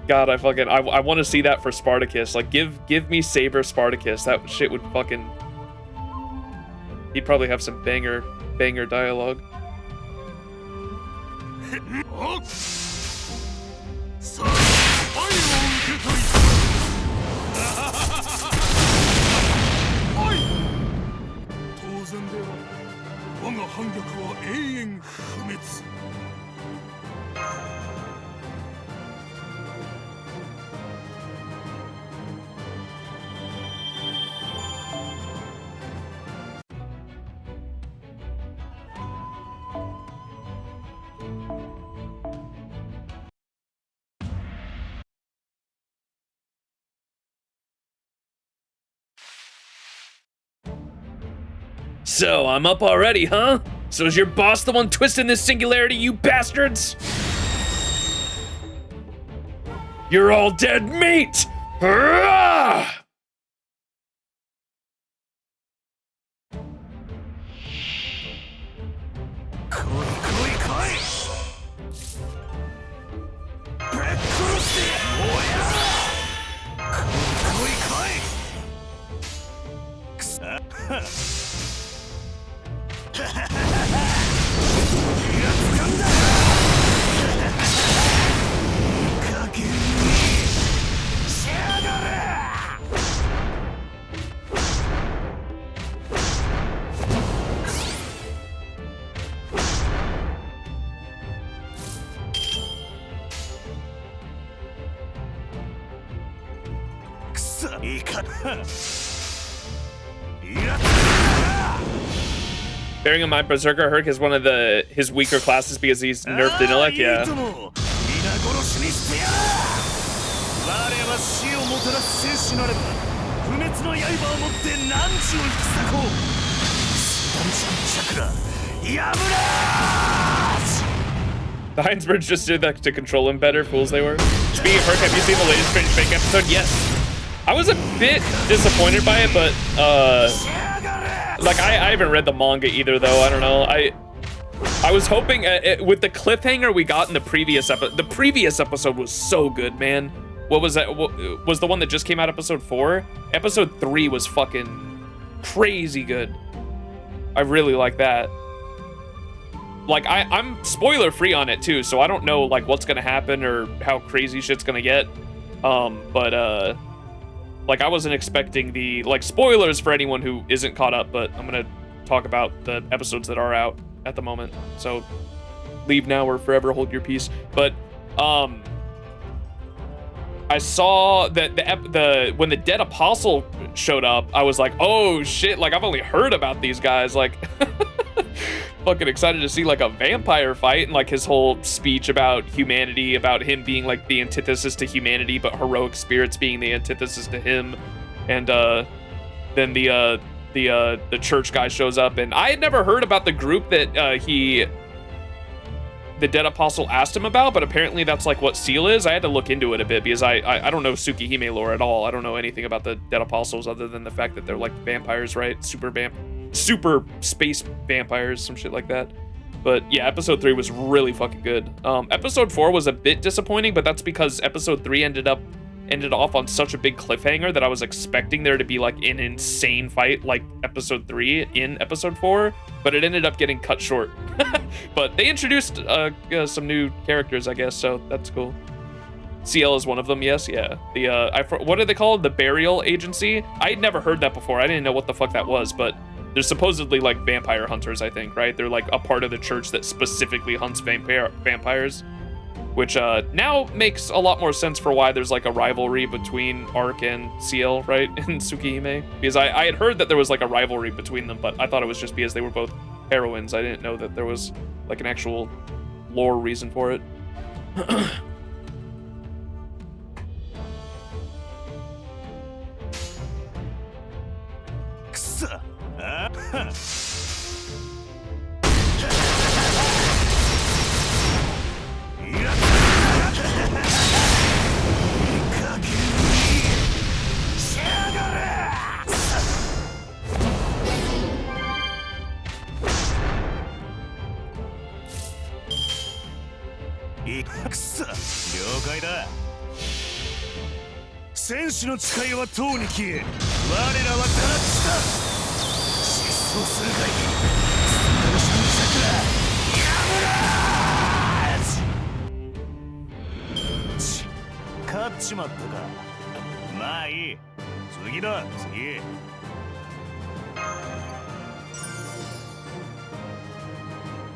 God, I want to see that for Spartacus. Like, give me Saber Spartacus. That shit would fucking... He'd probably have some banger dialogue. So, I'm up already, huh? So is your boss the one twisting this singularity, you bastards? You're all dead meat! Hurrah! Bearing in mind, Berserker Herc is one of his weaker classes because he's nerfed intellect. Yeah. The Heinsbergs just did that to control him better, fools they were. Speaking of Herc, have you seen the latest Strange Fake episode? Yes. I was a bit disappointed by it, but like I haven't read the manga either, though. I don't know. I was hoping with the cliffhanger we got in the previous episode. The previous episode was so good, man. What was that? What, was the one that just came out, episode 4? Episode 3 was fucking crazy good. I really like that. Like I'm spoiler free on it too, so I don't know like what's gonna happen or how crazy shit's gonna get. But like I wasn't expecting the like spoilers for anyone who isn't caught up, but I'm gonna talk about the episodes that are out at the moment. So leave now or forever hold your peace. But I saw that when the Dead Apostle showed up, I was like, oh shit, like I've only heard about these guys, like fucking excited to see like a vampire fight and like his whole speech about humanity, about him being like the antithesis to humanity, but heroic spirits being the antithesis to him. And then the church guy shows up, and I had never heard about the group that the Dead Apostle asked him about, but apparently that's like what Seal is. I had to look into it a bit because I don't know Tsukihime lore at all. I don't know anything about the Dead Apostles other than the fact that they're like vampires, right? Super space vampires, some shit like that. But yeah, episode 3 was really fucking good. Episode 4 was a bit disappointing, but that's because episode 3 ended off on such a big cliffhanger that I was expecting there to be like an insane fight like episode 3 in episode 4, but it ended up getting cut short. But they introduced some new characters, I guess, so that's cool. CL is one of them, yes, yeah. What are they called? The Burial Agency? I had never heard that before. I didn't know what the fuck that was, but they're supposedly like vampire hunters, I think, right? They're like a part of the church that specifically hunts vampires, which now makes a lot more sense for why there's like a rivalry between Arc and CL, right? And Tsukihime, because I had heard that there was like a rivalry between them, but I thought it was just because they were both heroines. I didn't know that there was like an actual lore reason for it.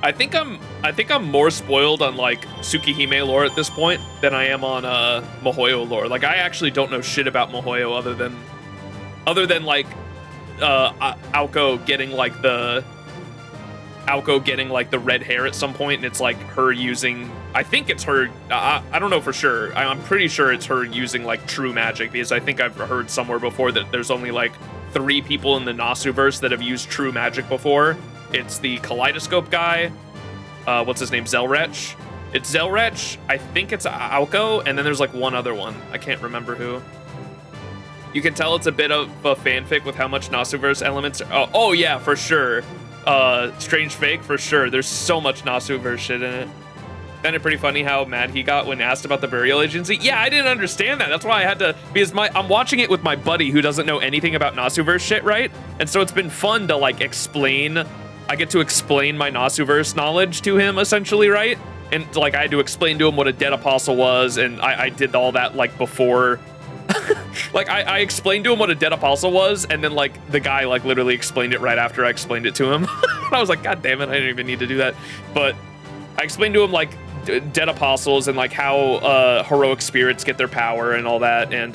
I think I'm more spoiled on like Tsukihime lore at this point than I am on Mihoyo lore. Like I actually don't know shit about Mihoyo other than like Aoko getting like the red hair at some point, and it's like her using, I think it's her, I don't know for sure. I'm pretty sure it's her using like true magic, because I think I've heard somewhere before that there's only like 3 people in the Nasuverse that have used true magic before. It's the Kaleidoscope guy, what's his name, Zelrech. It's Zelrech, I think it's Aoko, and then there's like one other one. I can't remember who. You can tell it's a bit of a fanfic with how much Nasuverse elements are. Oh yeah, for sure. Strange Fake, for sure. There's so much Nasuverse shit in it. Kind of pretty funny how mad he got when asked about the Burial Agency. Yeah, I didn't understand that. That's why I had to, because I'm watching it with my buddy who doesn't know anything about Nasuverse shit, right? And so it's been fun to like explain. I get to explain my Nasuverse knowledge to him, essentially, right? And like I had to explain to him what a Dead Apostle was, and I did all that like before. Like I explained to him what a Dead Apostle was, and then like the guy like literally explained it right after I explained it to him. I was like, God damn it, I didn't even need to do that. But I explained to him like dead apostles and like how heroic spirits get their power and all that, and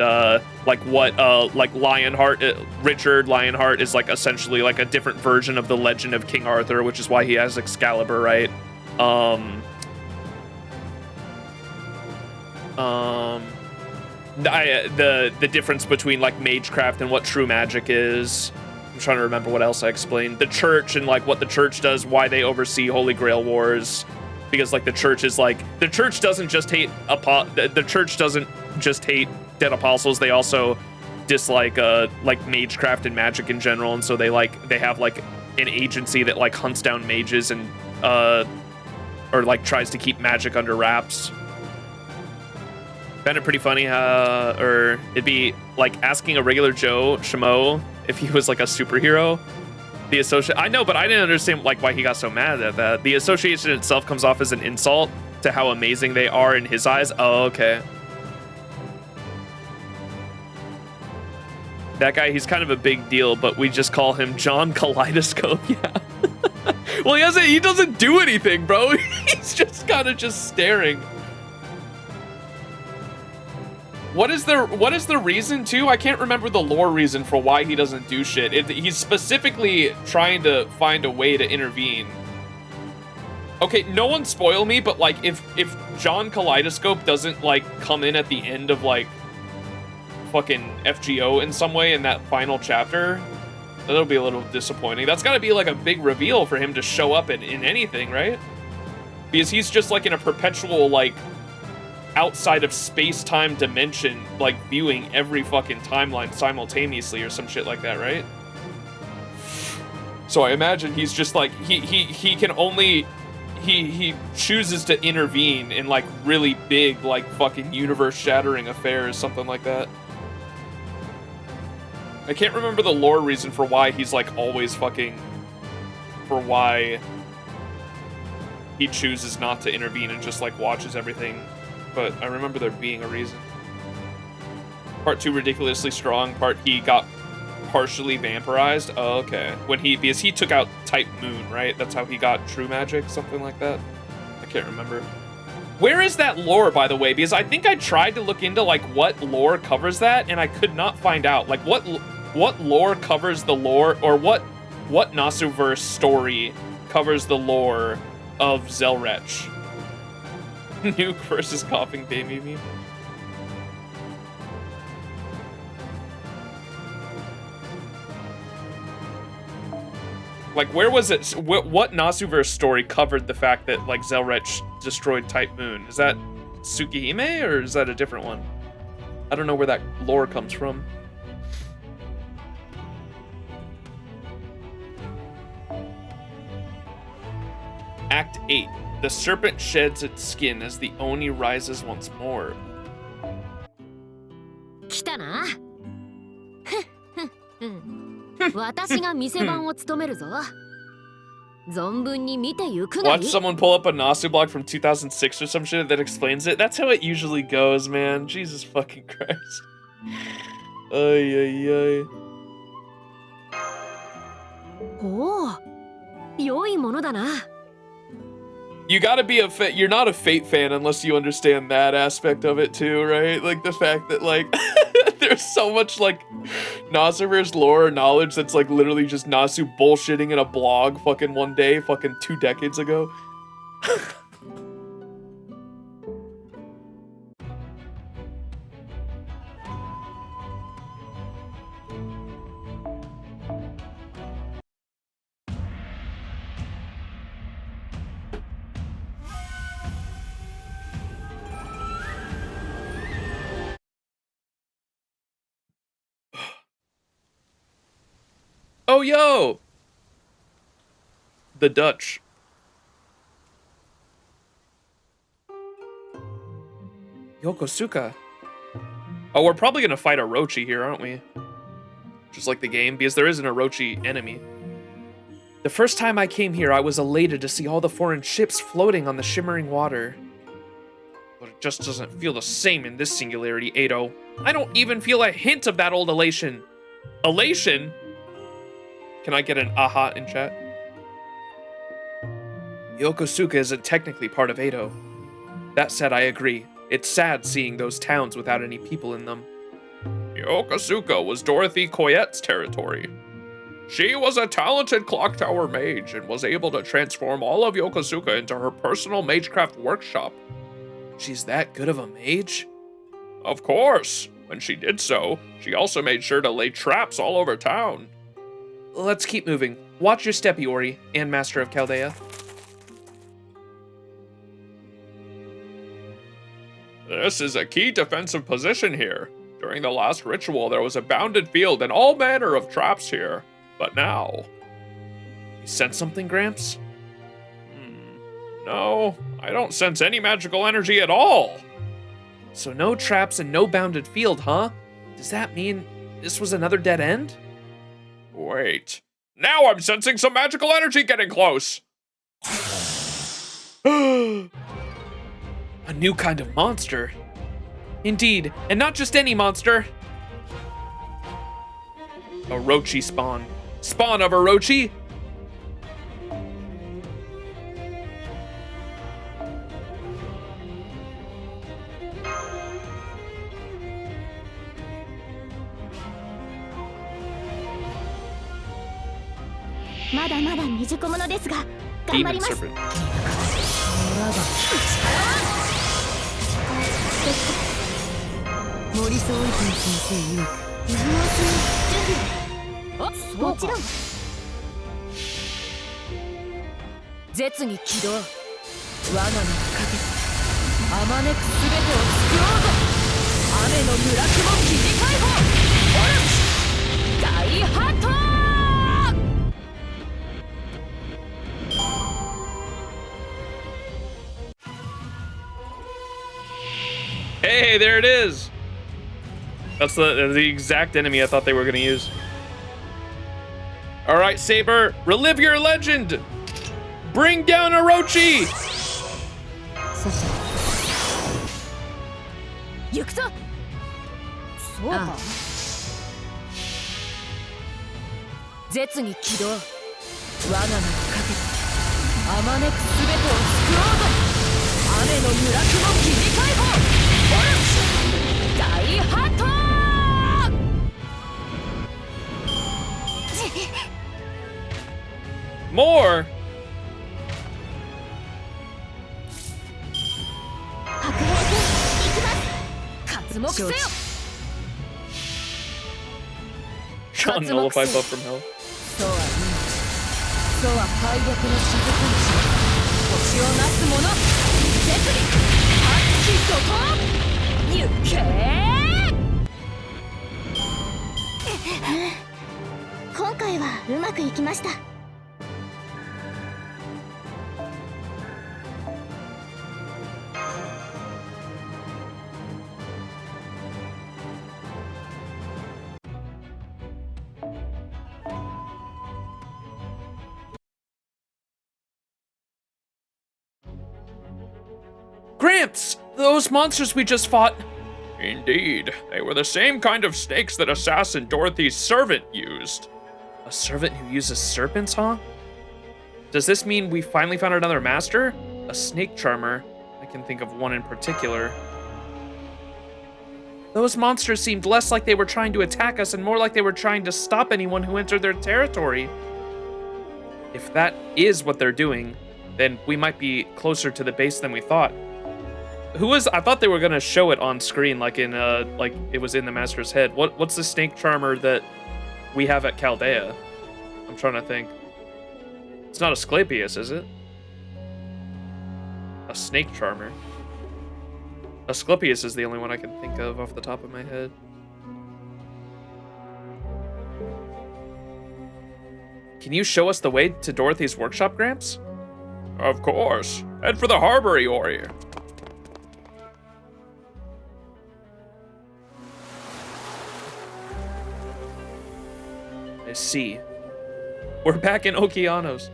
like what like Lionheart, Richard Lionheart is like essentially like a different version of the legend of King Arthur, which is why he has Excalibur, right? The difference between like magecraft and what true magic is. I'm trying to remember what else I explained. The church and like what the church does, why they oversee Holy Grail wars, because like the church is like, the church doesn't just hate the church doesn't just hate dead apostles. They also dislike like magecraft and magic in general, and so they have like an agency that like hunts down mages and or like tries to keep magic under wraps. Found it pretty funny, or it'd be like asking a regular Joe Schmo if he was like a superhero. I know, but I didn't understand like why he got so mad at that. The association itself comes off as an insult to how amazing they are in his eyes. Oh, okay. That guy, he's kind of a big deal, but we just call him John Kaleidoscope. Yeah. Well, he doesn't do anything, bro. He's just kind of just staring. What is the reason too? I can't remember the lore reason for why he doesn't do shit. He's specifically trying to find a way to intervene. Okay, no one spoil me, but like if John Kaleidoscope doesn't like come in at the end of like fucking FGO in some way in that final chapter, that'll be a little disappointing. That's gotta be like a big reveal for him to show up in anything, right? Because he's just like in a perpetual like outside of space-time dimension, like viewing every fucking timeline simultaneously or some shit like that, right? So I imagine he's just like he can only he chooses to intervene in like really big like fucking universe-shattering affairs, something like that. I can't remember the lore reason for why he's like always fucking why he chooses not to intervene and just like watches everything. But I remember there being a reason. Part 2 ridiculously strong. Part he got partially vampirized. Oh, okay. Because he took out Type Moon, right? That's how he got true magic, something like that. I can't remember. Where is that lore, by the way? Because I think I tried to look into like what lore covers that, and I could not find out. Like what lore covers the lore, or what Nasuverse story covers the lore of Zelrech? Nuke versus coughing baby meme. Like, where was it? What Nasuverse story covered the fact that like Zelrech destroyed Type Moon? Is that Tsukihime or is that a different one? I don't know where that lore comes from. Act 8. The serpent sheds its skin as the Oni rises once more. 来たな。私が店番を務めるぞ。存分に見てゆくがいい。 Watch someone pull up a Nasu blog from 2006 or some shit that explains it. That's how it usually goes, man. Jesus fucking Christ. Ay, ay, ay. おお、良いものだな。 You gotta be you're not a Fate fan unless you understand that aspect of it too, right? Like the fact that like there's so much like Nasuverse lore or knowledge that's like literally just Nasu bullshitting in a blog fucking one day, fucking 2 decades ago. Oh, yo! The Dutch. Yokosuka. Oh, we're probably gonna fight Orochi here, aren't we? Just like the game, because there is an Orochi enemy. The first time I came here, I was elated to see all the foreign ships floating on the shimmering water. But it just doesn't feel the same in this singularity, Edo. I don't even feel a hint of that old elation. Elation? Can I get an aha in chat? Yokosuka isn't technically part of Edo. That said, I agree. It's sad seeing those towns without any people in them. Yokosuka was Dorothy Koyette's territory. She was a talented clock tower mage and was able to transform all of Yokosuka into her personal magecraft workshop. She's that good of a mage? Of course. When she did so, she also made sure to lay traps all over town. Let's keep moving. Watch your step, Iori, and Master of Chaldea. This is a key defensive position here. During the last ritual, there was a bounded field and all manner of traps here. But now... You sense something, Gramps? No, I don't sense any magical energy at all. So no traps and no bounded field, huh? Does that mean this was another dead end? Wait. Now I'm sensing some magical energy getting close. A new kind of monster. Indeed, and not just any monster. Orochi spawn. Spawn of Orochi? Demon serpent. 森総一先生曰くもちろん絶に起動罠にかけてあまねくすべてを救おうぞ雨の村雲切り解放オルチ大ハット Hey, there it is! That's the exact enemy I thought they were gonna use. Alright, Saber, relive your legend! Bring down Orochi! 行くぞそうか絶に起動罠にかけてあまねくすべてを救おうぞ雨の村雲切り解放 大ハット More! 白兵戦行きます活目せよ Sean nullify buff from hell. そうはそうは敗北の雫にし星をなす者絶に発揮怒涛行け今回はうまくいきました Gramps! Those monsters we just fought! Indeed, they were the same kind of snakes that assassin Dorothy's servant used. A servant who uses serpents, huh? Does this mean we finally found another master? A snake charmer. I can think of one in particular. Those monsters seemed less like they were trying to attack us and more like they were trying to stop anyone who entered their territory. If that is what they're doing, then we might be closer to the base than we thought. I thought they were gonna show it on screen, like like it was in the master's head. What's the snake charmer that we have at Chaldea? I'm trying to think. It's not Asclepius, is it? A snake charmer. Asclepius is the only one I can think of off the top of my head. Can you show us the way to Dorothy's workshop, Gramps? Of course. Head for the harbor, Iori. I see. We're back in Okeanos.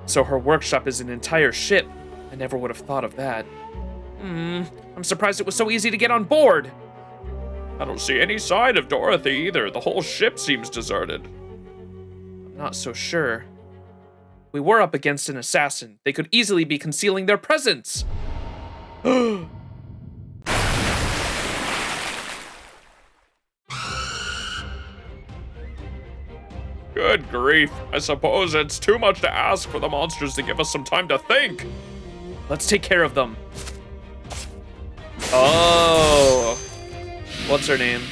So her workshop is an entire ship. I never would have thought of that. I'm surprised it was so easy to get on board. I don't see any sign of Dorothy either. The whole ship seems deserted. I'm not so sure. We were up against an assassin. They could easily be concealing their presence. Good grief. I suppose it's too much to ask for the monsters to give us some time to think. Let's take care of them. Oh. What's her name?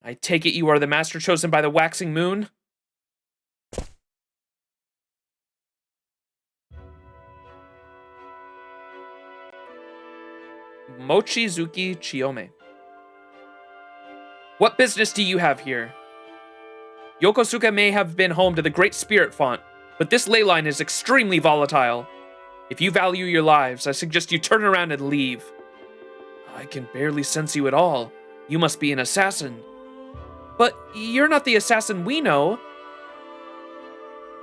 I take it you are the master chosen by the waxing moon? Mochizuki Chiyome. What business do you have here? Yokosuka may have been home to the Great Spirit Font, but this ley line is extremely volatile. If you value your lives, I suggest you turn around and leave. I can barely sense you at all. You must be an assassin. But you're not the assassin we know.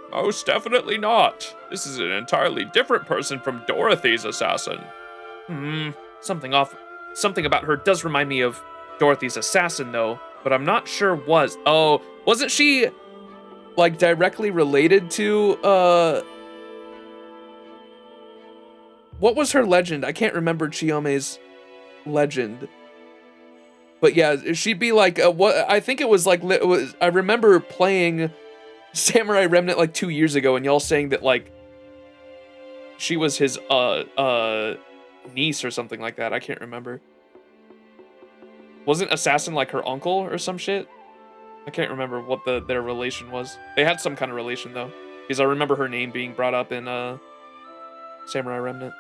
Most definitely not. This is an entirely different person from Dorothy's assassin. Something about her does remind me of Dorothy's assassin, though, but I'm not sure wasn't she, like, directly related to, what was her legend? I can't remember Chiyome's legend. But yeah, she'd be like, I think it was like, I remember playing Samurai Remnant like 2 years ago, and y'all saying that, like, she was his, niece or something like that. I can't remember. Wasn't Assassin like her uncle or some shit? I can't remember what their relation was. They had some kind of relation though, because I remember her name being brought up in Samurai Remnant.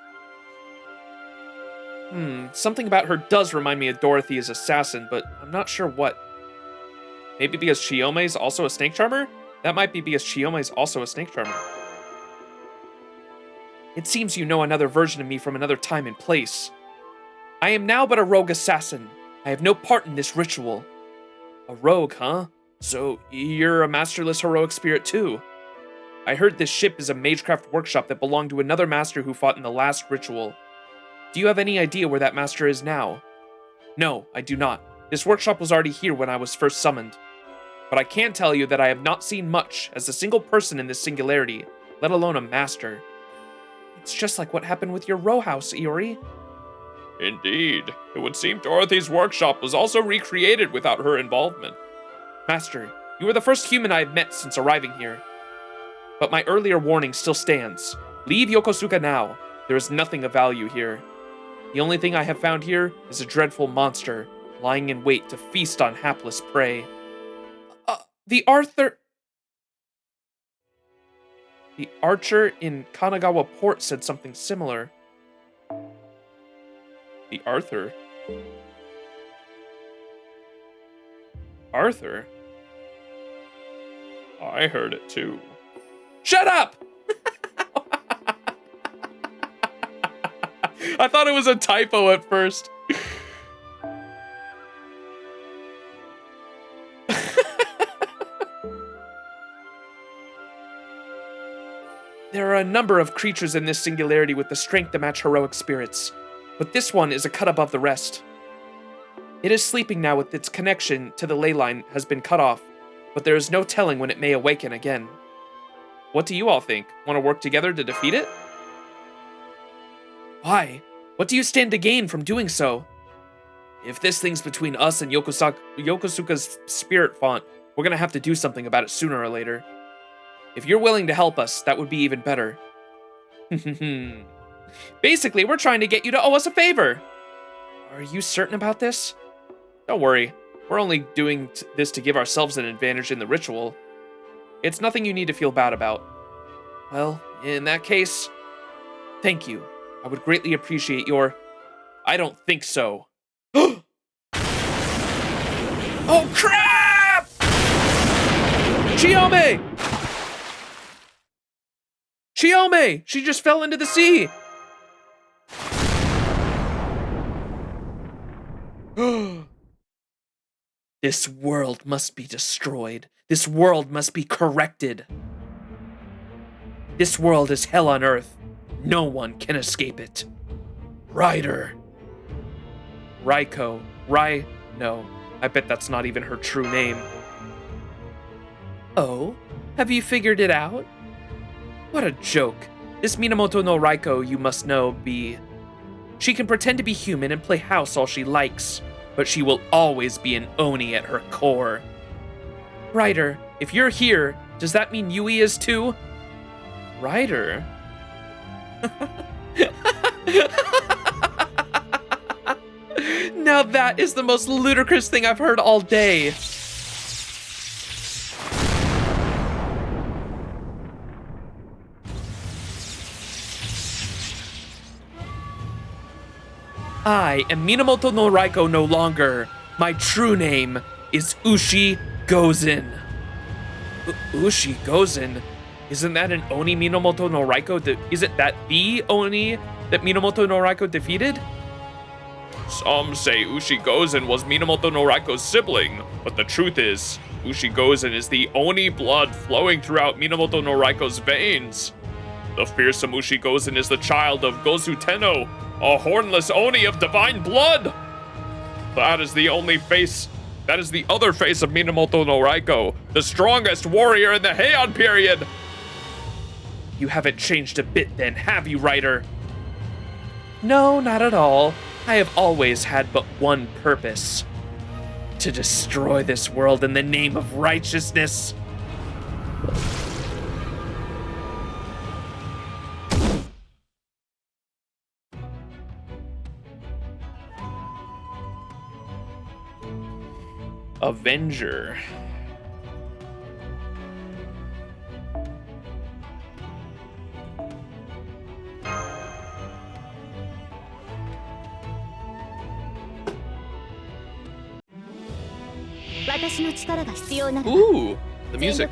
Something about her does remind me of Dorothy as Assassin, but I'm not sure what. Maybe because Chiyome's also a snake charmer? That might be because Chiyome's also a snake charmer. It seems you know another version of me from another time and place. I am now but a rogue assassin. I have no part in this ritual. A rogue, huh? So you're a masterless heroic spirit too? I heard this ship is a magecraft workshop that belonged to another master who fought in the last ritual. Do you have any idea where that master is now? No, I do not. This workshop was already here when I was first summoned. But I can tell you that I have not seen much as a single person in this singularity, let alone a master. It's just like what happened with your row house, Iori. Indeed. It would seem Dorothy's workshop was also recreated without her involvement. Master, you are the first human I have met since arriving here. But my earlier warning still stands. Leave Yokosuka now. There is nothing of value here. The only thing I have found here is a dreadful monster, lying in wait to feast on hapless prey. The archer in Kanagawa Port said something similar. The Arthur? Arthur? I heard it too. Shut up! I thought it was a typo at first. There are a number of creatures in this singularity with the strength to match heroic spirits, but this one is a cut above the rest. It is sleeping now with its connection to the ley line has been cut off, but there is no telling when it may awaken again. What do you all think? Want to work together to defeat it? Why? What do you stand to gain from doing so? If this thing's between us and Yokosuka's spirit font, we're gonna have to do something about it sooner or later. If you're willing to help us, that would be even better. Basically, we're trying to get you to owe us a favor. Are you certain about this? Don't worry. We're only doing this to give ourselves an advantage in the ritual. It's nothing you need to feel bad about. Well, in that case, thank you. I would greatly appreciate your... I don't think so. Oh, crap! Chiyome! Chiyome! She just fell into the sea! This world must be destroyed. This world must be corrected. This world is hell on earth. No one can escape it. Ryder. Raiko. No, I bet that's not even her true name. Oh, have you figured it out? What a joke. This Minamoto no Raiko, you must know, she can pretend to be human and play house all she likes, but she will always be an Oni at her core. Ryder, if you're here, does that mean Yui is too? Ryder? Now that is the most ludicrous thing I've heard all day. I am Minamoto no Raiko no longer. My true name is Ushi Gozen. Ushi Gozen? Isn't that an Oni Minamoto no Raiko? Isn't that the Oni that Minamoto no Raiko defeated? Some say Ushi Gozen was Minamoto no Raiko's sibling, but the truth is, Ushi Gozen is the Oni blood flowing throughout Minamoto no Raiko's veins. The fearsome Ushi Gozen is the child of Gozu Tenno, a hornless Oni of divine blood. That is the other face of Minamoto no Raiko, the strongest warrior in the Heian period. You haven't changed a bit then, have you, Ryder? No, not at all. I have always had but one purpose. To destroy this world in the name of righteousness. Avenger. Ooh, the music.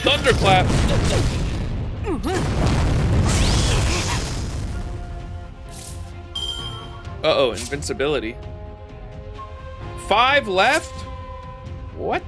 Thunderclap. Uh-oh, invincibility. 5 left? What?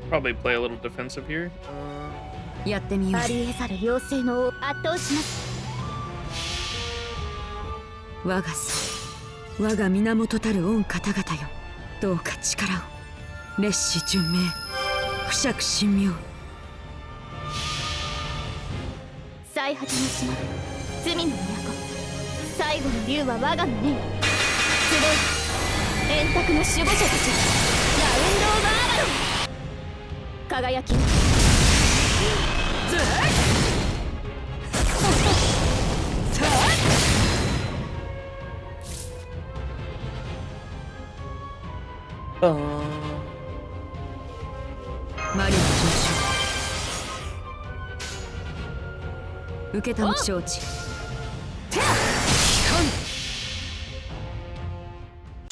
Probably play a little defensive here.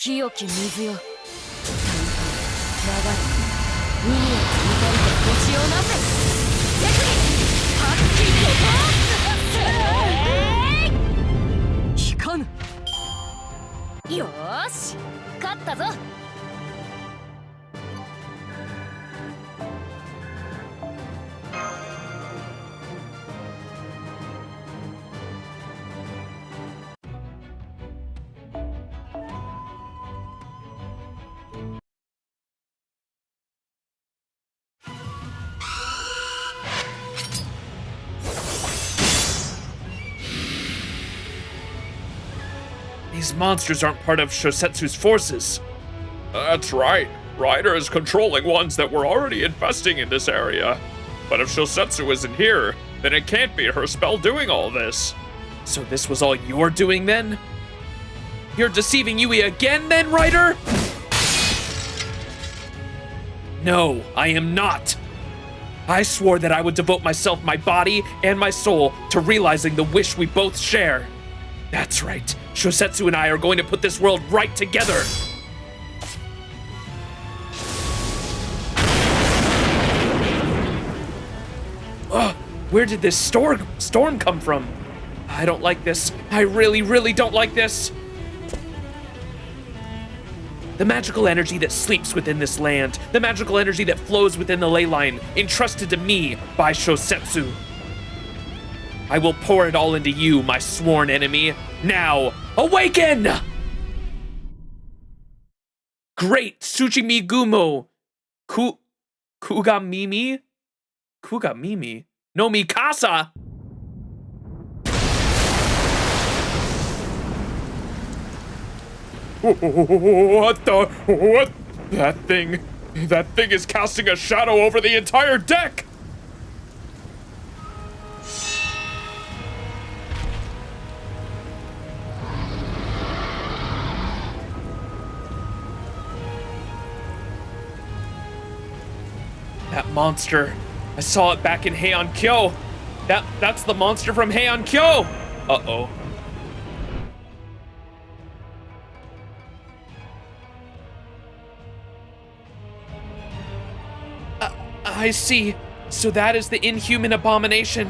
清き水よ、流れ海へと至りと星をなせ、手首発揮と引かぬ。よーし、勝ったぞ。These monsters aren't part of Shosetsu's forces. That's right. Ryder is controlling ones that were already infesting in this area. But if Shosetsu isn't here, then it can't be her spell doing all this. So this was all you're doing then? You're deceiving Yui again then, Ryder? No, I am not. I swore that I would devote myself, my body, and my soul to realizing the wish we both share. That's right. Shosetsu and I are going to put this world right together. Where did this storm come from? I don't like this. I really don't like this. The magical energy that sleeps within this land, the magical energy that flows within the ley line, entrusted to me by Shosetsu. I will pour it all into you, my sworn enemy. Now, awaken! Great Tsuchimi Gumo. Kugamimi? Kugamimi? No Mikasa! What? That thing is casting a shadow over the entire deck! That monster. I saw it back in Heian Kyo. That's the monster from Heian Kyo. Uh-oh. I see. So that is the inhuman abomination.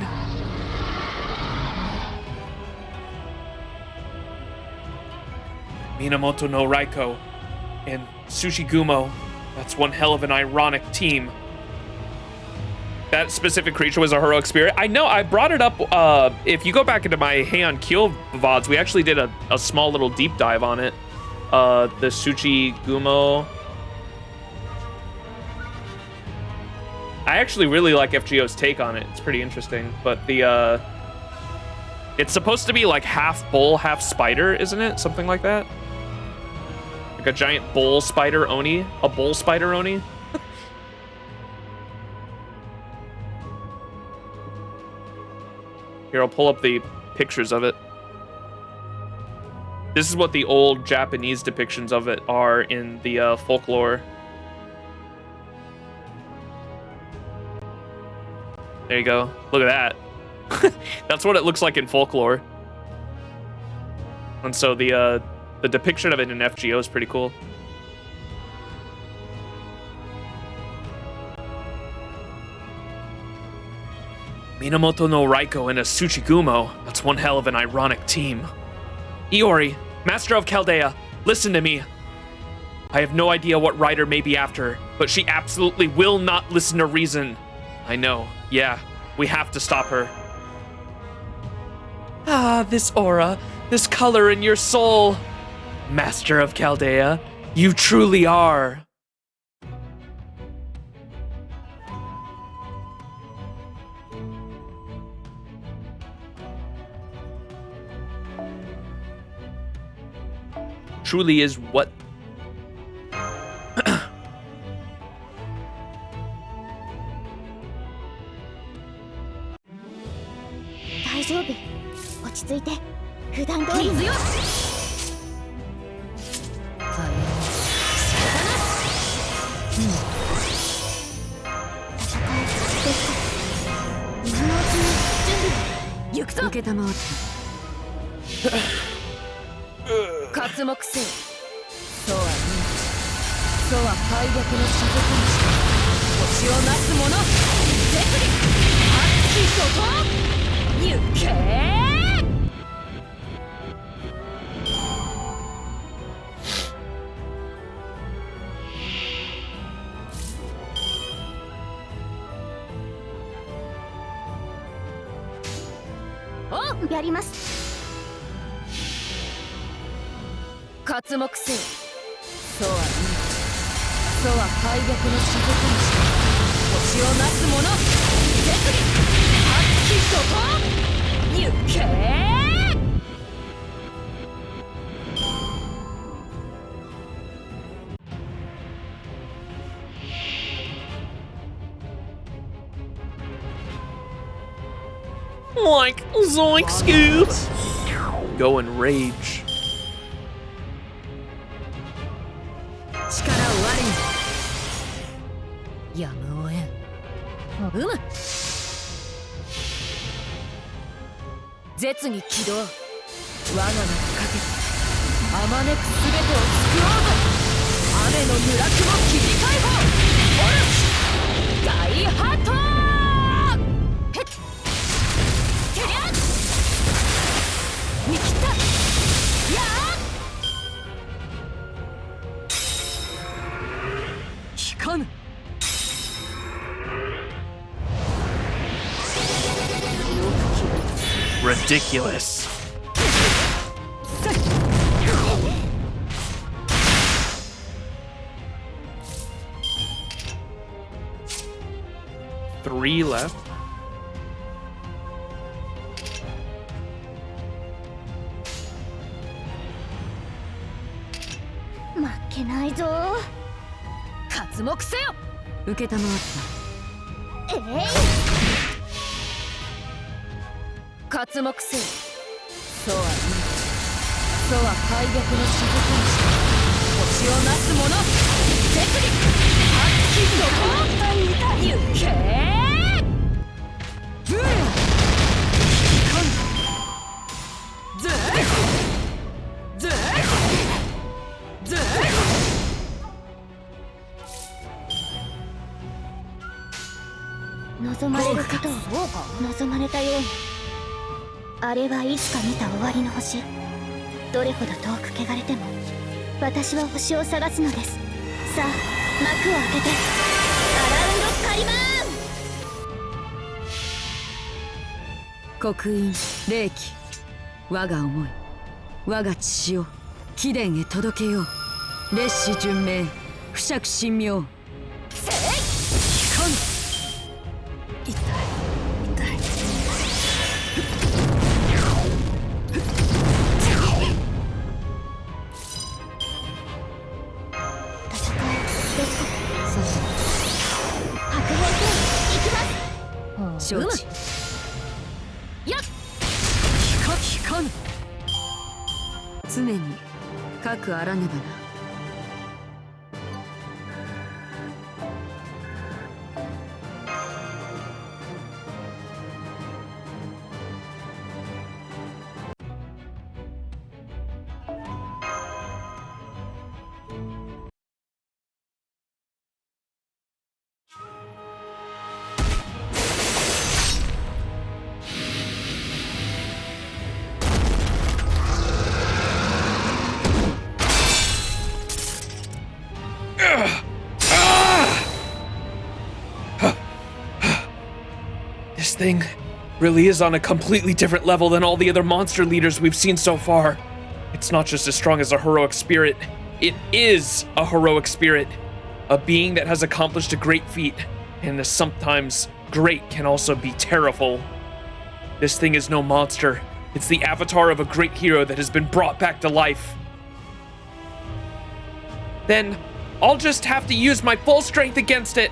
Minamoto no Raiko and Tsuchigumo. That's one hell of an ironic team. That specific creature was a heroic spirit. I know, I brought it up. If you go back into my Heian Kyo VODs, we actually did a small little deep dive on it. The Tsuchigumo. I actually really like FGO's take on it. It's pretty interesting. But the, it's supposed to be like half bull, half spider, isn't it? Something like that. Like a giant bull spider Oni. A bull spider Oni. Here, I'll pull up the pictures of it. This is what the old Japanese depictions of it are in the folklore. There you go. Look at that. That's what it looks like in folklore. And so the depiction of it in FGO is pretty cool. Minamoto no Raiko and a Tsuchigumo. That's one hell of an ironic team. Iori, Master of Chaldea, listen to me. I have no idea what Ryder may be after, but she absolutely will not listen to reason. I know, yeah, we have to stop her. Ah, this aura, this color in your soul. Master of Chaldea, you truly are. Truly is what? 祖は敗北の雫にして星をなす者絶利悪鬼と行け。やります。刮目せよ。祖は祖は敗北の雫にして星をなす者絶利悪鬼と行け。Like Zoink Scoop! Go and rage. 力を我にやむをえん。絶に起動。我が名をかけてあまねくすべてを救おうぞ。雨の村雲切り解放。オルチ大ハート。へってりゃ見切った。やー引かぬ。Ridiculous. Three left. 負けないぞ。刮目せよ。承った。刮目せよ。祖は祖は敗北の雫にして星をなす者絶利悪鬼と行け。ブーズズズ望まれることを望まれたように。あれはいつか見た終わりの星。どれほど遠く汚れても私は星を探すのです。さあ幕を開けてアラウンドカリマーン。刻印霊気我が思い我が血潮貴殿へ届けよう。烈士順命不釈神妙せい引かぬ。痛い痛い。承知。やっ引かぬ。常に核あらねばな。This thing really is on a completely different level than all the other monster leaders we've seen so far. It's not just as strong as a heroic spirit, it is a heroic spirit. A being that has accomplished a great feat, and sometimes great can also be terrible. This thing is no monster. It's the avatar of a great hero that has been brought back to life. Then I'll just have to use my full strength against it.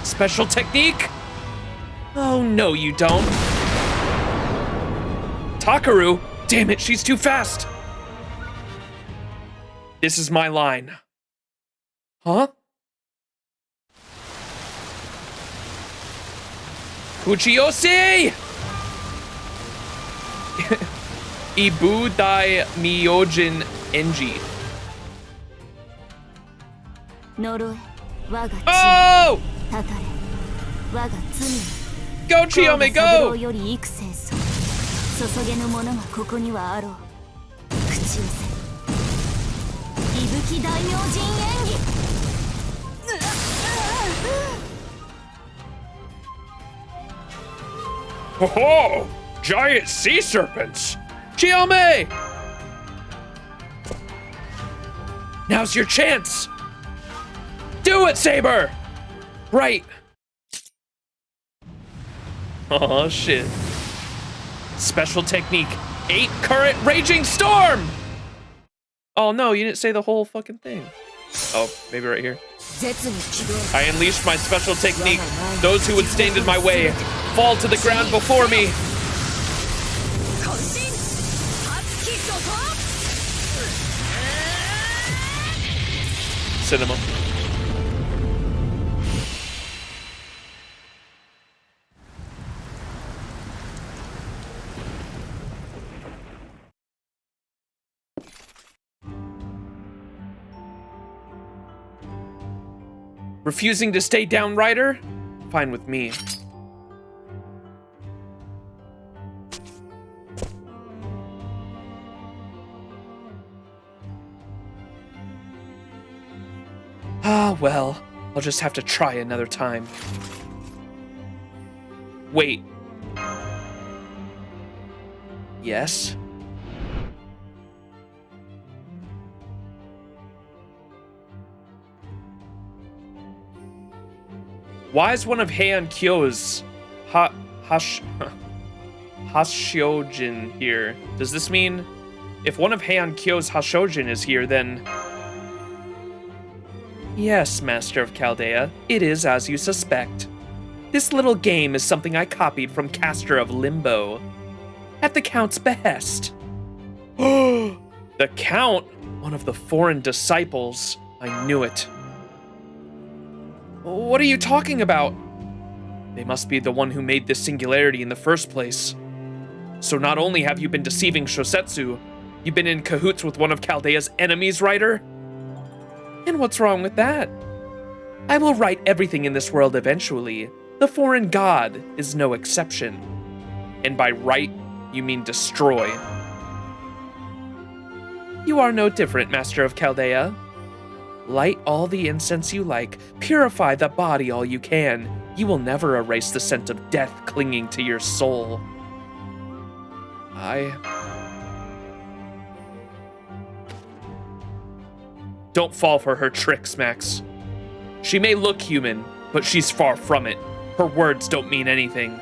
Special technique? Oh, no, you don't. Takaru? Damn it, she's too fast. This is my line. Huh? Kuchiyose! Ibu dai Myojin Enji. 呪え我が血 Oh! たたれ我が罪 Go, Chiyome, 三郎 go! より幾世そう注げぬ者がここにはあろう口寄せ伊吹大明神演技 Oh, giant sea serpents! Chiyome! Now's your chance! Do it, Saber! Right. Oh, shit. Special technique. 8 current raging storm! Oh no, you didn't say the whole fucking thing. Oh, maybe right here. 絶に起動 I unleashed my special technique. Those who would stand in my way fall to the ground before me. 渾身熱き怒涛 Cinema. Refusing to stay down, Ryder? Fine with me. Ah, well, I'll just have to try another time. Wait. Yes? Why is one of Heian Kyo's Hashojin here? Does this mean if one of Heian Kyo's Hashojin is here, then... Yes, Master of Chaldea, it is as you suspect. This little game is something I copied from Caster of Limbo. At the Count's behest. The Count? One of the foreign disciples. I knew it. What are you talking about? They must be the one who made this singularity in the first place. So not only have you been deceiving Shosetsu, you've been in cahoots with one of Chaldea's enemies, Ryder? And what's wrong with that? I will right everything in this world eventually. The foreign god is no exception. And by right, you mean destroy. You are no different, Master of Chaldea. Light all the incense you like, purify the body all you can. You will never erase the scent of death clinging to your soul. Don't fall for her tricks, Max. She may look human, but she's far from it. Her words don't mean anything.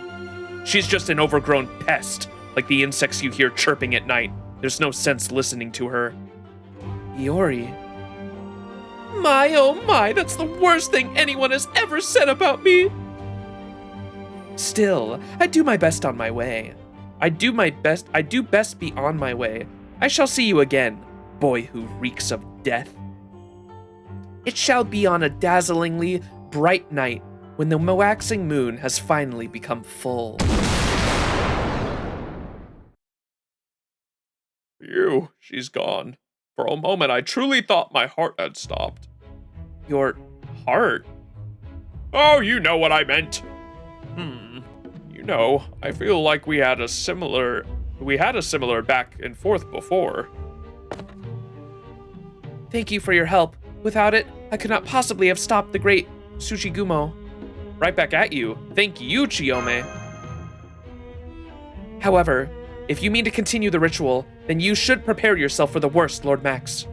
She's just an overgrown pest, like the insects you hear chirping at night. There's no sense listening to her. Iori. My, oh my, that's the worst thing anyone has ever said about me. Still, I do my best on my way. I do best be on my way. I shall see you again, boy who reeks of death. It shall be on a dazzlingly bright night when the waxing moon has finally become full. Phew, she's gone. For a moment, I truly thought my heart had stopped. Your heart? Oh, you know what I meant. You know, I feel like we had a similar back and forth before. Thank you for your help. Without it, I could not possibly have stopped the great Tsushigumo. Right back at you. Thank you, Chiyome. However, if you mean to continue the ritual, then you should prepare yourself for the worst, Lord Max.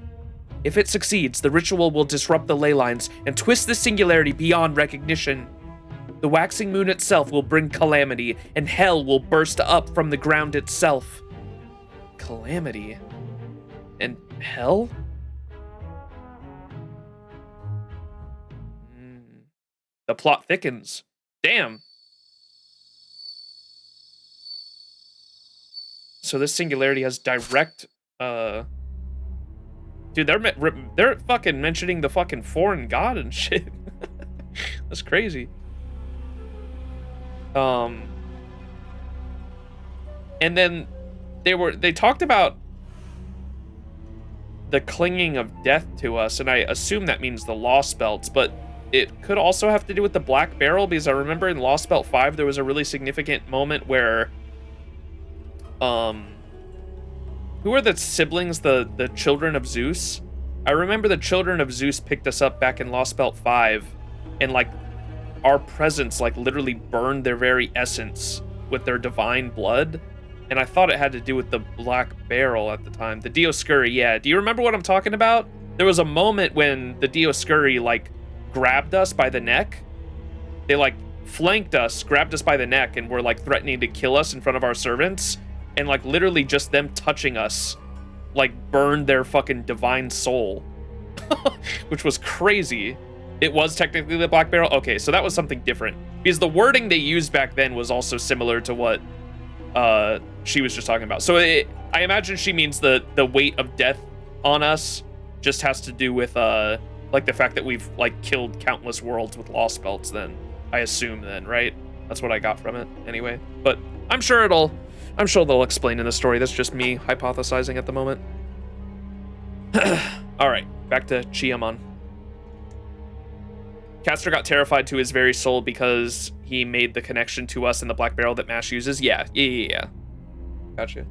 If it succeeds, the ritual will disrupt the ley lines and twist the singularity beyond recognition. The waxing moon itself will bring calamity, and hell will burst up from the ground itself. Calamity? And hell? The plot thickens. Damn. So this singularity has direct, Dude, they're fucking mentioning the fucking foreign god and shit. That's crazy. And then they talked about the clinging of death to us, and I assume that means the Lost Belts, but it could also have to do with the Black Barrel, because I remember in Lost Belt 5 there was a really significant moment where who are the siblings, the children of Zeus? I remember the children of Zeus picked us up back in Lost Belt 5, and like our presence like literally burned their very essence with their divine blood. And I thought it had to do with the Black Barrel at the time. The Dioscuri, yeah. Do you remember what I'm talking about? There was a moment when the Dioscuri like grabbed us by the neck. They like flanked us, grabbed us by the neck, and were like threatening to kill us in front of our servants. And like literally just them touching us like burned their fucking divine soul. Which was crazy. It was technically the Black Barrel. Okay, so that was something different. Because the wording they used back then was also similar to what she was just talking about. So I imagine she means the weight of death on us just has to do with like the fact that we've like killed countless worlds with Lost Belts then. I assume then, right? That's what I got from it anyway. But I'm sure they'll explain in the story. That's just me hypothesizing at the moment. All right, back to Chiamon. Castor got terrified to his very soul because he made the connection to us in the Black Barrel that Mash uses. Yeah. Gotcha.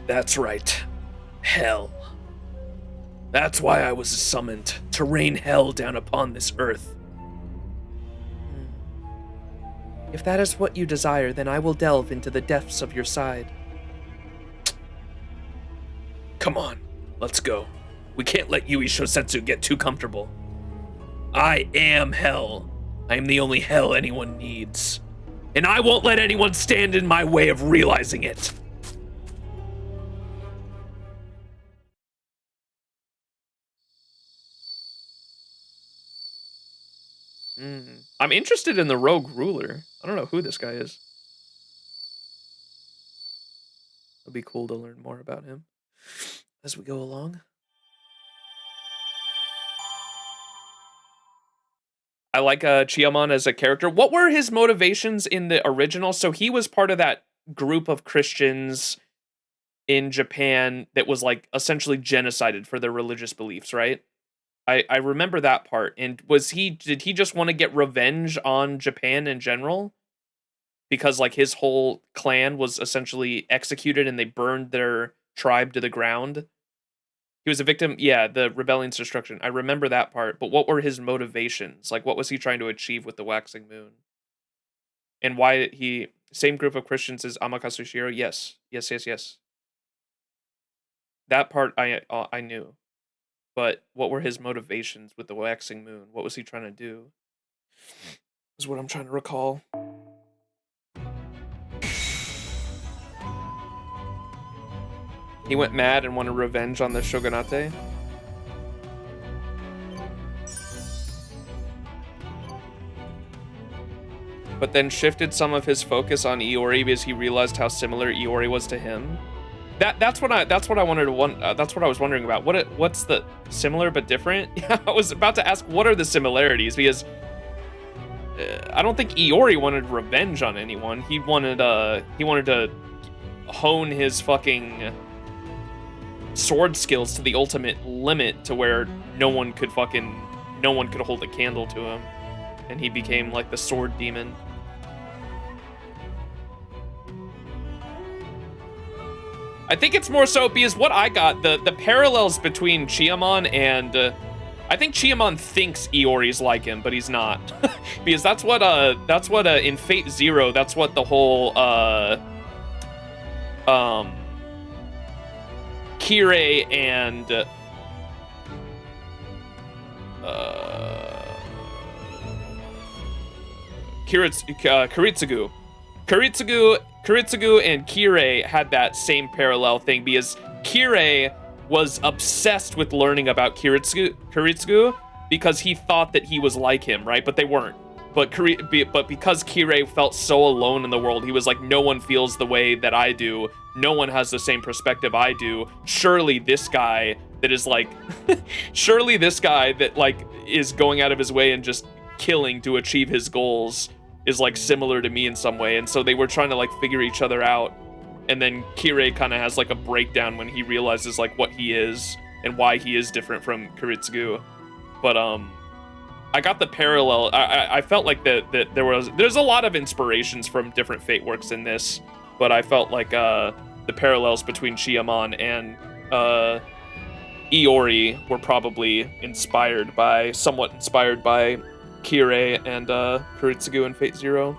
That's right. Hell. That's why I was summoned, to rain hell down upon this earth. If that is what you desire, then I will delve into the depths of your side. Come on, let's go. We can't let Yui Shosetsu get too comfortable. I am hell. I am the only hell anyone needs. And I won't let anyone stand in my way of realizing it. I'm interested in the rogue ruler. I don't know who this guy is. It'll be cool to learn more about him as we go along. I like Chiamon as a character. What were his motivations in the original? So he was part of that group of Christians in Japan that was like essentially genocided for their religious beliefs, right? I remember that part. And did he just want to get revenge on Japan in general? Because like his whole clan was essentially executed and they burned their tribe to the ground. He was a victim, yeah, the rebellion's destruction. I remember that part, but what were his motivations? Like, what was he trying to achieve with the waxing moon? And why did he, same group of Christians as Amaterasu Shiro? Yes. That part I knew. But what were his motivations with the waxing moon? What was he trying to do? Is what I'm trying to recall. He went mad and wanted revenge on the shogunate. But then shifted some of his focus on Iori because he realized how similar Iori was to him. That's what I was wondering about. What's the similar but different? Yeah, I was about to ask what are the similarities, because I don't think Iori wanted revenge on anyone. He wanted to hone his fucking sword skills to the ultimate limit, to where no one could hold a candle to him, and he became like the sword demon. I think it's more so because what I got, the parallels between Chiamon and I think Chiamon thinks Iori's like him, but he's not. Because that's what in Fate Zero, that's what the whole Kirei and Kuritsugu and Kirei had that same parallel thing, because Kirei was obsessed with learning about Kuritsugu because he thought that he was like him, right? But they weren't. But because Kirei felt so alone in the world, he was like, no one feels the way that I do. No one has the same perspective I do. Surely this guy that is like, surely this guy that like is going out of his way and just killing to achieve his goals is like similar to me in some way, and so they were trying to like figure each other out. And then Kirei kind of has like a breakdown when he realizes like what he is and why he is different from Kuritsugu. But I got the parallel. I felt like that there's a lot of inspirations from different Fate works in this, but I felt like the parallels between Shiamon and Iori were probably somewhat inspired by Kirei and Kuritsugu in Fate Zero.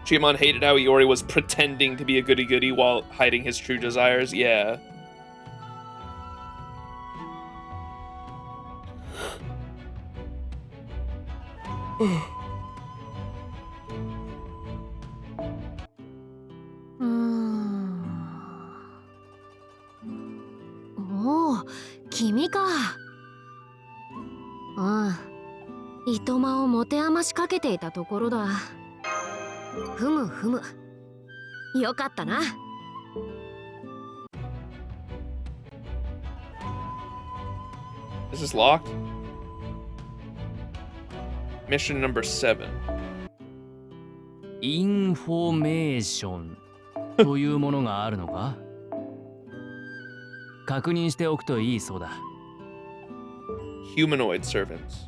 Shiamon hated how Iori was pretending to be a goody-goody while hiding his true desires. Yeah. Oh, 君か。糸間を持て余しかけていたところだ。ふむふむ。よかったな。Is this locked? Mission number 7. インフォメーションというものがあるのか？確認しておくといいそうだ。Humanoid servants.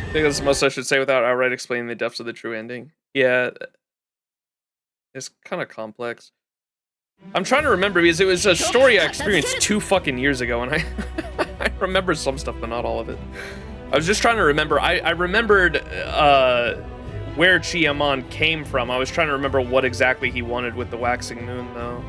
I think that's the most I should say without outright explaining the depths of the true ending. Yeah, it's kind of complex. I'm trying to remember because it was a story I experienced 2 fucking years ago, and I remember some stuff, but not all of it. I was just trying to remember. I remembered where Chiamon came from. I was trying to remember what exactly he wanted with the waxing moon, though.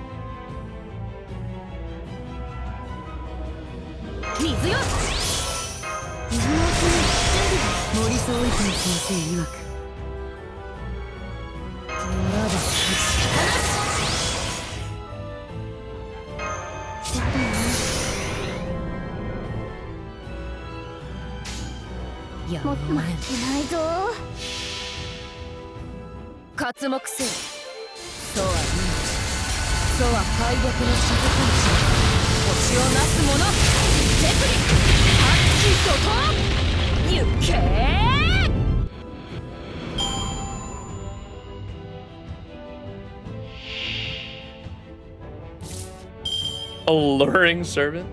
Alluring servant?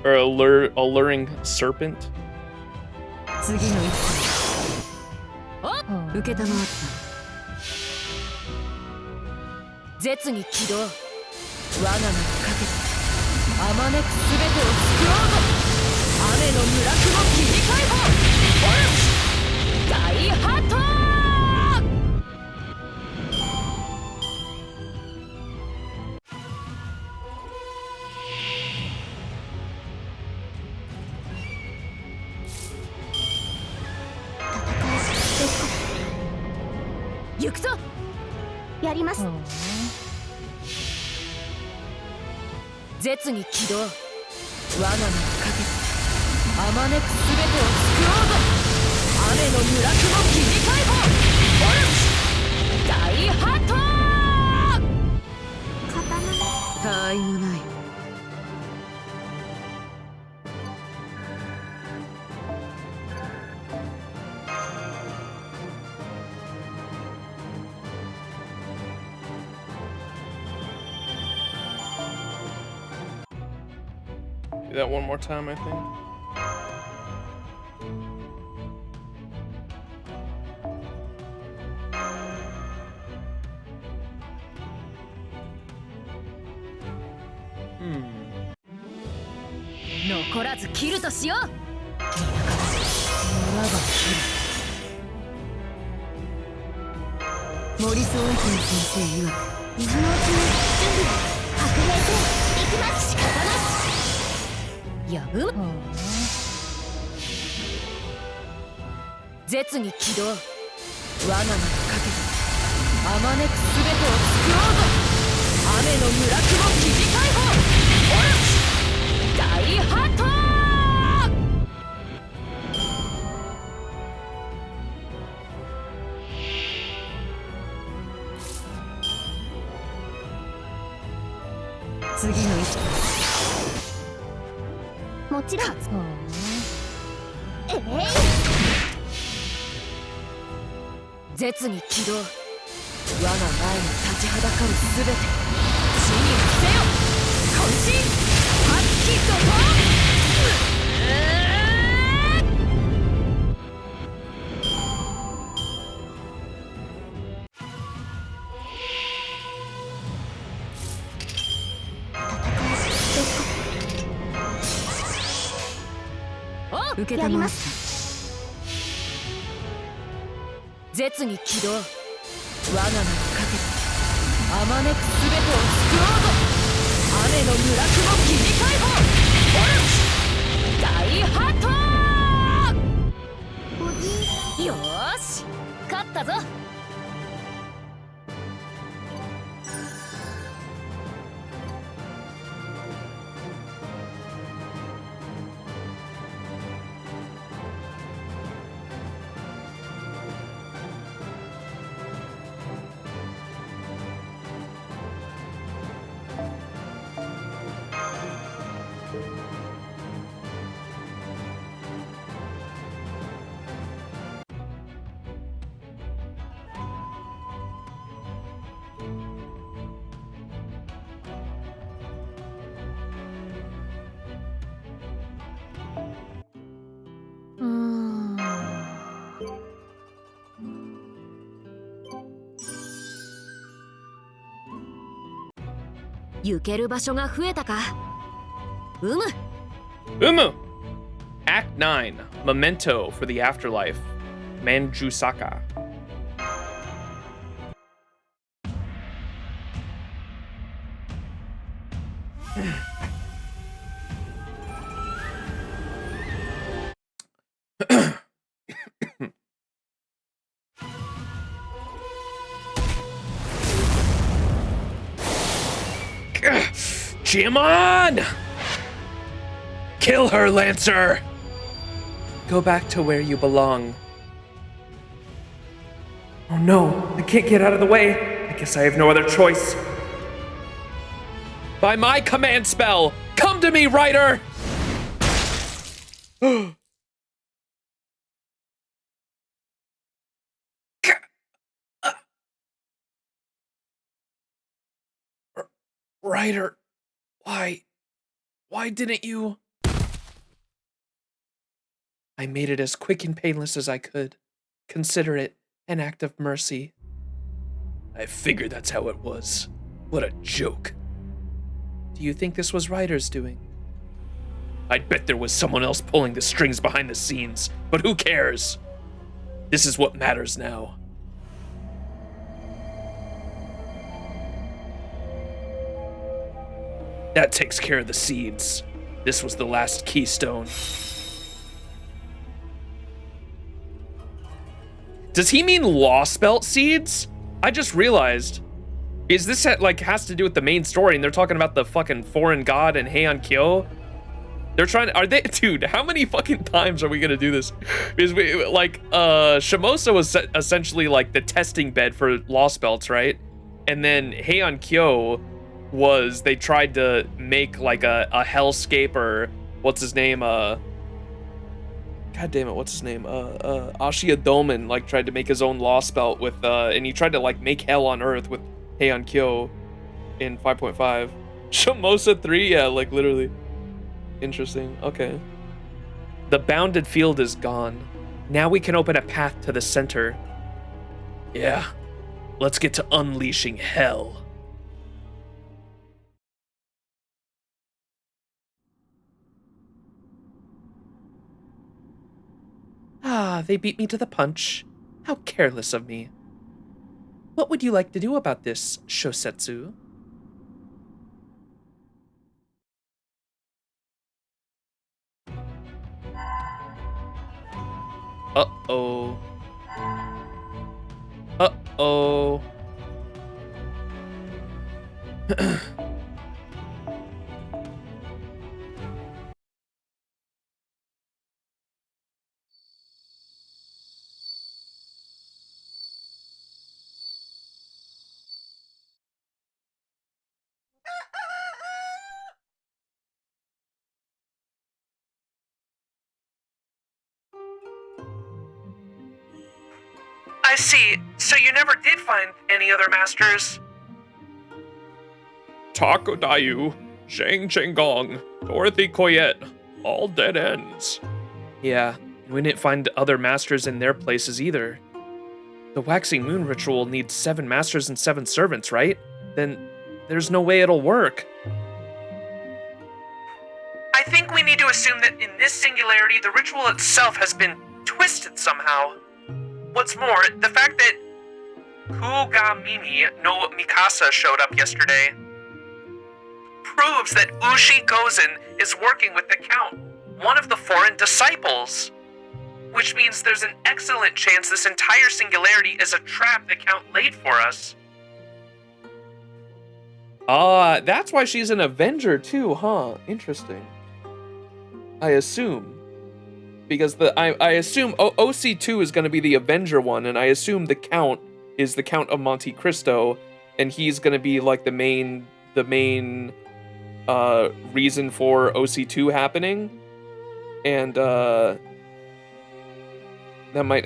Or alluring serpent? Do that one more time, I think. 次の位置もちろん。絶に起動。我が前に立ちはだかるすべて死に伏せよ。渾身発揮怒涛。受けたまわす。絶に起動。我が名をかけてあまねくすべてを救おうぞ。雨の村雲切り解放。大ハート。よーし勝ったぞ。行ける場所が増えたか。Umu! Act 9, Memento for the Afterlife, Manjusaka. Jimon! Kill her, Lancer! Go back to where you belong. Oh no, I can't get out of the way. I guess I have no other choice. By my command spell, come to me, Ryder! Ryder, why didn't you? I made it as quick and painless as I could. Consider it an act of mercy. I figured that's how it was. What a joke. Do you think this was Ryder's doing? I'd bet there was someone else pulling the strings behind the scenes, but who cares? This is what matters now. That takes care of the seeds. This was the last keystone. Does he mean Lost Belt seeds? I just realized. Is this has to do with the main story and they're talking about the fucking foreign god and Heian Kyo? They're trying to, dude, how many fucking times are we gonna do this? Because Shimosa was essentially like the testing bed for Lost Belts, right? And then Heian Kyo was, they tried to make like a hellscape, or what's his name, god damn it, what's his name, Ashia Doman like tried to make his own Lost Belt with and he tried to like make hell on earth with Heian Kyo in 5.5. Shimosa 3, yeah, like literally. Interesting. Okay. The bounded field is gone. Now we can open a path to the center. Yeah. Let's get to unleashing hell. Ah, they beat me to the punch. How careless of me. What would you like to do about this, Shosetsu? Uh-oh. Uh-oh. I see. So you never did find any other masters? Takodayu, Zhang Chenggong, Dorothy Coyette, all dead ends. Yeah, we didn't find other masters in their places either. The waxing moon ritual needs 7 masters and 7 servants, right? Then there's no way it'll work. I think we need to assume that in this singularity, the ritual itself has been twisted somehow. What's more, the fact that Kugamimi no Mikasa showed up yesterday proves that Ushi Gozen is working with the Count, one of the foreign disciples. Which means there's an excellent chance this entire singularity is a trap the Count laid for us. That's why she's an Avenger too, huh? Interesting. I assume. Because I assume OC2 is going to be the Avenger one, and I assume the Count is the Count of Monte Cristo, and he's going to be like the main reason for OC2 happening. And that might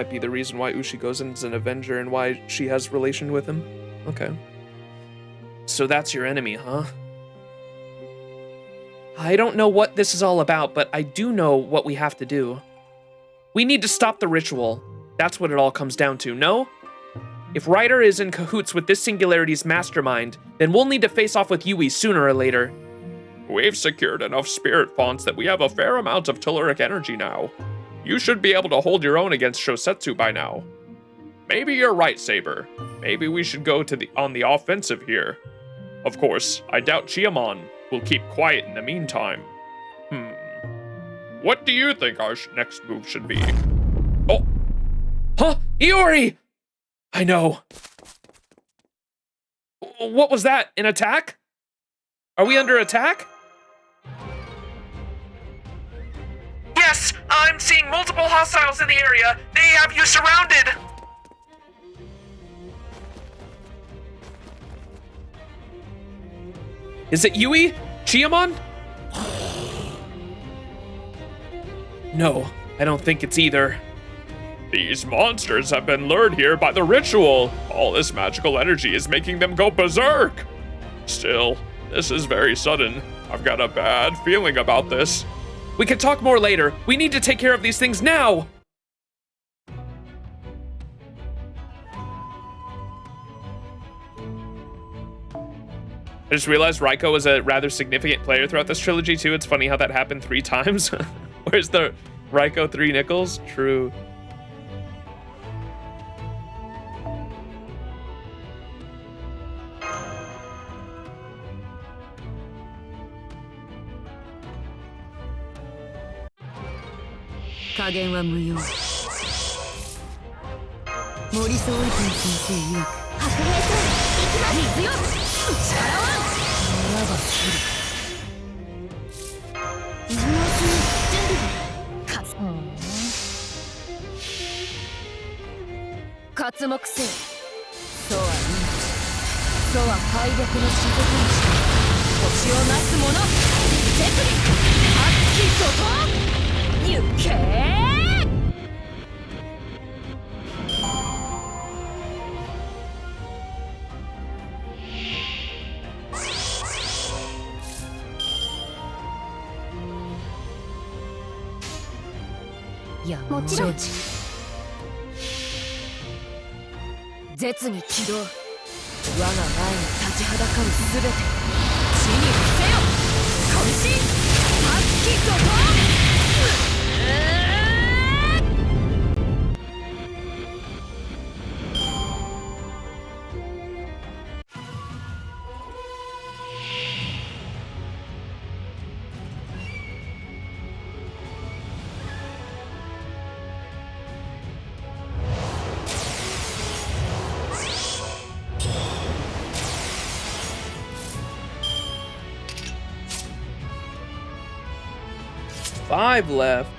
be the reason why Ushi Gozen's an Avenger and why she has relation with him. Okay. So that's your enemy, huh? I don't know what this is all about, but I do know what we have to do. We need to stop the ritual. That's what it all comes down to, no? If Ryder is in cahoots with this singularity's mastermind, then we'll need to face off with Yui sooner or later. We've secured enough spirit fonts that we have a fair amount of telluric energy now. You should be able to hold your own against Shosetsu by now. Maybe you're right, Saber. Maybe we should go on the offensive here. Of course, I doubt Chiamon will keep quiet in the meantime. What do you think our next move should be? Oh! Huh? Iori! I know. What was that? An attack? Are we under attack? Yes, I'm seeing multiple hostiles in the area. They have you surrounded. Is it Yui? Chiamon? No, I don't think it's either. These monsters have been lured here by the ritual. All this magical energy is making them go berserk. Still, this is very sudden. I've got a bad feeling about this. We can talk more later. We need to take care of these things now. I just realized Raiko was a rather significant player throughout this trilogy too. It's funny how that happened 3 times. Where's the Raiko 3 nickels? True. Five left.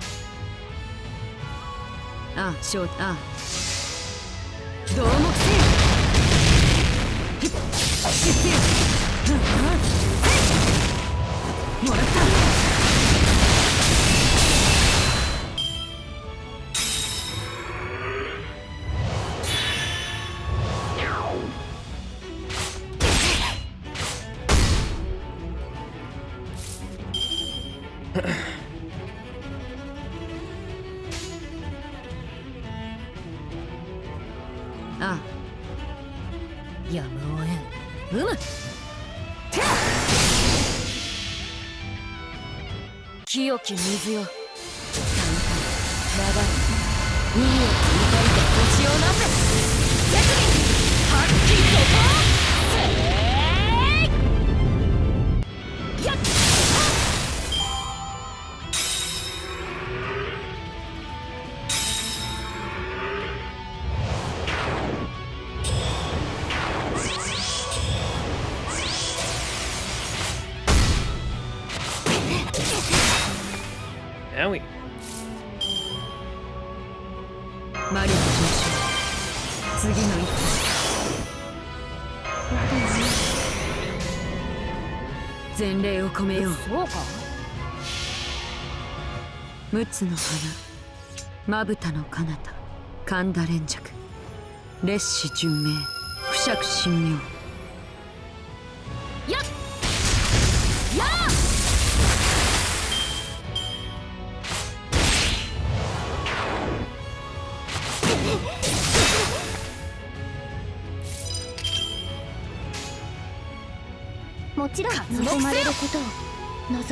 ああ、やむをえん。うむ。てあ清き水よ、流れ海を切り裂いて星をなせ。絶に発揮怒涛。やっNow we. マリアの上昇。次の一歩。前例を込めよう。そうか。六つの花、まぶたの彼方、神田連着、烈士純明、不釈神妙。やっやあもちろん望まれることを望む。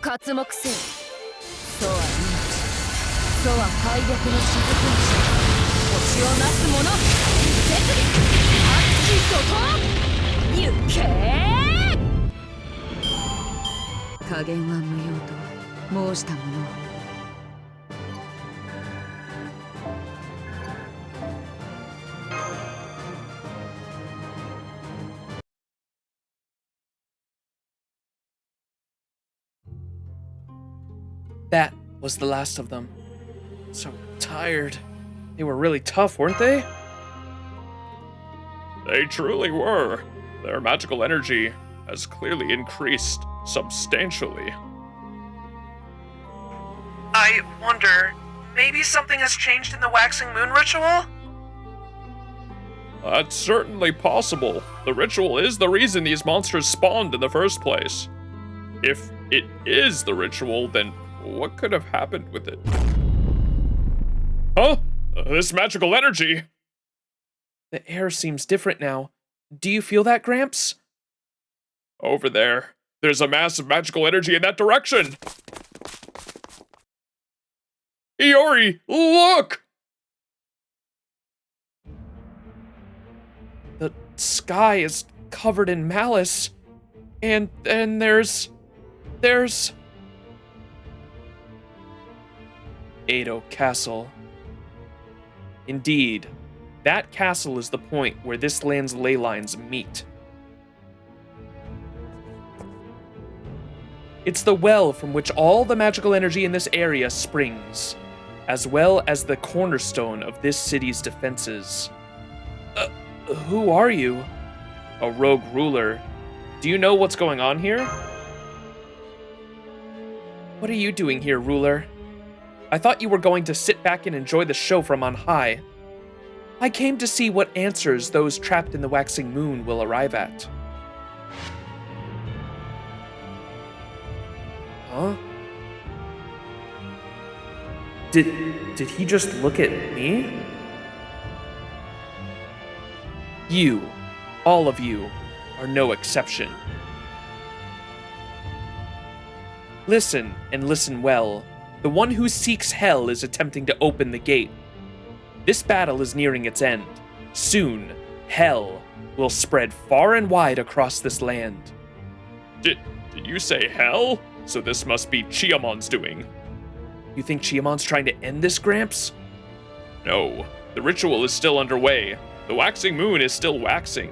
刮目せよ。楚は命、楚は敗北の雫に星をなす者。絶技発揮怒涛。行け加減は無用と申した者は。That was the last of them. So tired. They were really tough, weren't they? They truly were. Their magical energy has clearly increased substantially. I wonder, maybe something has changed in the waxing moon ritual? That's certainly possible. The ritual is the reason these monsters spawned in the first place. If it is the ritual, then what could have happened with it? Huh? This magical energy! The air seems different now. Do you feel that, Gramps? Over there. There's a massive magical energy in that direction! Iori, look! The sky is covered in malice. And there's Edo Castle. Indeed, that castle is the point where this land's ley lines meet. It's the well from which all the magical energy in this area springs, as well as the cornerstone of this city's defenses. Who are you? A rogue ruler. Do you know what's going on here? What are you doing here, ruler? I thought you were going to sit back and enjoy the show from on high. I came to see what answers those trapped in the waxing moon will arrive at. Huh? Did he just look at me? You, all of you, are no exception. Listen, and listen well. The one who seeks hell is attempting to open the gate. This battle is nearing its end. Soon, hell will spread far and wide across this land. Did you say hell? So this must be Chiamon's doing. You think Chiamon's trying to end this, Gramps? No, the ritual is still underway. The waxing moon is still waxing.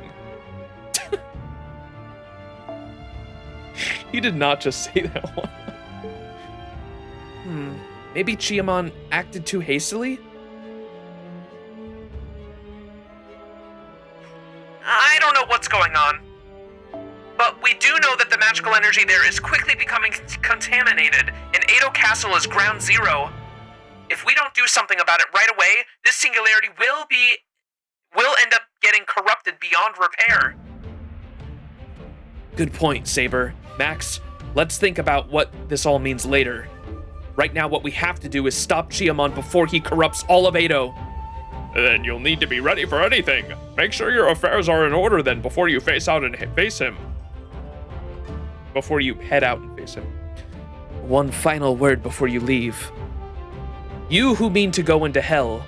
He did not just say that one. Maybe Chiamon acted too hastily? I don't know what's going on. But we do know that the magical energy there is quickly becoming contaminated, and Edo Castle is ground zero. If we don't do something about it right away, this singularity will end up getting corrupted beyond repair. Good point, Saber. Max, let's think about what this all means later. Right now, what we have to do is stop Chiamon before he corrupts all of Edo. Then you'll need to be ready for anything. Make sure your affairs are in order then before you face out and face him. Before you head out and face him. One final word before you leave. You who mean to go into hell,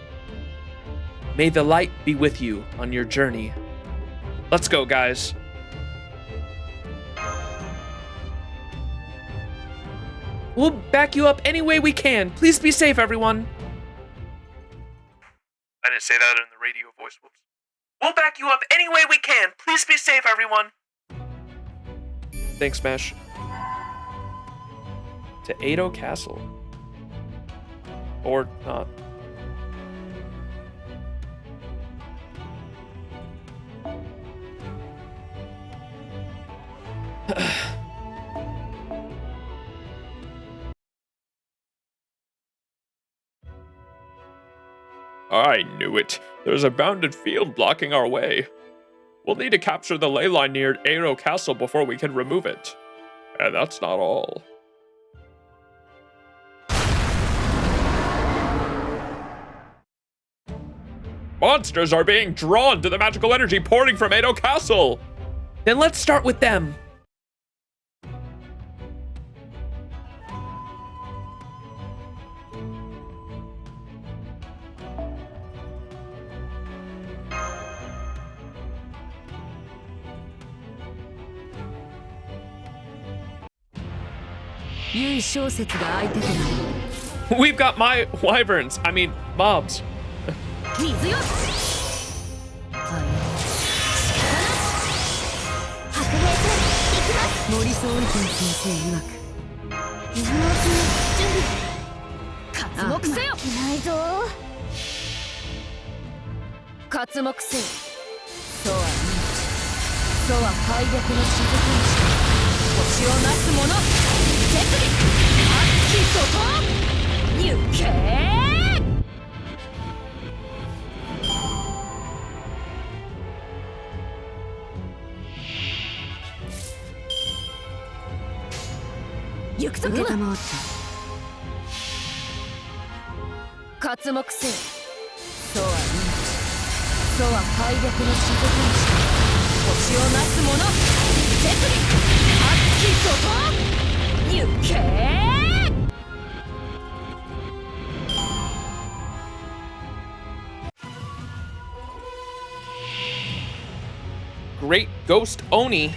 may the light be with you on your journey. Let's go, guys. We'll back you up any way we can. Please be safe, everyone. I didn't say that in the radio voice. Whoops. We'll back you up any way we can. Please be safe, everyone. Thanks, Smash. To Edo Castle. Or not. I knew it. There's a bounded field blocking our way. We'll need to capture the ley line near Edo Castle before we can remove it. And that's not all. Monsters are being drawn to the magical energy pouring from Edo Castle! Then let's start with them. We've got my wyverns. I mean, mobs. Great Ghost Oni.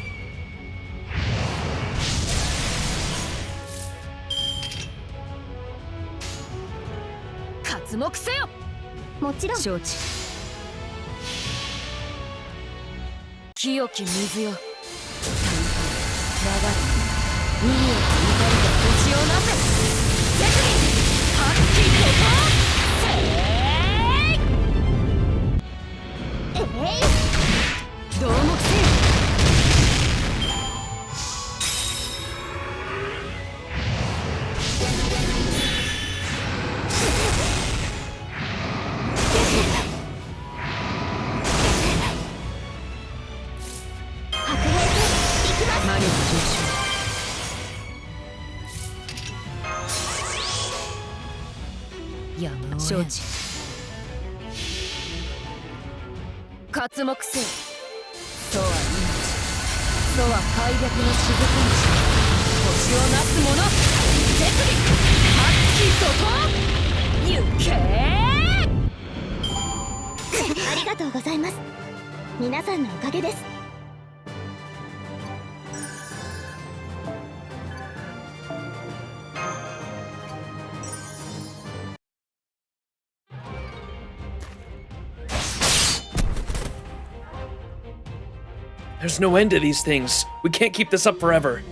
There's no end to these things. We can't keep this up forever.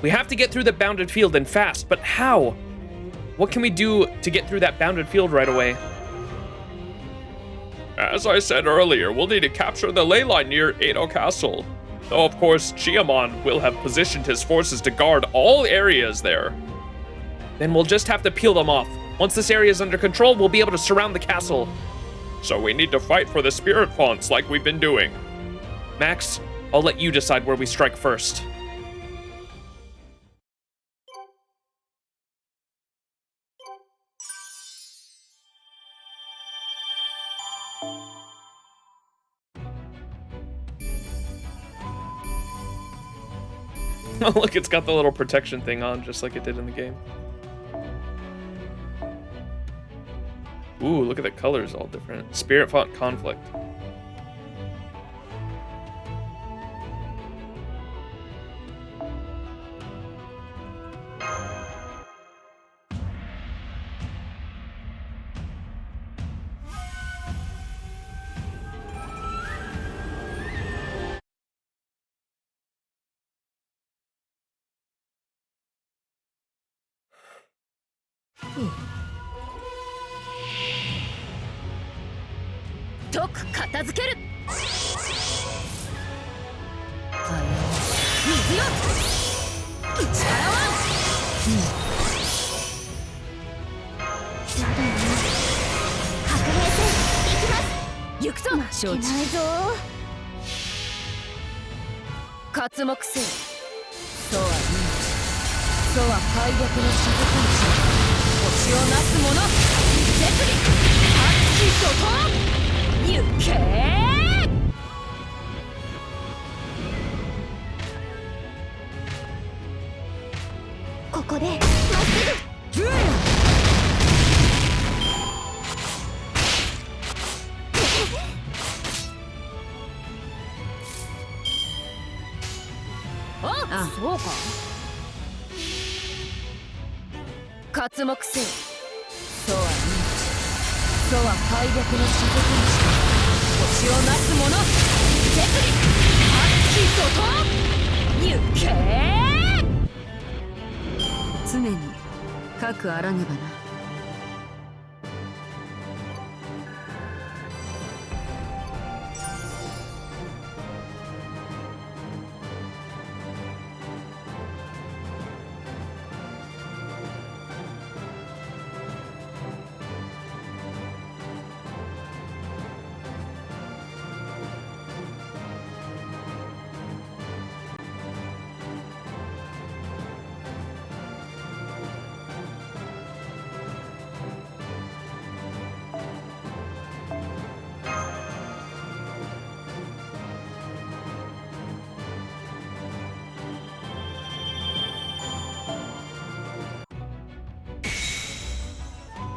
We have to get through the bounded field and fast, but how? What can we do to get through that bounded field right away? As I said earlier, we'll need to capture the ley line near Edo Castle. Though, of course, Chiamon will have positioned his forces to guard all areas there. Then we'll just have to peel them off. Once this area is under control, we'll be able to surround the castle. So we need to fight for the spirit fonts like we've been doing. Max, I'll let you decide where we strike first. Oh, look, it's got the little protection thing on, just like it did in the game. Ooh, look at the colors, all different. Spirit Font Conflict.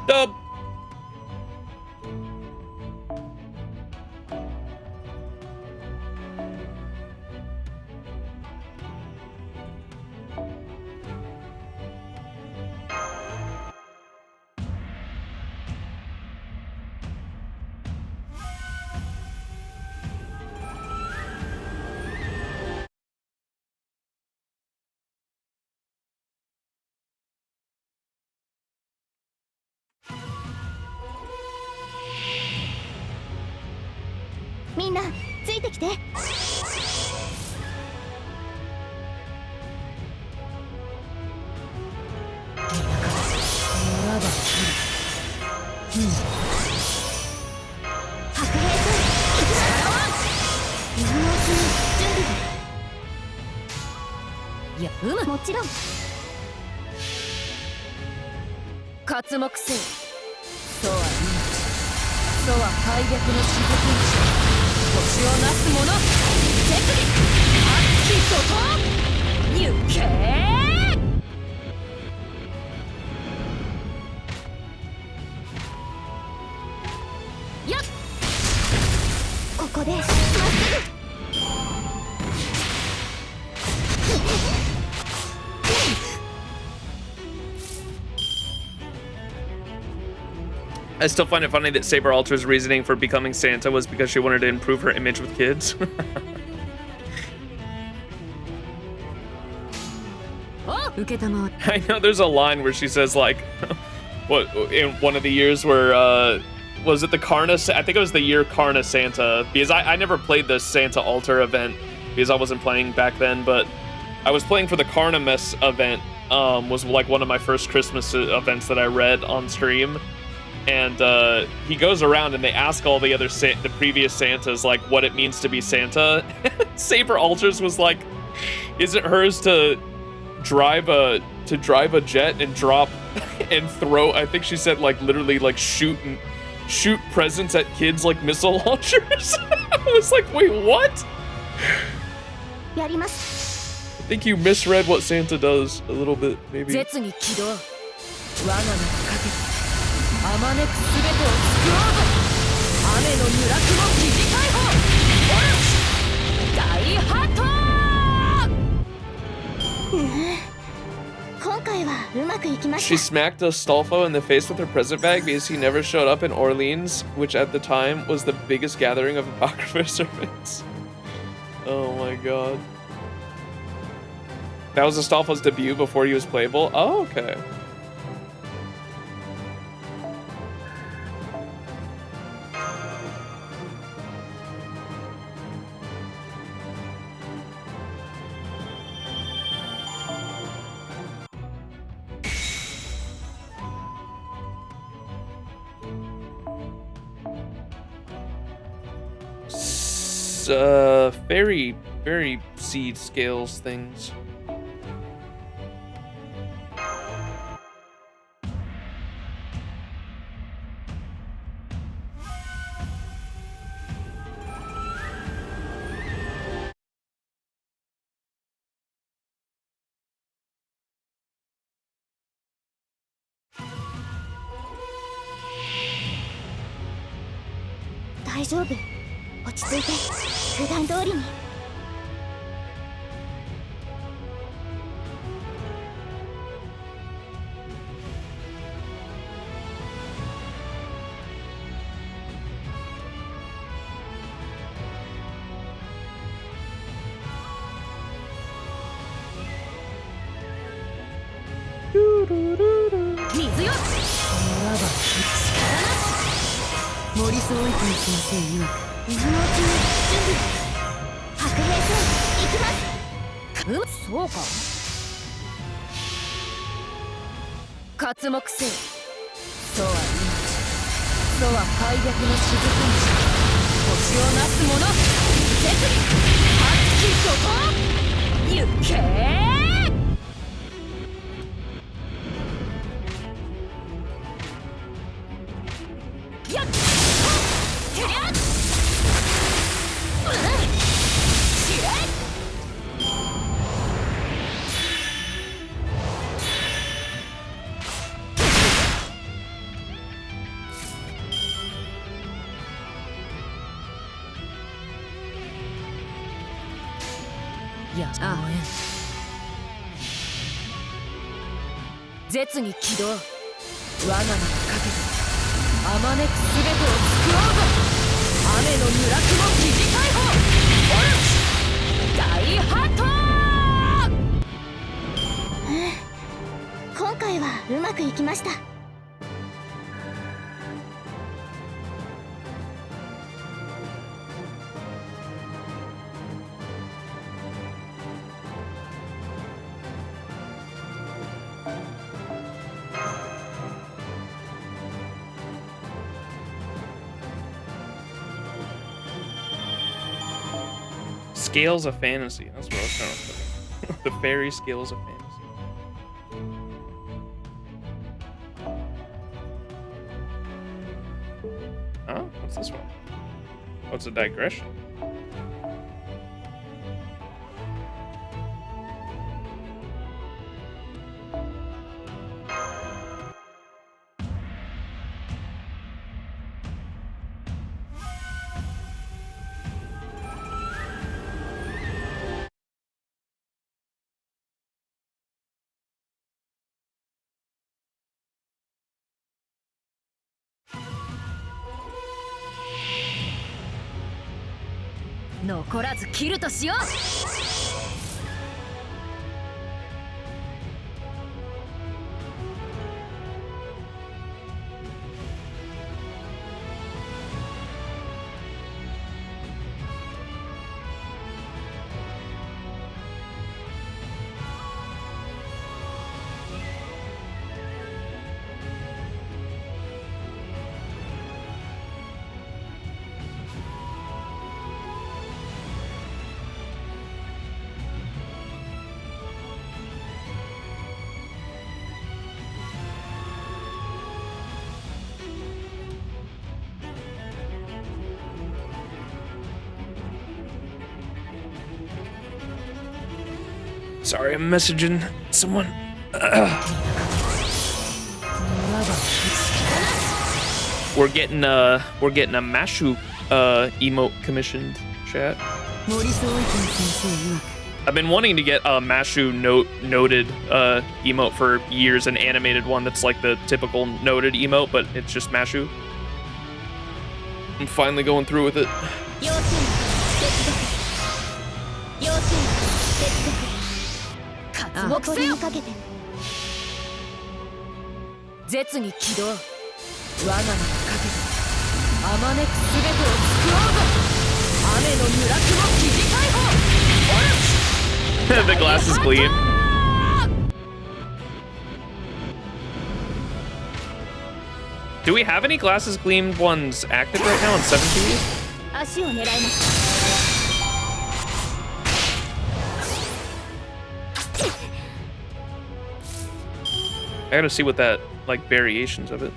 Dub. I still find it funny that Saber Alter's reasoning for becoming Santa was because she wanted to improve her image with kids. I know there's a line where she says like, what in one of the years where was it the Karna? I think it was the year Karna Santa, because I never played the Santa Altar event because I wasn't playing back then, but I was playing for the Karna Mess event. Was like one of my first Christmas events that I read on stream. And he goes around and they ask all the other the previous Santas like what it means to be Santa. Saber Altars was like, is it hers to drive a jet and drop and throw? I think she said like literally like shoot presents at kids like missile launchers. I was like, wait, what? think you misread what Santa does a little bit, maybe. 絶に起動我が名をかけてあまねくすべてを救おうぞ雨の村雲疑似解放オルチ大ハット今回はうまくいきま She した smacked Astolfo in the face with her present bag because he never showed up in Orleans, which at the time was the biggest gathering of Apocrypha servants. Oh my god. That was Astolfo's debut before he was playable? Oh, okay. Very seed scales things.「大丈夫落ち着いて普段通りに」水よならばモリス・オイティ先生曰く今のうちに準備白兵戦行きますそうか刮目せよとは命とは敗北の雫に星をなす者絶に発揮怒涛行けやってりゃしれやむをえん絶に起動我が名をかけてあまねくすべてを救おうぞ雨の村雲疑似解放オルチ大ハット今回はうまくいきましたScales of fantasy. That's what I was trying to put. The fairy scales of fantasy. Huh? What's this one? Oh, it's a digression.「残らず切るとしよう」Sorry, I'm messaging someone. We're getting a Mashu emote commissioned, chat. I've been wanting to get a Mashu noted emote for years, an animated one that's like the typical noted emote, but it's just Mashu. I'm finally going through with it. The glasses gleam. Do we have any glasses gleamed ones active right now on 7TV? I gotta see what that, like, variations of it.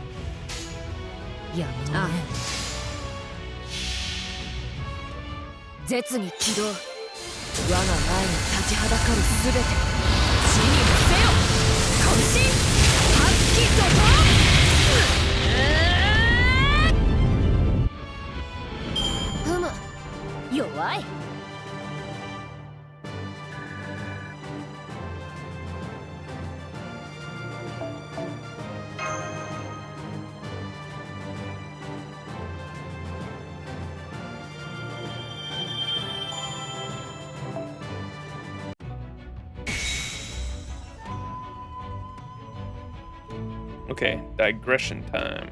Okay, digression time.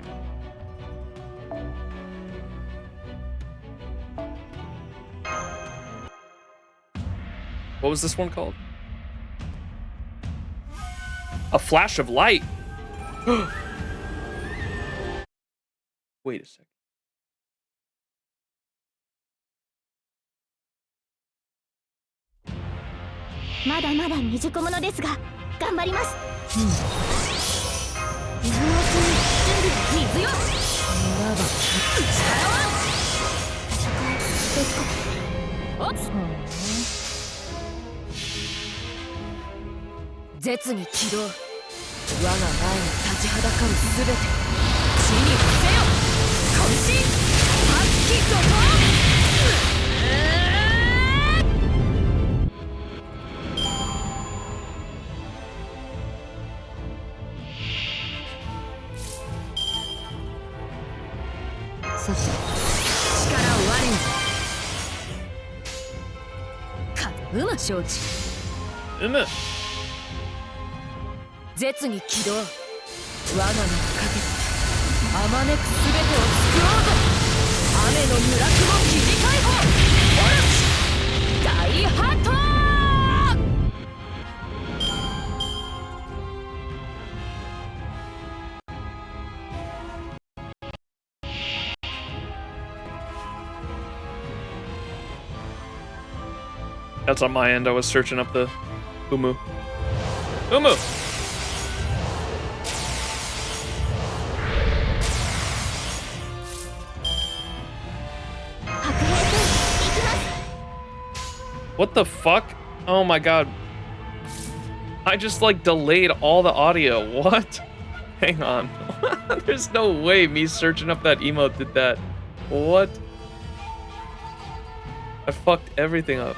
What was this one called? A flash of light. Wait a second. まだまだ未熟者ですが頑張ります。今のうちに準備水よ。ならば力はですか。おっ。絶に起動。我が前に立ちはだかるすべて地に伏せよ。渾身発揮怒涛。さて力を我に。かうま承知。うむ。絶に起動。我が名をかけてあまねくすべてを救おうぞ。雨の村雲切り解放。オルチ大ハート。That's on my end. I was searching up the Umu. Umu! What the fuck? Oh my god. I just like delayed all the audio. What? Hang on. There's no way me searching up that emote did that. What? I fucked everything up.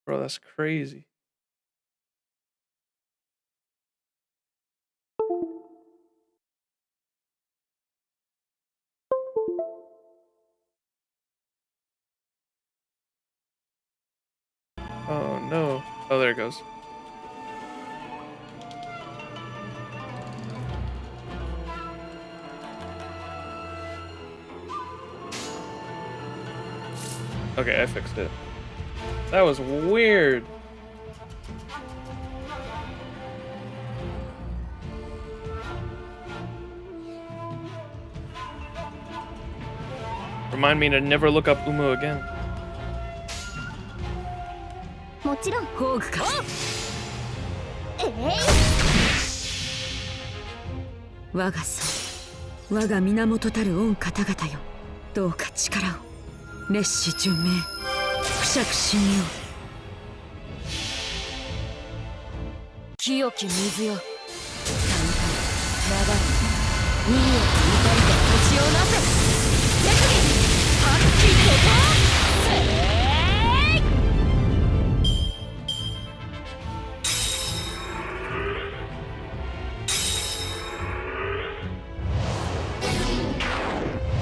Bro, that's crazy. Oh no. Oh, there it goes. Okay, I fixed it. That was weird. Remind me to never look up Umu again. もちろんホーグか。我がson、我が源たる御方々よ。どうか力を熱し順命不釈信用清き水よ流れ海を怒りと星をなせ手首発揮とせ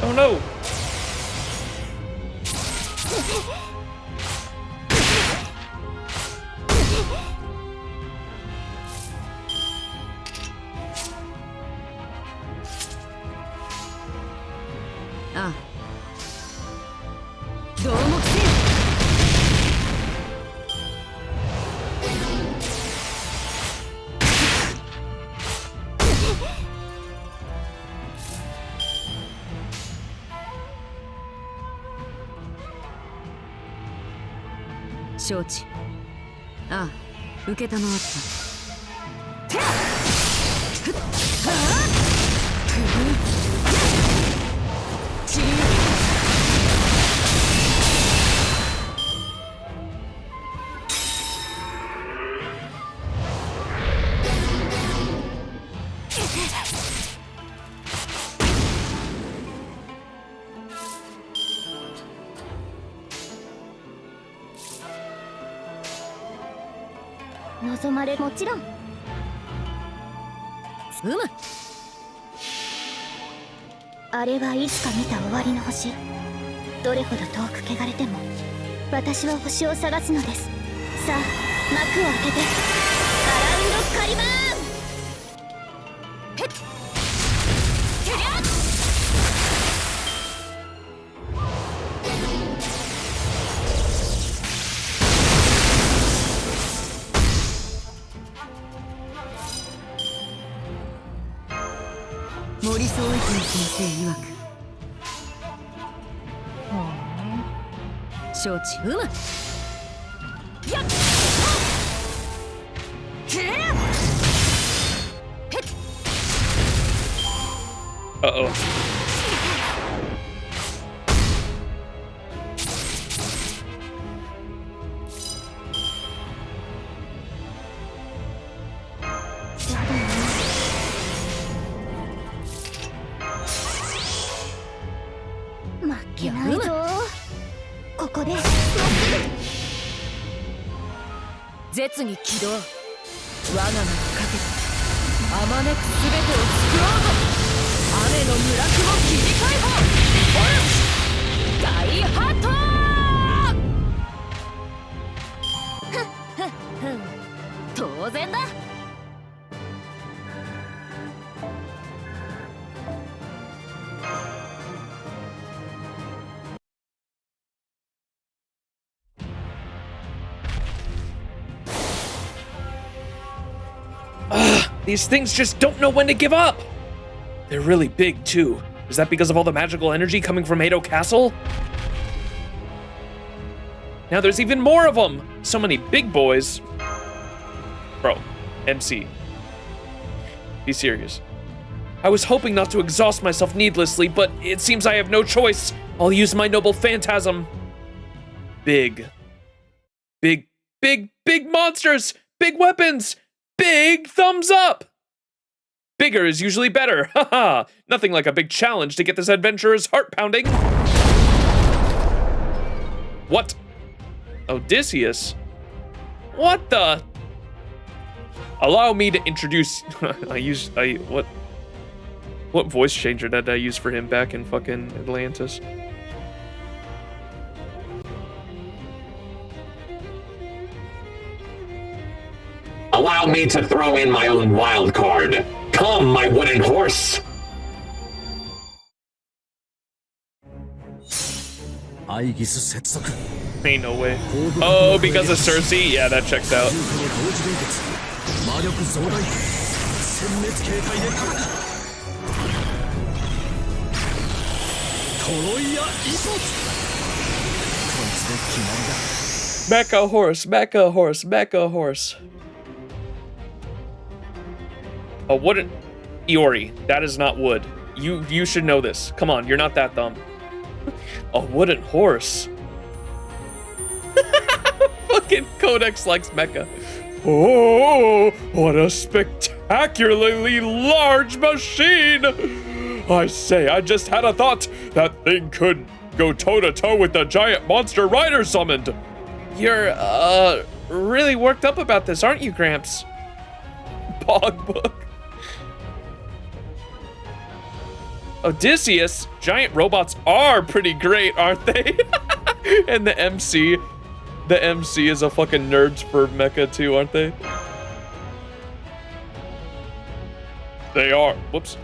Oh no! Ah. どうもせ承知。ああ、承った。てっふっはあふうちり望まれもちろんあれはいつか見た終わりの星どれほど遠く汚れても私は星を探すのですさあ幕を開けてアラウンドカリバーンへってりゃっ森総一の先生曰く承知やっUh-oh.こで絶に起動我が名にかけてあまねく全てを救おうぞ雨の村雲切り解放大ハート当然だThese things just don't know when to give up! They're really big, too. Is that because of all the magical energy coming from Edo Castle? Now there's even more of them! So many big boys. Bro, MC. Be serious. I was hoping not to exhaust myself needlessly, but it seems I have no choice. I'll use my noble phantasm. Big. Big, big, big monsters! Big weapons! Big thumbs up! Bigger is usually better, haha! Nothing like a big challenge to get this adventurer's heart pounding. What? Odysseus? What the? Allow me to introduce... What voice changer did I use for him back in fucking Atlantis? Allow me to throw in my own wild card. Come, my wooden horse! Ain't no way. Oh, because of Cersei? Yeah, that checks out. Mecha horse, mecha horse, mecha horse. Oh, wooden... Iori, that is not wood. You should know this. Come on, you're not that dumb. A wooden horse. Fucking Codex likes mecha. Oh, what a spectacularly large machine! I say, I just had a thought. That thing could go toe-to-toe with the giant monster rider summoned. You're, really worked up about this, aren't you, Gramps? Bog book. Odysseus, giant robots are pretty great, aren't they? And the MC is a fucking nerds for mecha too, aren't they? They are. Whoops.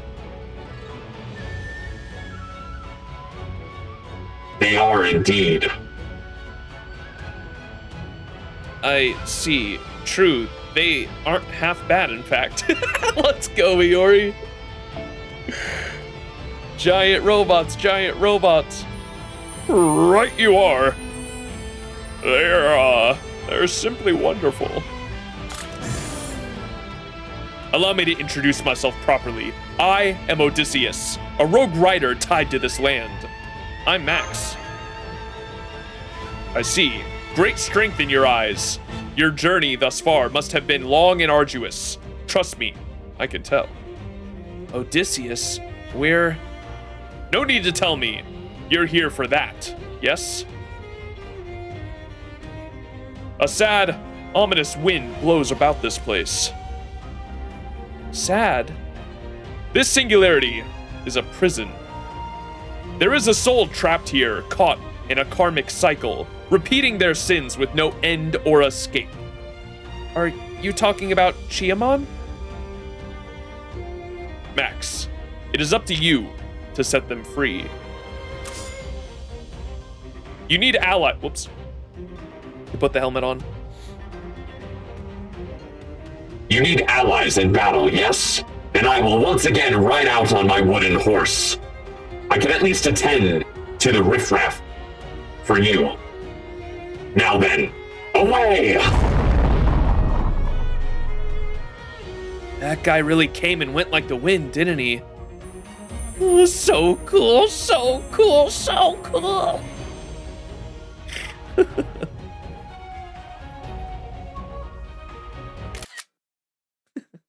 They are indeed. I see. True. They aren't half bad, in fact. Let's go, Iori. Giant robots, giant robots. Right you are. They're simply wonderful. Allow me to introduce myself properly. I am Odysseus, a rogue rider tied to this land. I'm Max. I see. Great strength in your eyes. Your journey thus far must have been long and arduous. Trust me, I can tell. Odysseus, we're... No need to tell me. You're here for that, yes? A sad, ominous wind blows about this place. Sad? This singularity is a prison. There is a soul trapped here, caught in a karmic cycle, repeating their sins with no end or escape. Are you talking about Chiamon? Max, it is up to you to set them free. You need ally. Whoops. You put the helmet on. You need allies in battle, yes? And I will once again ride out on my wooden horse. I can at least attend to the riffraff for you. Now then, away! That guy really came and went like the wind, didn't he? Oh, so cool, so cool, so cool.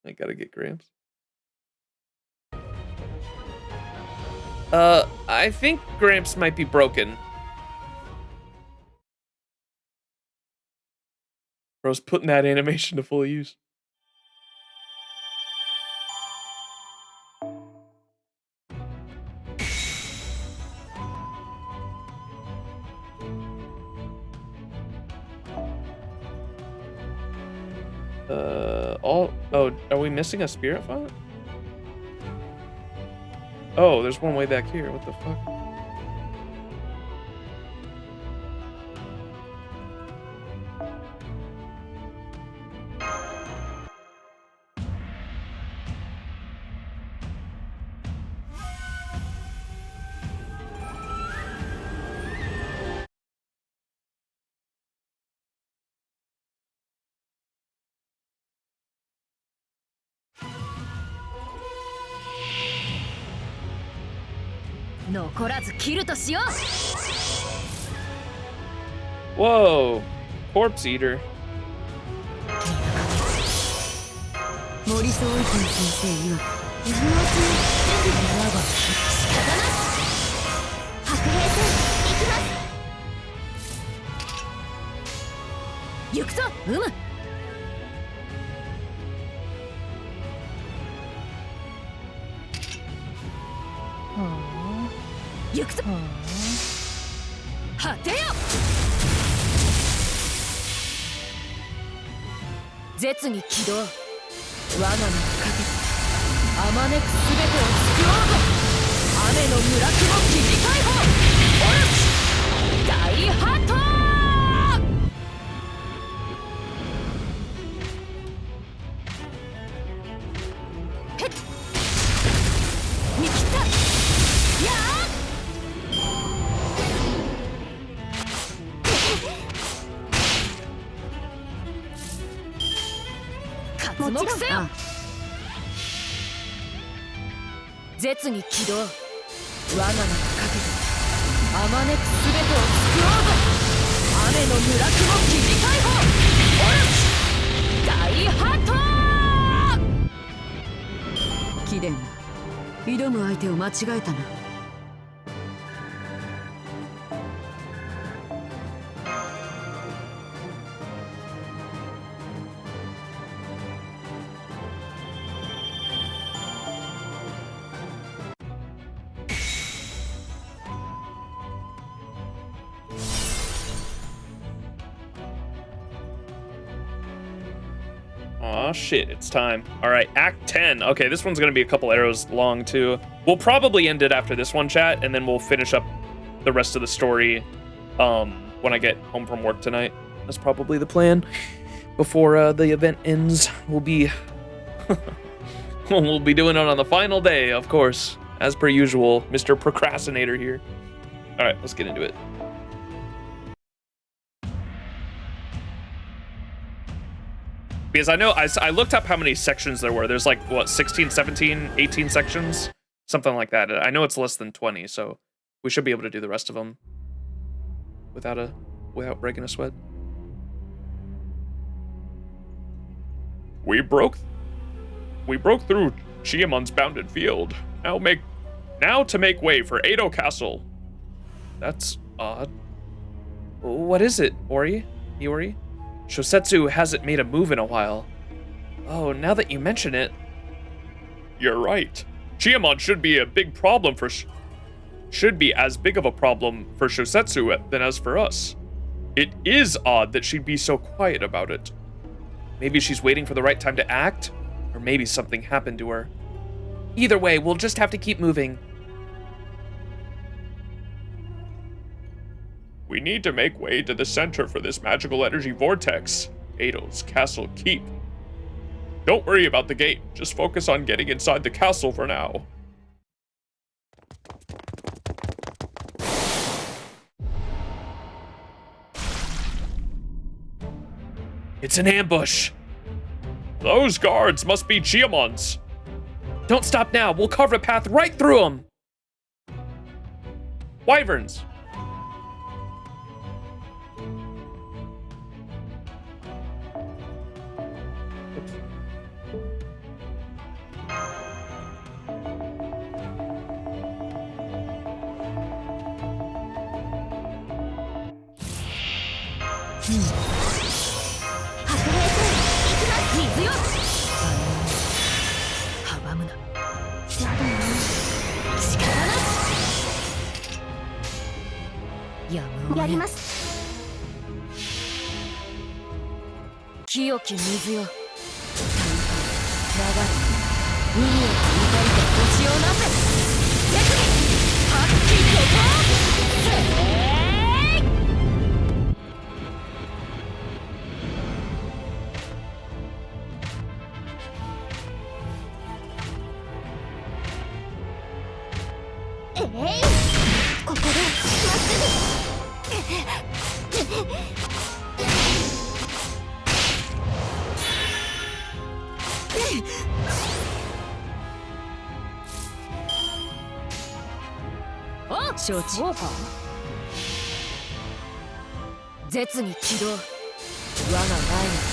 I gotta get Gramps. I think Gramps might be broken. Bro's putting that animation to full use. Oh, are we missing a spirit font? Oh, there's one way back here. What the fuck? Whoa, corpse eater. まねくすべてを救おうぞ。雨の村雲切り解放。大ハット。貴殿、挑む相手を間違えたな。Aw, shit, it's time. All right, Act 10. Okay, this one's gonna be a couple arrows long, too. We'll probably end it after this one, chat, and then we'll finish up the rest of the story when I get home from work tonight. That's probably the plan. Before the event ends, we'll be... we'll be doing it on the final day, of course. As per usual, Mr. Procrastinator here. All right, let's get into it. Because I know, I looked up how many sections there were. There's like, what, 16, 17, 18 sections? Something like that. I know it's less than 20, so we should be able to do the rest of them without breaking a sweat. We broke through Chiamon's bounded field. Now to make way for Edo Castle. That's odd. What is it, Ori? Iori? Shosetsu hasn't made a move in a while. Oh, now that you mention it... You're right. Chiamon should be as big of a problem for Shosetsu than as for us. It is odd that she'd be so quiet about it. Maybe she's waiting for the right time to act, or maybe something happened to her. Either way, we'll just have to keep moving. We need to make way to the center for this magical energy vortex, Edo's Castle Keep. Don't worry about the gate, just focus on getting inside the castle for now. It's an ambush! Those guards must be Chiamon's. Don't stop now, we'll carve a path right through them! Wyverns!やります。清き水よ、流れ海へと怒りと星をなせ、絶に発揮怒涛。ここでまっすぐ。承知。絶に起動。我が前に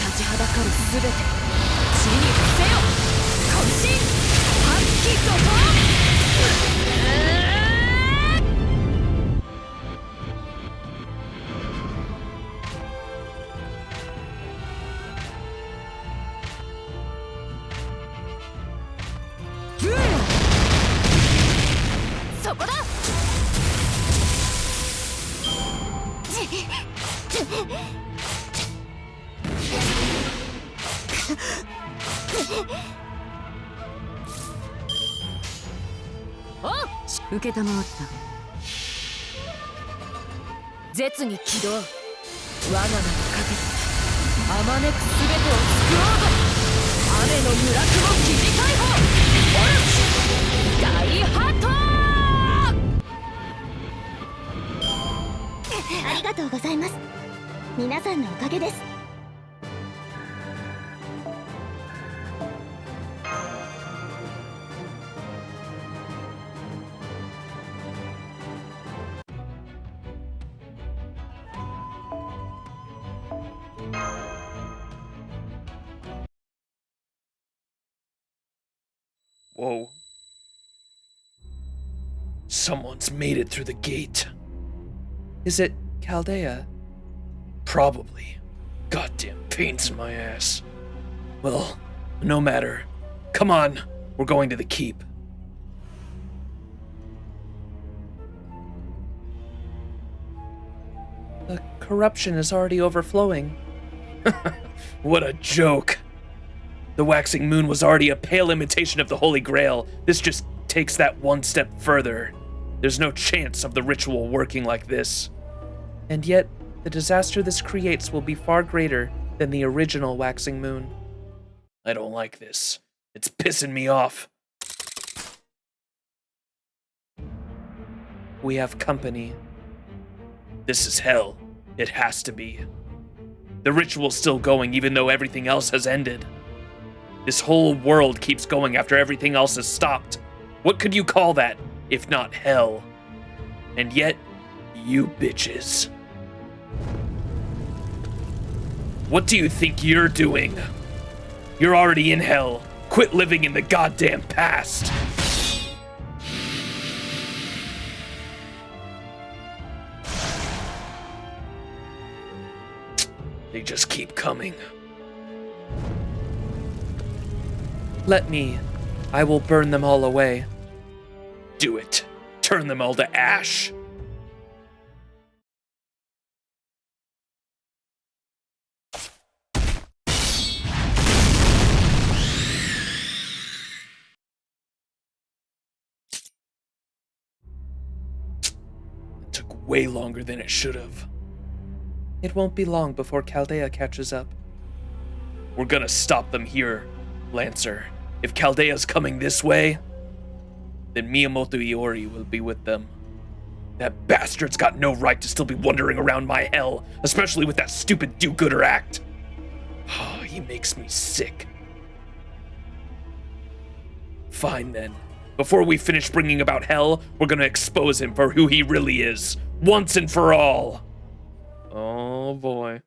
立ちはだかるすべて地に伏せよ。渾身発揮怒涛。そこだ。受けたまわった。絶に起動。我が名にかけてあまねくすべてを救おうぞ。雨の村雲切り解放。大ハット。ありがとうございます。皆さんのおかげです。Whoa. Someone's made it through the gate. Is it Chaldea? Probably. Goddamn pains in my ass. Well, no matter. Come on, we're going to the keep. The corruption is already overflowing. What a joke. The waxing moon was already a pale imitation of the Holy Grail. This just takes that one step further. There's no chance of the ritual working like this. And yet, the disaster this creates will be far greater than the original waxing moon. I don't like this. It's pissing me off. We have company. This is hell. It has to be. The ritual's still going even though everything else has ended. This whole world keeps going after everything else has stopped. What could you call that, if not hell? And yet, you bitches. What do you think you're doing? You're already in hell. Quit living in the goddamn past. They just keep coming. Let me. I will burn them all away. Do it. Turn them all to ash. It took way longer than it should have. It won't be long before Chaldea catches up. We're gonna stop them here, Lancer. If Chaldea's coming this way, then Miyamoto Iori will be with them. That bastard's got no right to still be wandering around my hell, especially with that stupid do-gooder act. Oh, he makes me sick. Fine then. Before we finish bringing about hell, we're gonna expose him for who he really is, once and for all. Oh boy.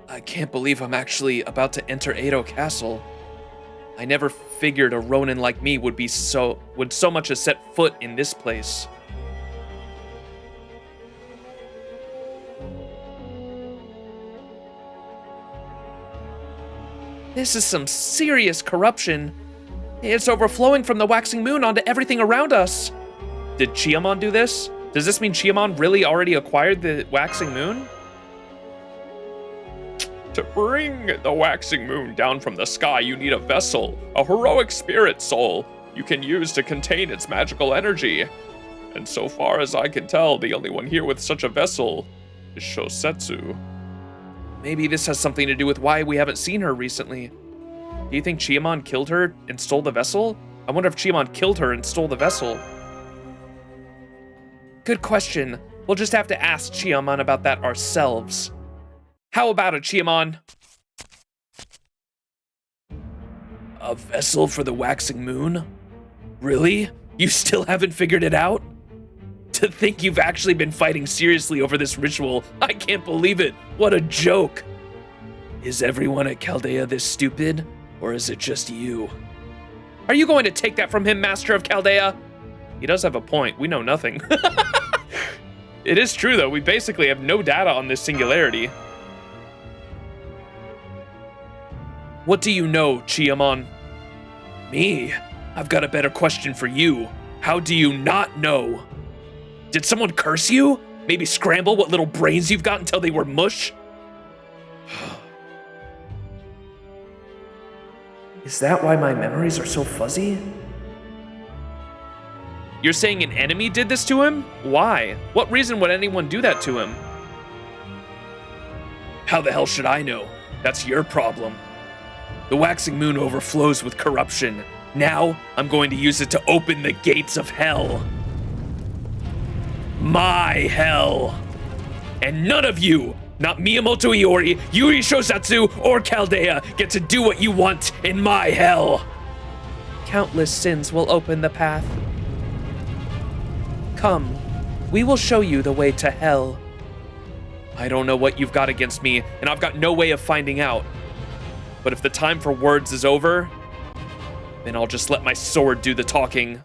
I can't believe I'm actually about to enter Edo Castle. I never figured a Ronin like me would so much as set foot in this place. This is some serious corruption. It's overflowing from the waxing moon onto everything around us. Did Chiamon do this? Does this mean Chiamon really already acquired the waxing moon? To bring the waxing moon down from the sky, you need a vessel, a heroic spirit soul you can use to contain its magical energy. And so far as I can tell, the only one here with such a vessel is Shosetsu. Maybe this has something to do with why we haven't seen her recently. Do you think Chiamon killed her and stole the vessel? I wonder if Chiamon killed her and stole the vessel. Good question. We'll just have to ask Chiamon about that ourselves. How about it, Chiamon? A vessel for the waxing moon? Really? You still haven't figured it out? To think you've actually been fighting seriously over this ritual, I can't believe it. What a joke. Is everyone at Chaldea this stupid, or is it just you? Are you going to take that from him, Master of Chaldea? He does have a point. We know nothing. It is true, though. We basically have no data on this singularity. What do you know, Chiamon? Me? I've got a better question for you. How do you not know? Did someone curse you? Maybe scramble what little brains you've got until they were mush? Is that why my memories are so fuzzy? You're saying an enemy did this to him? Why? What reason would anyone do that to him? How the hell should I know? That's your problem. The waxing moon overflows with corruption. Now, I'm going to use it to open the gates of hell. My hell. And none of you, not Miyamoto Iori, Yuri Shosetsu, or Chaldea, get to do what you want in my hell. Countless sins will open the path. Come, We will show you the way to hell. I don't know what you've got against me, and I've got no way of finding out. But if the time for words is over, then I'll just let my sword do the talking.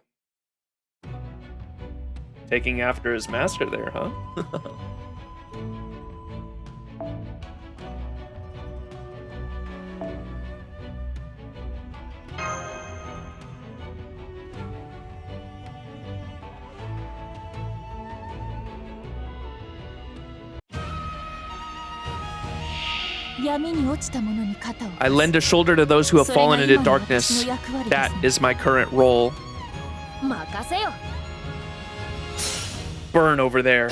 Taking after his master there, huh? I lend a shoulder to those who have fallen into darkness. That is my current role. Burn over there.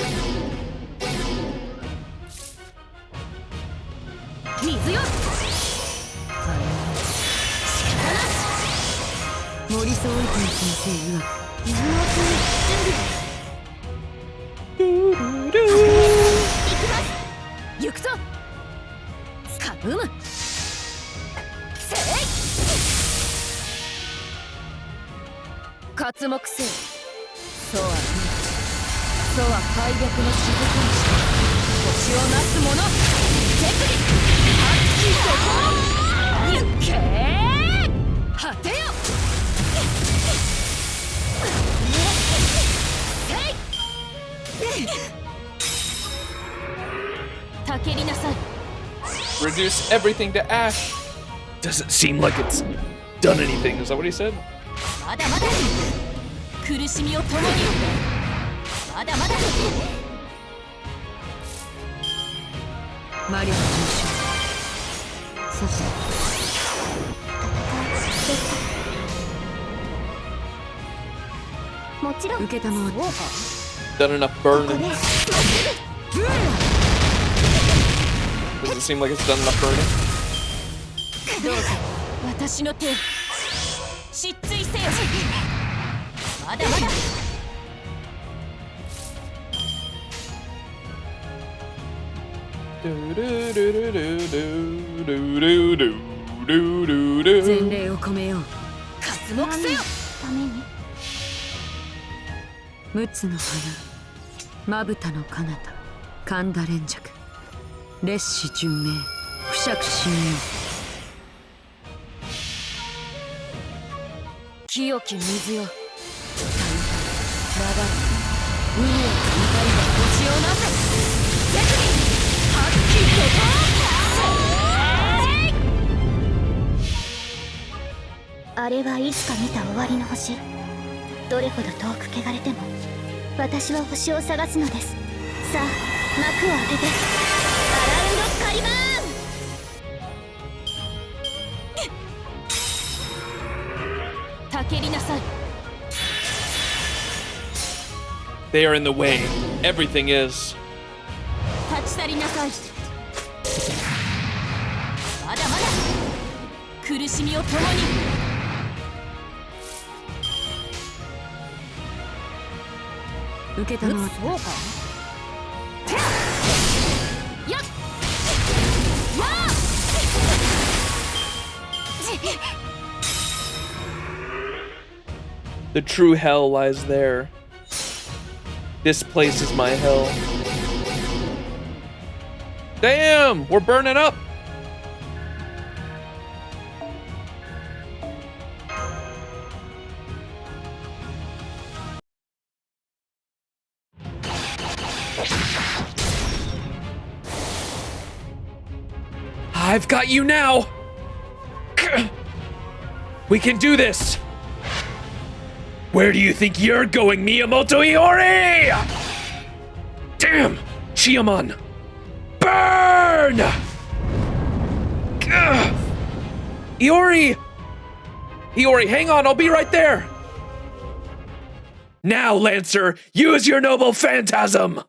Reduce everything to ash. Doesn't seem like it's done anything. Is that what he said? Done enough burning. Does it seem like it's done enough burning? They are in the way. Everything is. The true hell lies there. This place is my hell. Damn, we're burning up. I've got you now. We can do this. Where do you think you're going, Miyamoto Iori? Damn! Chiamon! Burn! Iori! Iori, hang on, I'll be right there! Now, Lancer, use your noble phantasm!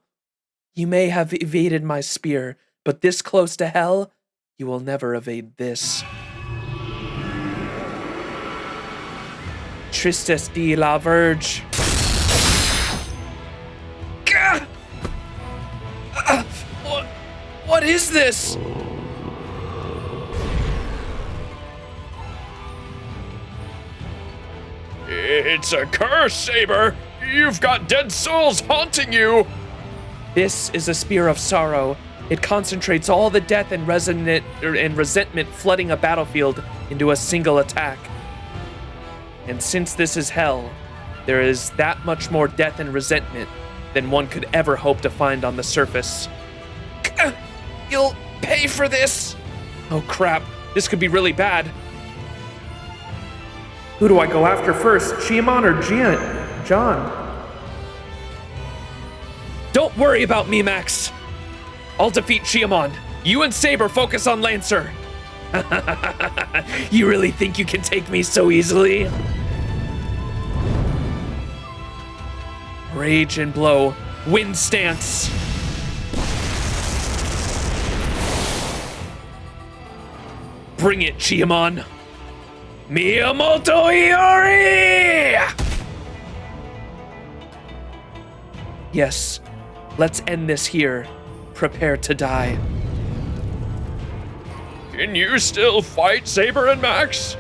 You may have evaded my spear, but this close to hell, you will never evade this. Tristes de la Verge. What is this? It's a curse, Saber. You've got dead souls haunting you! This is a spear of sorrow. It concentrates all the death and resentment flooding a battlefield into a single attack. And since this is hell, there is that much more death and resentment than one could ever hope to find on the surface. You'll pay for this! Oh crap, this could be really bad. Who do I go after first, Chiamon or John? Don't worry about me, Max. I'll defeat Chiamon. You and Saber focus on Lancer. You really think you can take me so easily? Rage and blow. Wind stance. Bring it, Chiamon. Miyamoto Iori! Yes, let's end this here. Prepare to die. Can you still fight Saber and Max?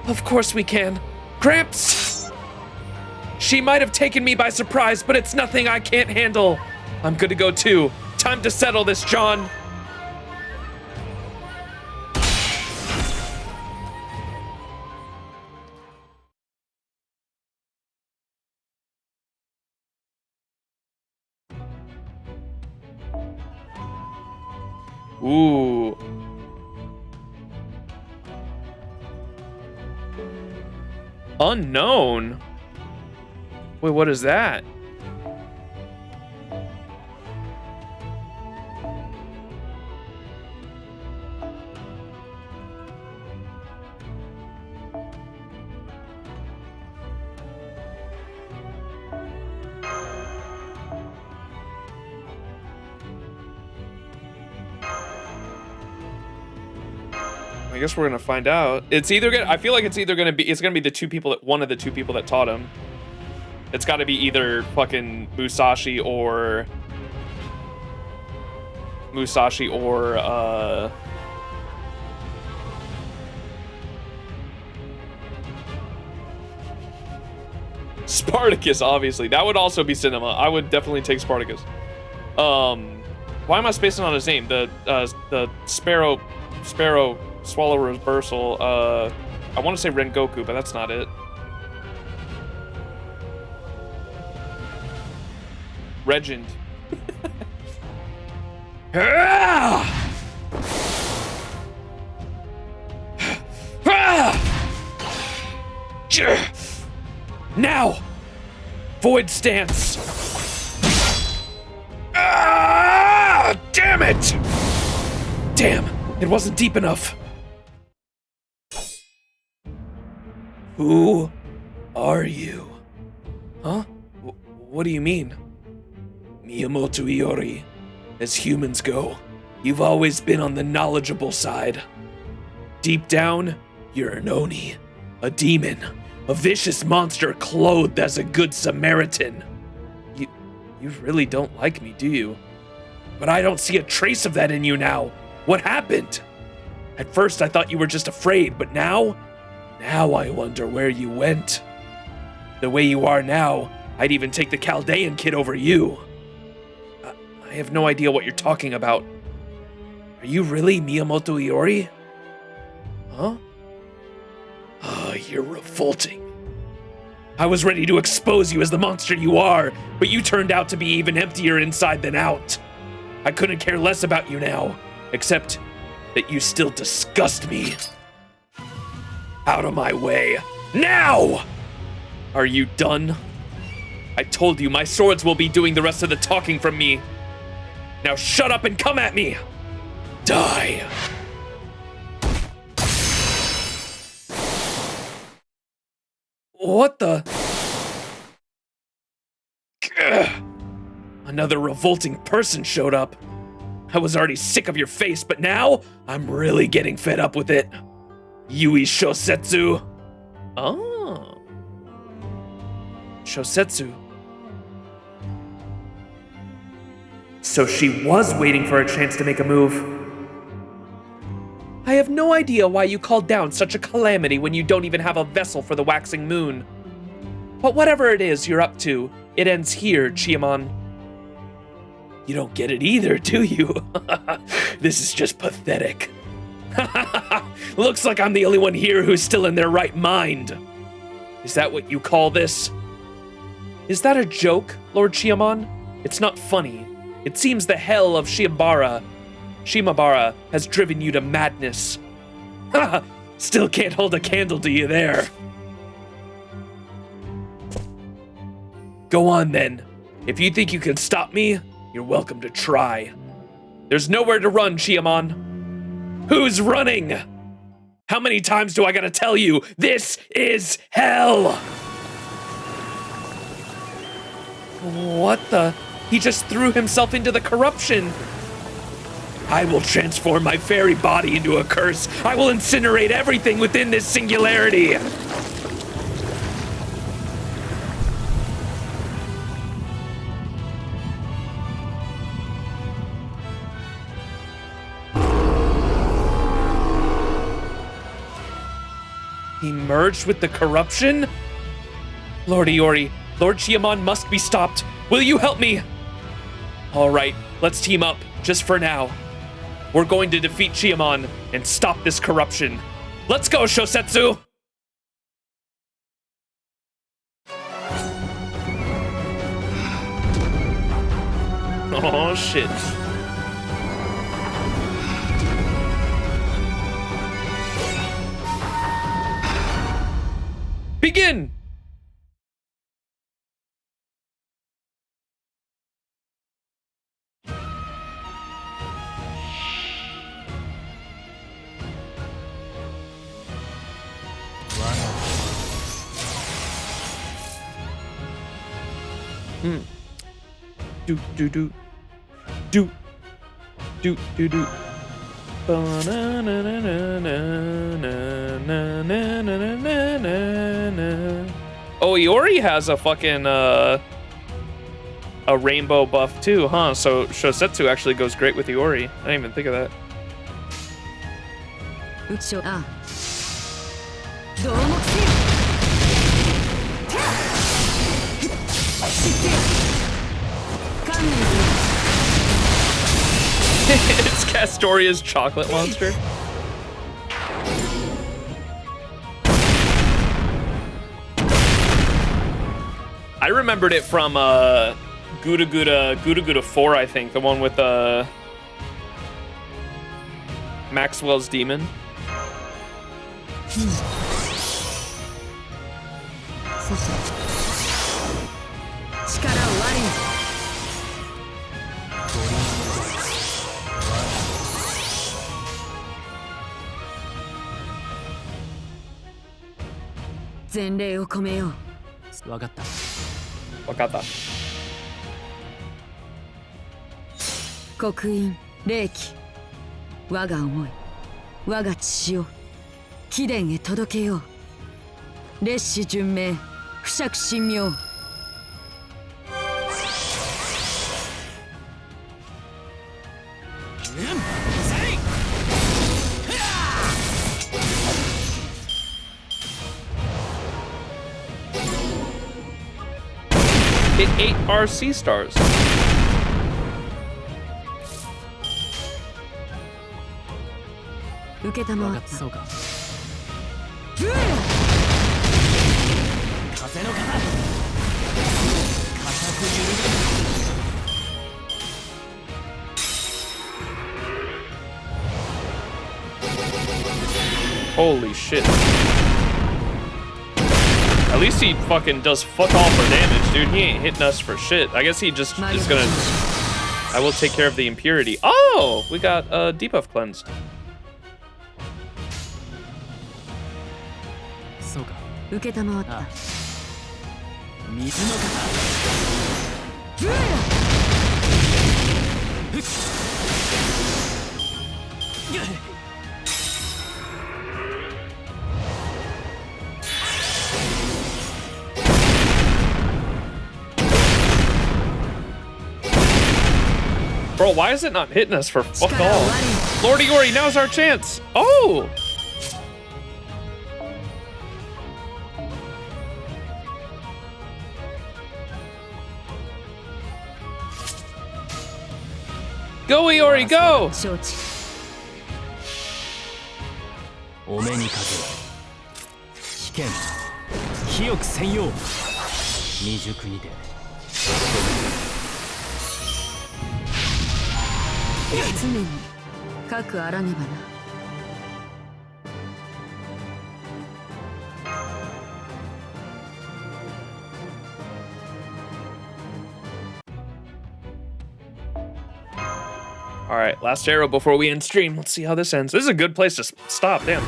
Of course we can. Gramps! She might have taken me by surprise, but it's nothing I can't handle. I'm good to go too. Time to settle this, John. Ooh. Unknown? Wait, what is that? I guess we're gonna find out. It's either gonna, I feel like it's either gonna be, it's gonna be the two people that, one of the two people that taught him. It's gotta be either fucking Musashi or Spartacus, obviously. That would also be cinema. I would definitely take Spartacus. Why am I spacing on his name? The Sparrow Swallow Reversal. I want to say Rengoku, but that's not it. Regent. Now! Void stance! Damn it! Damn, it wasn't deep enough. Who are you? Huh? What do you mean? Miyamoto Iori. As humans go, you've always been on the knowledgeable side. Deep down, you're an Oni, a demon, a vicious monster clothed as a good Samaritan. You really don't like me, do you? But I don't see a trace of that in you now. What happened? At first I thought you were just afraid, but now I wonder where you went. The way you are now, I'd even take the Chaldean kid over you. I have no idea what you're talking about. Are you really Miyamoto Iori? Huh? Oh, you're revolting. I was ready to expose you as the monster you are, but you turned out to be even emptier inside than out. I couldn't care less about you now, except that you still disgust me. Out of my way, now! Are you done? I told you my swords will be doing the rest of the talking from me. Now shut up and come at me! Die! What the? Ugh. Another revolting person showed up. I was already sick of your face, but now I'm really getting fed up with it. Yui Shosetsu. Oh. Shosetsu. So she was waiting for a chance to make a move. I have no idea why you called down such a calamity when you don't even have a vessel for the waxing moon. But whatever it is you're up to, it ends here, Chiamon. You don't get it either, do you? This is just pathetic. Looks like I'm the only one here who's still in their right mind. Is that what you call this? Is that a joke, Lord Chiamon? It's not funny. It seems the hell of Shimabara has driven you to madness. Still can't hold a candle to you there. Go on then. If you think you can stop me, you're welcome to try. There's nowhere to run, Chiamon. Who's running? How many times do I gotta tell you, this is hell? What the? He just threw himself into the corruption. I will transform my fairy body into a curse. I will incinerate everything within this singularity. He merged with the corruption? Lord Iori, Lord Chiamon must be stopped. Will you help me? All right, let's team up, just for now. We're going to defeat Chiamon and stop this corruption. Let's go, Shosetsu! Oh, shit. Begin! Do do do do do do do. Oh, Iori has a fucking a rainbow buff too, huh? So Shosetsu actually goes great with Iori. I didn't even think of that. It's Castoria's chocolate monster. I remembered it from Gouda 4, I think, the one with Maxwell's demon. Wakata. 刻印霊気我が思い我が血潮貴殿へ届けよう烈士順命不釈神妙 It ate our sea stars. Holy shit. At least he fucking does fuck all for damage, dude. He ain't hitting us for shit. I guess he just is gonna... I will take care of the impurity. Oh! We got debuff cleansed. Bro, why is it not hitting us for fuck all? Lord Iori, now's our chance. Oh! Go, Iori, go! 承知。お目にかけろ。危険清くせんよう。未熟にて常に核あらねばな。All right, last arrow before we end stream. Let's see how this ends. This is a good place to stop. Damn.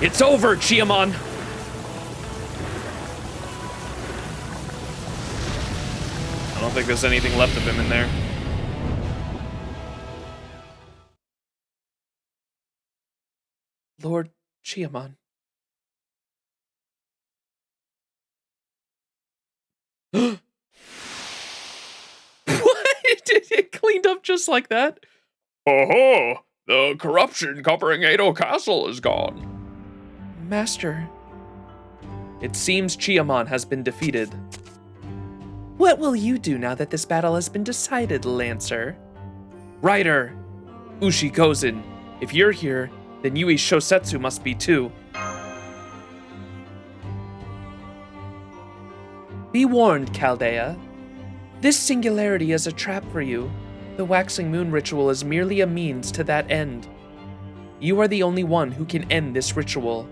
It's over, Chiamon. I don't think there's anything left of him in there. Lord Chiamon. What? It cleaned up just like that? Oh, the corruption covering Edo Castle is gone. Master. It seems Chiamon has been defeated. What will you do now that this battle has been decided, Lancer? Rider! Ushi Gozen, if you're here, then Yui Shosetsu must be too. Be warned, Chaldea. This singularity is a trap for you. The waxing moon ritual is merely a means to that end. You are the only one who can end this ritual.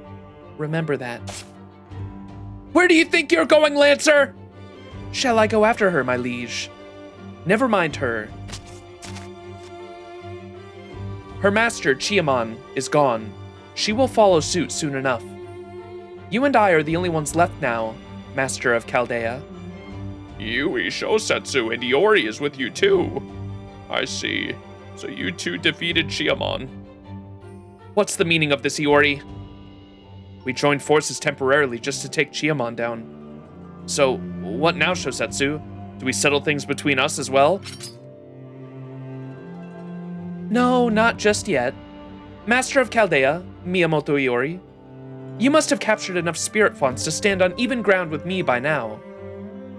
Remember that. Where do you think you're going, Lancer? Shall I go after her, my liege? Never mind her. Her master, Chiamon, is gone. She will follow suit soon enough. You and I are the only ones left now, Master of Chaldea. Yui Shosetsu and Iori is with you too. I see. So you two defeated Chiamon. What's the meaning of this, Iori? We joined forces temporarily just to take Chiamon down. So, what now, Shosetsu? Do we settle things between us as well? No, not just yet. Master of Chaldea, Miyamoto Iori, you must have captured enough spirit fonts to stand on even ground with me by now.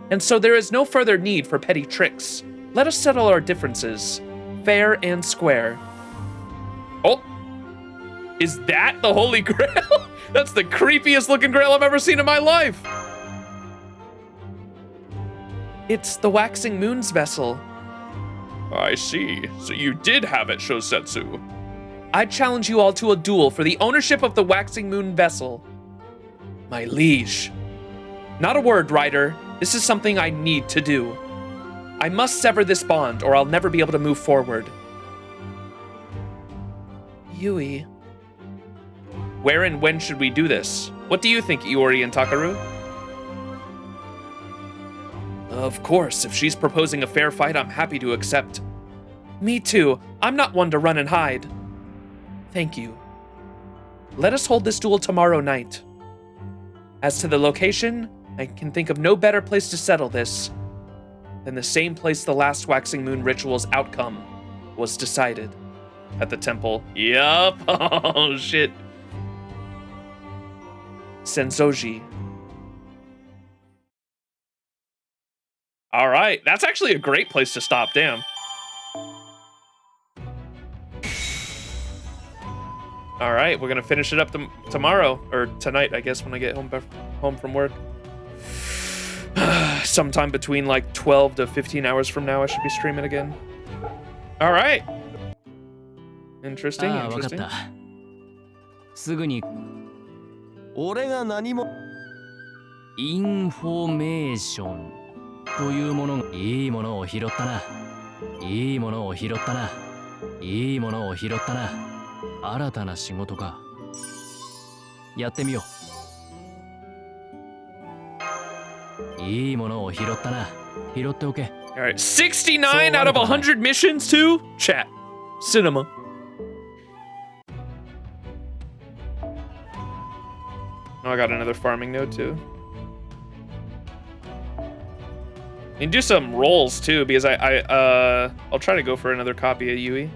And so there is no further need for petty tricks. Let us settle our differences, fair and square. Oh, is that the Holy Grail? That's the creepiest looking grail I've ever seen in my life. It's the Waxing Moon's vessel. I see. So you did have it, Shosetsu. I challenge you all to a duel for the ownership of the Waxing Moon vessel. My liege. Not a word, Ryder. This is something I need to do. I must sever this bond, or I'll never be able to move forward. Yui. Where and when should we do this? What do you think, Iori and Takaru? Of course, if she's proposing a fair fight, I'm happy to accept. Me too. I'm not one to run and hide. Thank you. Let us hold this duel tomorrow night. As to the location, I can think of no better place to settle this than the same place the last Waxing Moon ritual's outcome was decided. At the temple. Yup. Oh, shit. Senzoji. All right. That's actually a great place to stop. Damn. All right. We're going to finish it up tomorrow. Or tonight, I guess, when I get home from work. Sometime between like 12 to 15 hours from now, I should be streaming again. All right. Interesting, interesting. わかった。すぐに俺が何もインフォメーションというものがいいものを拾ったな。いいものを拾ったな。いいものを拾ったな。新たな仕事か。やってみよう。いいものを拾ったな。拾っておけ。All right, 69 out of 100 missions too? Chat. Cinema. Oh, I got another farming node too. And do some rolls too, because I'll try to go for another copy of Yui.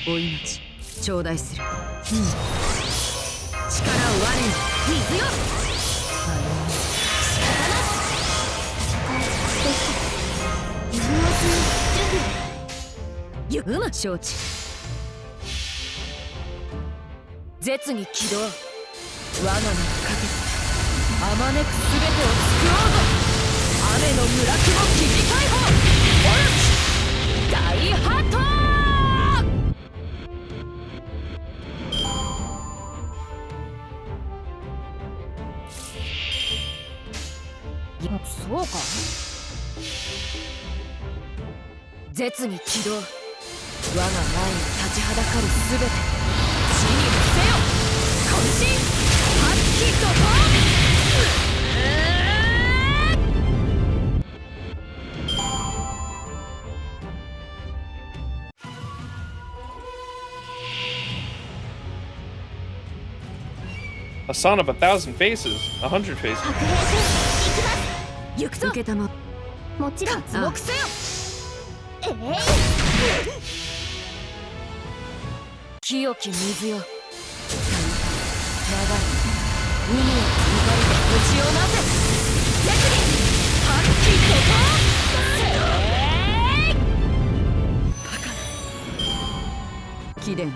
お命頂戴する。力を我に水よ。うむ承知。絶に起動。我が名をかけてあまねくすべてを救おうぞ。雨の村雲切り解放。オルチ大ハット。そうか。絶に起動。我が前に立ちはだかるすべて地に伏せよ。渾身発揮怒涛。A son of 1,000 faces, 100 faces. 行くぞ。受けたま。もちろん活目せよ。清き水よ。流れ海へと怒りで星をなせ。絶に発揮怒涛。バカな。貴殿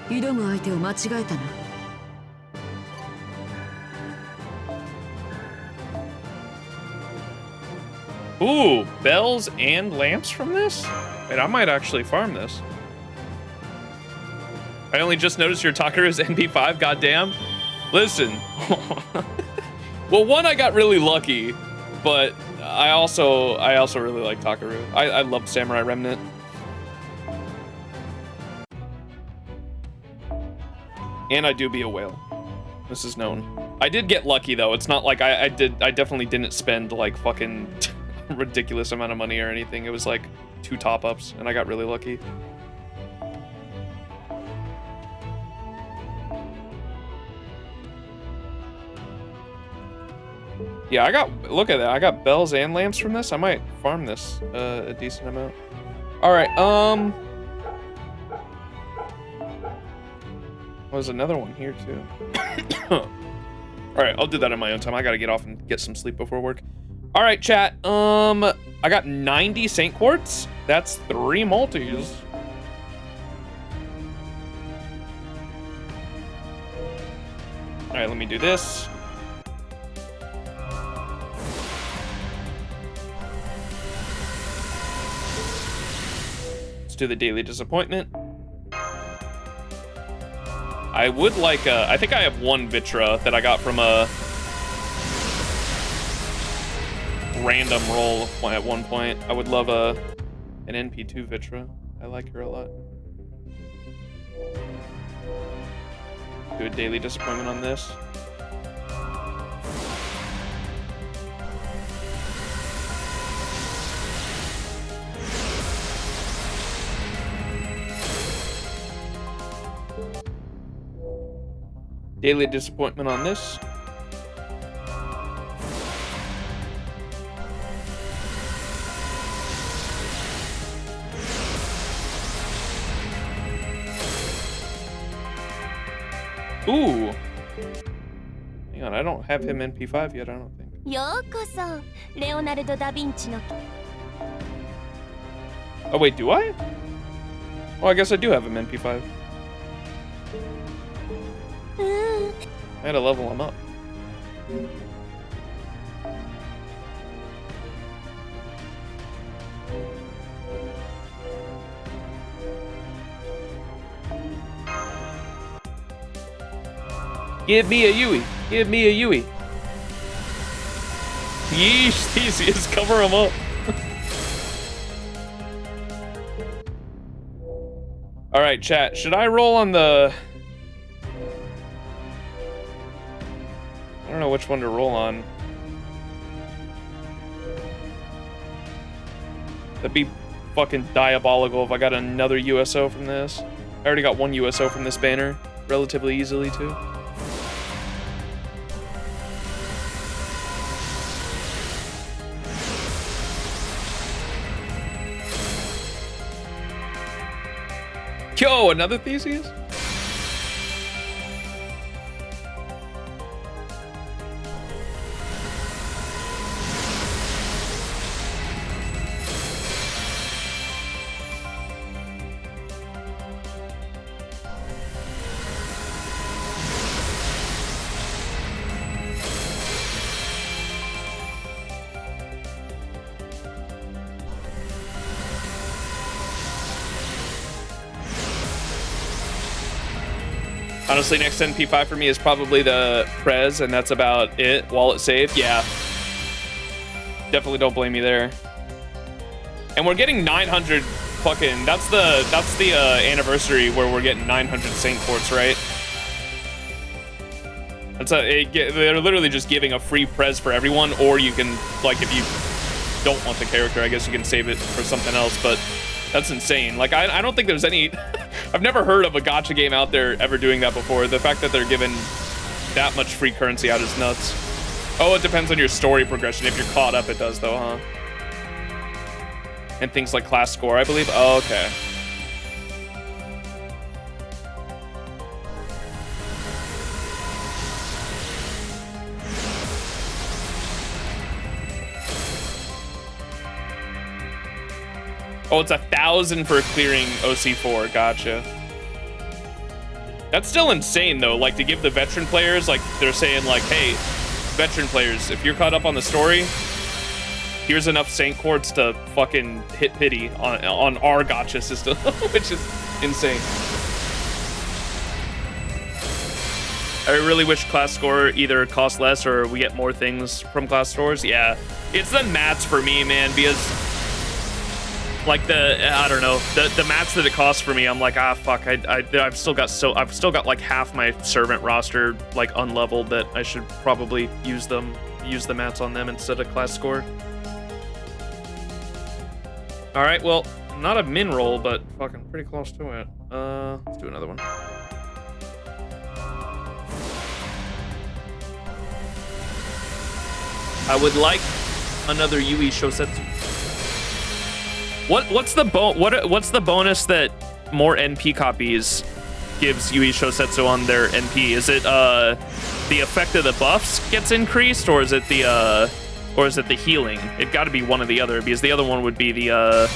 挑む相手を間違えたな。Ooh, bells and lamps from this? Wait, I might actually farm this. I only just noticed your Takaru is NP5, goddamn. Listen. Well, one, I got really lucky, but I also really like Takaru. I love Samurai Remnant. And I do be a whale. This is known. I did get lucky though. It's not like I definitely didn't spend like fucking ridiculous amount of money or anything. It was like 2 top-ups and I got really lucky. Yeah, look at that. I got bells and lamps from this. I might farm this a decent amount. All right, there's another one here too. All right, I'll do that on my own time. I gotta get off and get some sleep before work. All right, chat. I got 90 Saint Quartz. That's 3 multis. All right, let me do this. Let's do the daily disappointment. I would like I think I have 1 Vitra that I got from a random roll at one point. I would love an NP2 Vitra. I like her a lot. Do a daily disappointment on this. Daily disappointment on this. Ooh. Hang on, I don't have him NP5 yet, I don't think. ようこそレオナルド・ダ・ヴィンチの Oh wait, do I? Oh, I guess I do have him NP5. I had to level him up. Give me a Yui. Give me a Yui. Yeesh, Theseus, cover him up. All right, chat. Should I roll on the... I don't know which one to roll on. That'd be fucking diabolical if I got another USO from this. I already got 1 USO from this banner relatively easily too. Yo, another Theseus? Honestly, next NP5 for me is probably the Prez, and that's about it. Wallet save, yeah. Definitely don't blame me there. And we're getting 900 fucking, that's the anniversary where we're getting 900 Saint Quartz, right? They're literally just giving a free Prez for everyone, or you can, like, if you don't want the character, I guess you can save it for something else, but that's insane. Like, I don't think there's any... I've never heard of a gacha game out there ever doing that before. The fact that they're giving that much free currency out is nuts. Oh, it depends on your story progression. If you're caught up, it does, though, huh? And things like class score, I believe. Oh, okay. Oh, it's 1,000 for clearing OC4. Gotcha. That's still insane, though. Like, to give the veteran players, like, they're saying, like, hey, veteran players, if you're caught up on the story, here's enough Saint Quartz to fucking hit pity on our gacha system, which is insane. I really wish class score either costs less or we get more things from class stores. Yeah, it's the mats for me, man, because... like I don't know, the mats that it costs for me, I'm like, ah, fuck, I've still got like half my servant roster like unleveled that I should probably use the mats on them instead of class score. All right, well, not a min roll, but fucking pretty close to it. Let's do another one. I would like another Yui Shosetsu. What's the bonus that more NP copies gives Yui Shosetsu on their NP? Is it the effect of the buffs gets increased, or is it the healing? It got to be one or the other, because the other one would be the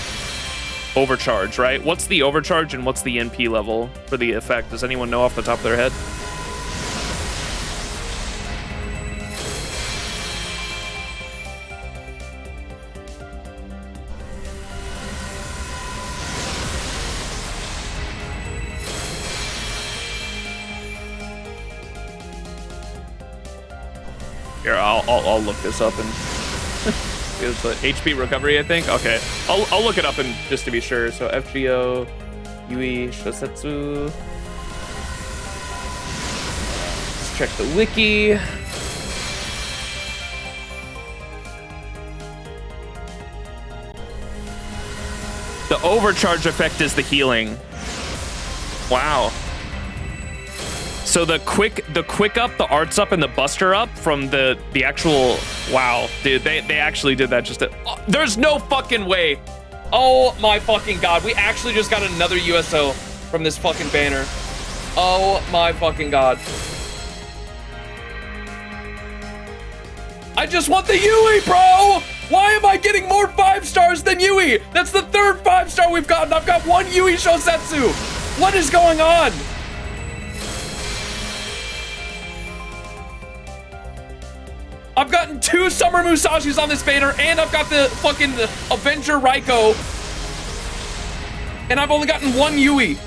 overcharge, right? What's the overcharge and what's the NP level for the effect? Does anyone know off the top of their head? Here, I'll look this up and it's HP recovery, I think. Okay, I'll look it up and just to be sure. So FGO, Yui Shosetsu. Let's check the wiki. The overcharge effect is the healing. Wow. So the quick up, the arts up, and the buster up from the actual, wow, dude, they actually did that just oh, there's no fucking way. Oh my fucking god, we actually just got another USO from this fucking banner. Oh my fucking god. I just want the Yui, bro! Why am I getting more 5 stars than Yui? That's the 3rd 5-star we've gotten. I've got 1 Yui Shosetsu. What is going on? I've gotten 2 Summer Musashis on this banner, and I've got the fucking Avenger Raiko. And I've only gotten 1 Yui.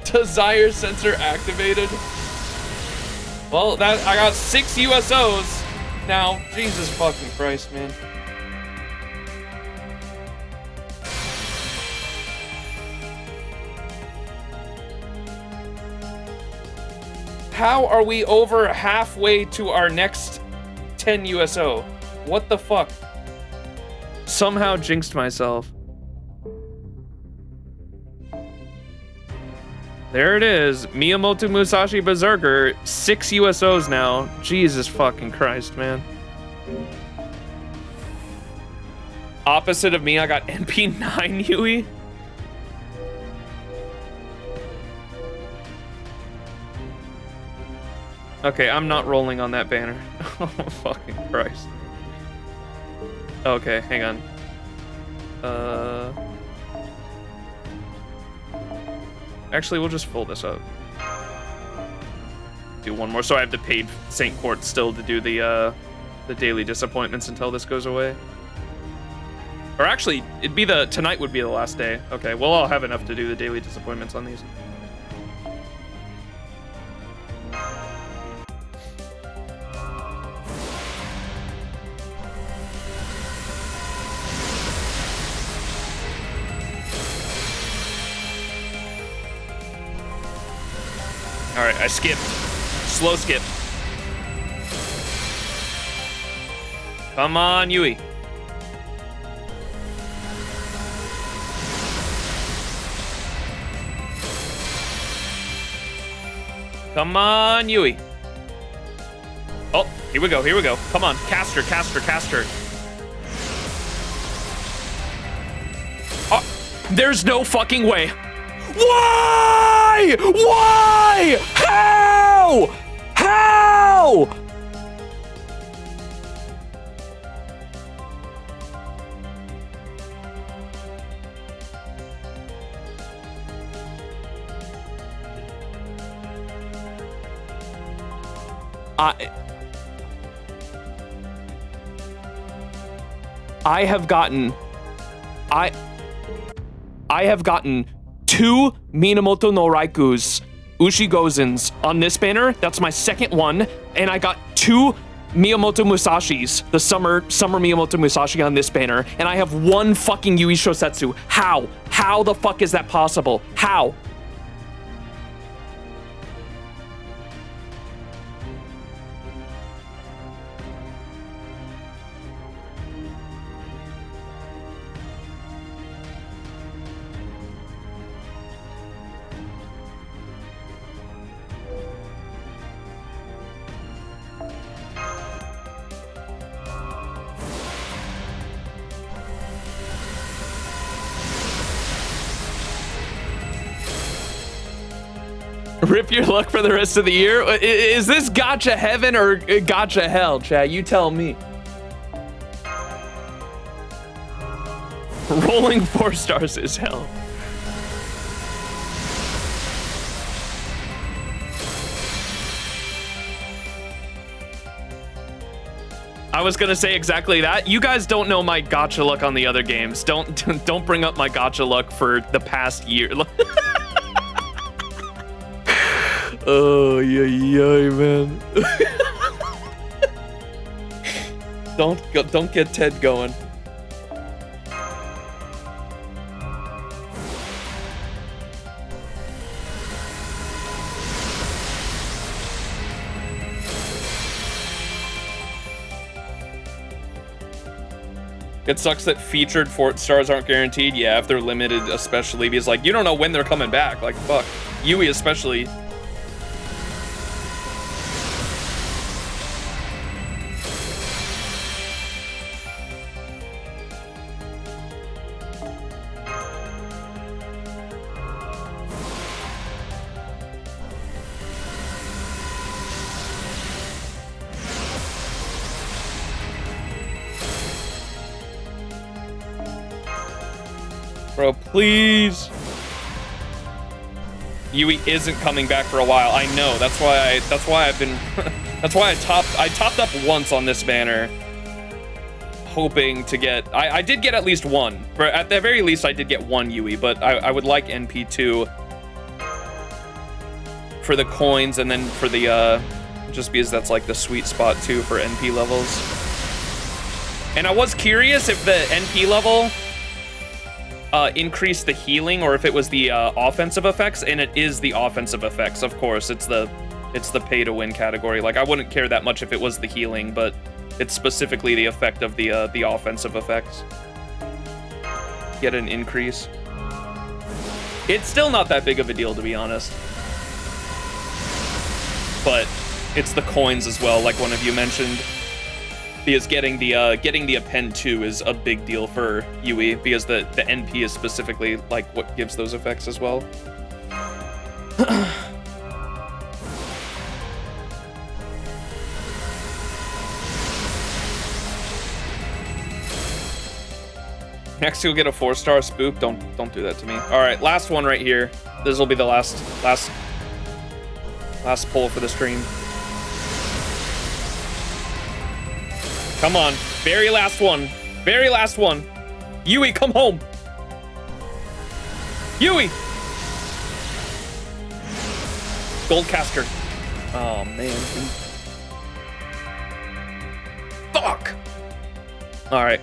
Desire sensor activated. Well, I got 6 USOs now. Jesus fucking Christ, man. How are we over halfway to our next 10 USO? What the fuck? Somehow jinxed myself. There it is. Miyamoto Musashi Berserker. 6 USOs now. Jesus fucking Christ, man. Opposite of me, I got NP9 Yui. Okay, I'm not rolling on that banner. Oh, fucking Christ. Okay, hang on. Actually, we'll just fold this up. Do one more. So I have to pay St. Court still to do the daily disappointments until this goes away. Or actually, tonight would be the last day. Okay, well, I'll have enough to do the daily disappointments on these. All right, I skipped. Slow skip. Come on, Yui. Come on, Yui. Oh, here we go, here we go. Come on, caster, caster, caster. Oh, there's no fucking way. Why? Why? How? How? I have gotten 2 Minamoto no Raikus Ushigozens on this banner. That's my second one. And I got 2 Miyamoto Musashis, the summer Miyamoto Musashi on this banner. And I have 1 fucking Yui Shosetsu. How? How the fuck is that possible? How? Rip your luck for the rest of the year? Is this gacha heaven or gacha hell, chat? You tell me. Rolling 4 stars is hell. I was gonna say exactly that. You guys don't know my gacha luck on the other games. Don't bring up my gacha luck for the past year. Oh, yeah, man. Don't get Ted going. It sucks that featured 4 stars aren't guaranteed. Yeah, if they're limited, especially because like you don't know when they're coming back. Like fuck, Yui especially. Bro, please. Yui isn't coming back for a while. I know. That's why I've been that's why I topped up once on this banner, hoping to get I did get at least 1. At the very least I did get 1 Yui, but I would like NP2 for the coins and then for the just because that's like the sweet spot too for NP levels. And I was curious if the NP level increase the healing or if it was the offensive effects, and it is the offensive effects. Of course, it's the pay to win category. Like I wouldn't care that much if it was the healing, but it's specifically the effect of the offensive effects. Get an increase. It's still not that big of a deal, to be honest, but it's the coins as well, like one of you mentioned. because getting the append 2 is a big deal for Yui, because the NP is specifically like what gives those effects as well. Next you'll get a 4-star spook. Don't do that to me. All right, last one right here. This will be the last pull for the stream. Come on, very last one. Very last one. Yui, come home. Yui. Goldcaster. Oh man. Fuck. All right.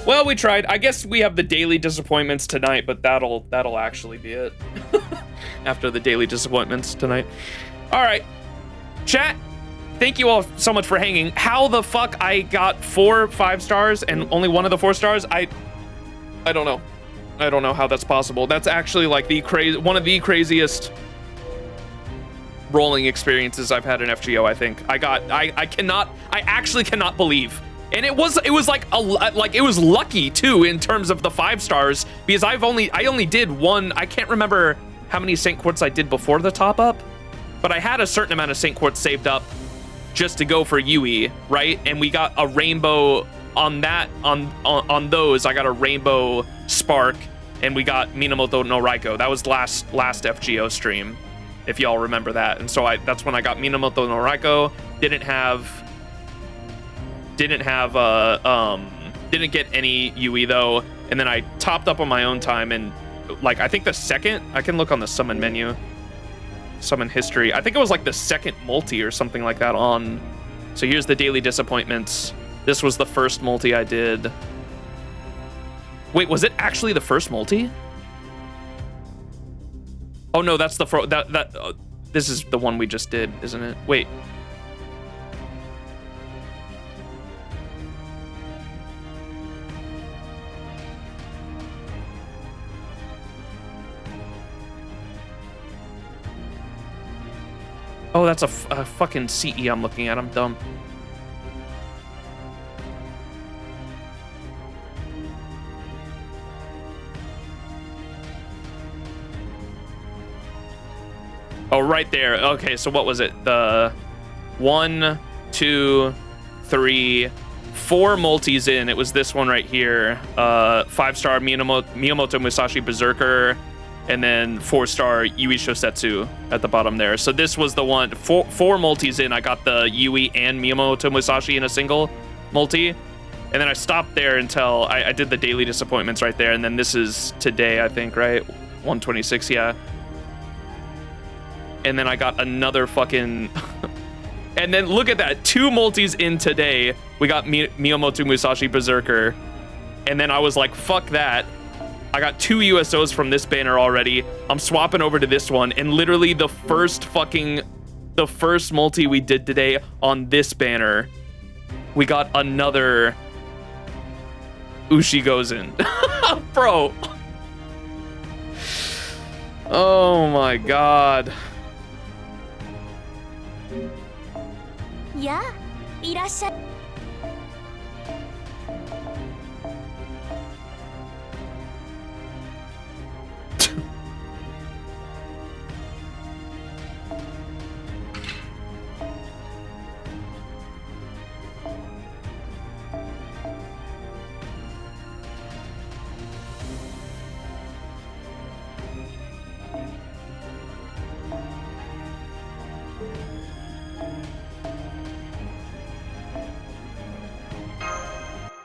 Well, we tried. I guess we have the daily disappointments tonight, but that'll actually be it. After the daily disappointments tonight. All right. Chat, thank you all so much for hanging. How the fuck I got 4 5-stars and only one of the 4 stars? I don't know. I don't know how that's possible. That's actually like one of the craziest rolling experiences I've had in FGO, I think. I actually cannot believe. And it was like it was lucky too in terms of the 5 stars, because I only did one. I can't remember how many Saint Quartz I did before the top up, but I had a certain amount of Saint Quartz saved up just to go for Yui, right? And we got a rainbow on that on those. I got a rainbow spark, and we got Minamoto no Raiko. That was last FGO stream, if y'all remember that. And so that's when I got Minamoto no Raiko. Didn't get any Yui though, and then I topped up on my own time, and like I think the second, I can look on the summon menu, summon history, I think it was like the second multi or something like that on. So here's the daily disappointments. This was the first multi I did. Wait, was it actually the first multi? Oh no, that's the this is the one we just did, isn't it? Wait. Oh, that's a fucking CE I'm looking at. I'm dumb. Oh, right there. Okay, so what was it? The 1, 2, 3, 4 multis in. It was this one right here. 5-star Miyamoto Musashi Berserker. And then 4-star Yui Shosetsu at the bottom there. So this was the one, four multis in. I got the Yui and Miyamoto Musashi in a single multi. And then I stopped there until I did the daily disappointments right there. And then this is today, I think, right? 126, yeah. And then I got another fucking... And then look at that, 2 multis in today. We got Miyamoto Musashi Berserker. And then I was like, fuck that. I got 2 USOs from this banner already. I'm swapping over to this one, and literally the first multi we did today on this banner, we got another Ushi Gozen. Bro. Oh my god. Yeah, いらっしゃい。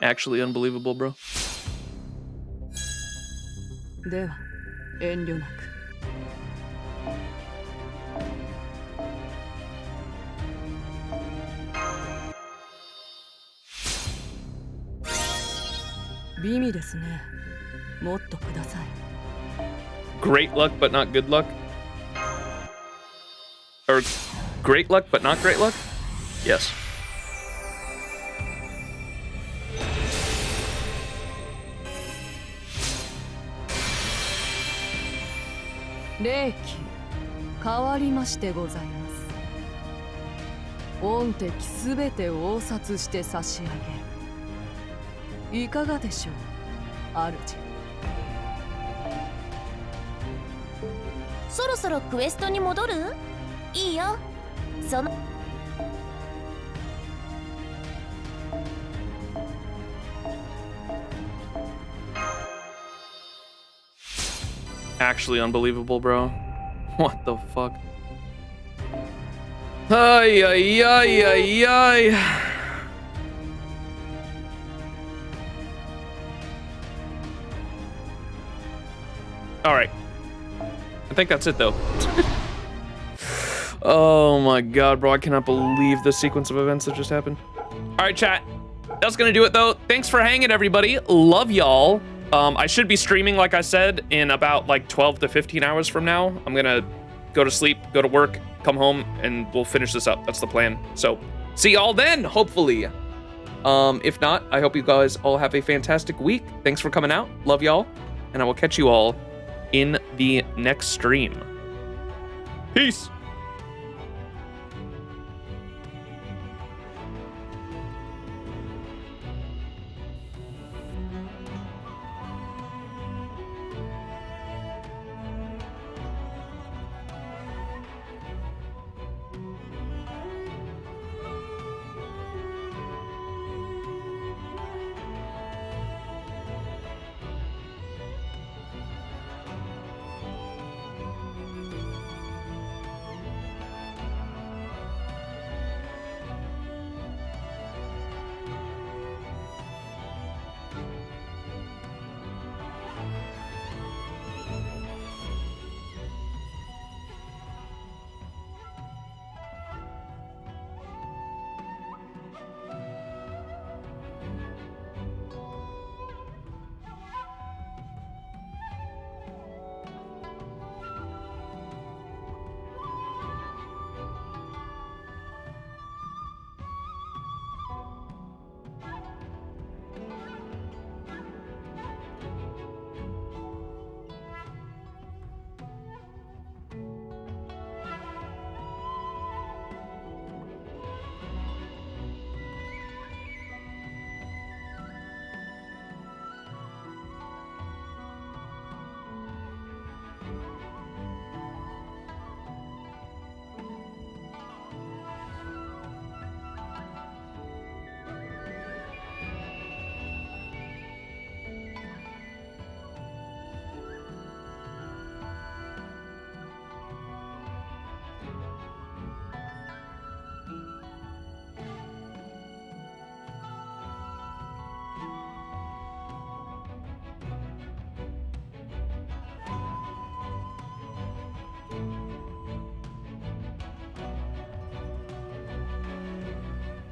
Actually unbelievable, bro. では遠慮なく。美味ですね。もっとください。Great luck, but not good luck? Or great luck, but not great luck? Yes. Reiki, 変わりましてございます。御敵すべてを応殺して差し上げる。いかがでしょう、主。そろそろクエストに戻る？いいよ。その Actually unbelievable, bro. What the fuck? Ay, ay, ay, ay, ay. All right. I think that's it, though. Oh my god, bro. I cannot believe the sequence of events that just happened. All right, chat. That's gonna do it, though. Thanks for hanging, everybody. Love y'all. I should be streaming, like I said, in about like 12 to 15 hours from now. I'm gonna go to sleep, go to work, come home, and we'll finish this up. That's the plan. So, see y'all then, hopefully. If not, I hope you guys all have a fantastic week. Thanks for coming out. Love y'all. And I will catch you all in the next stream. Peace.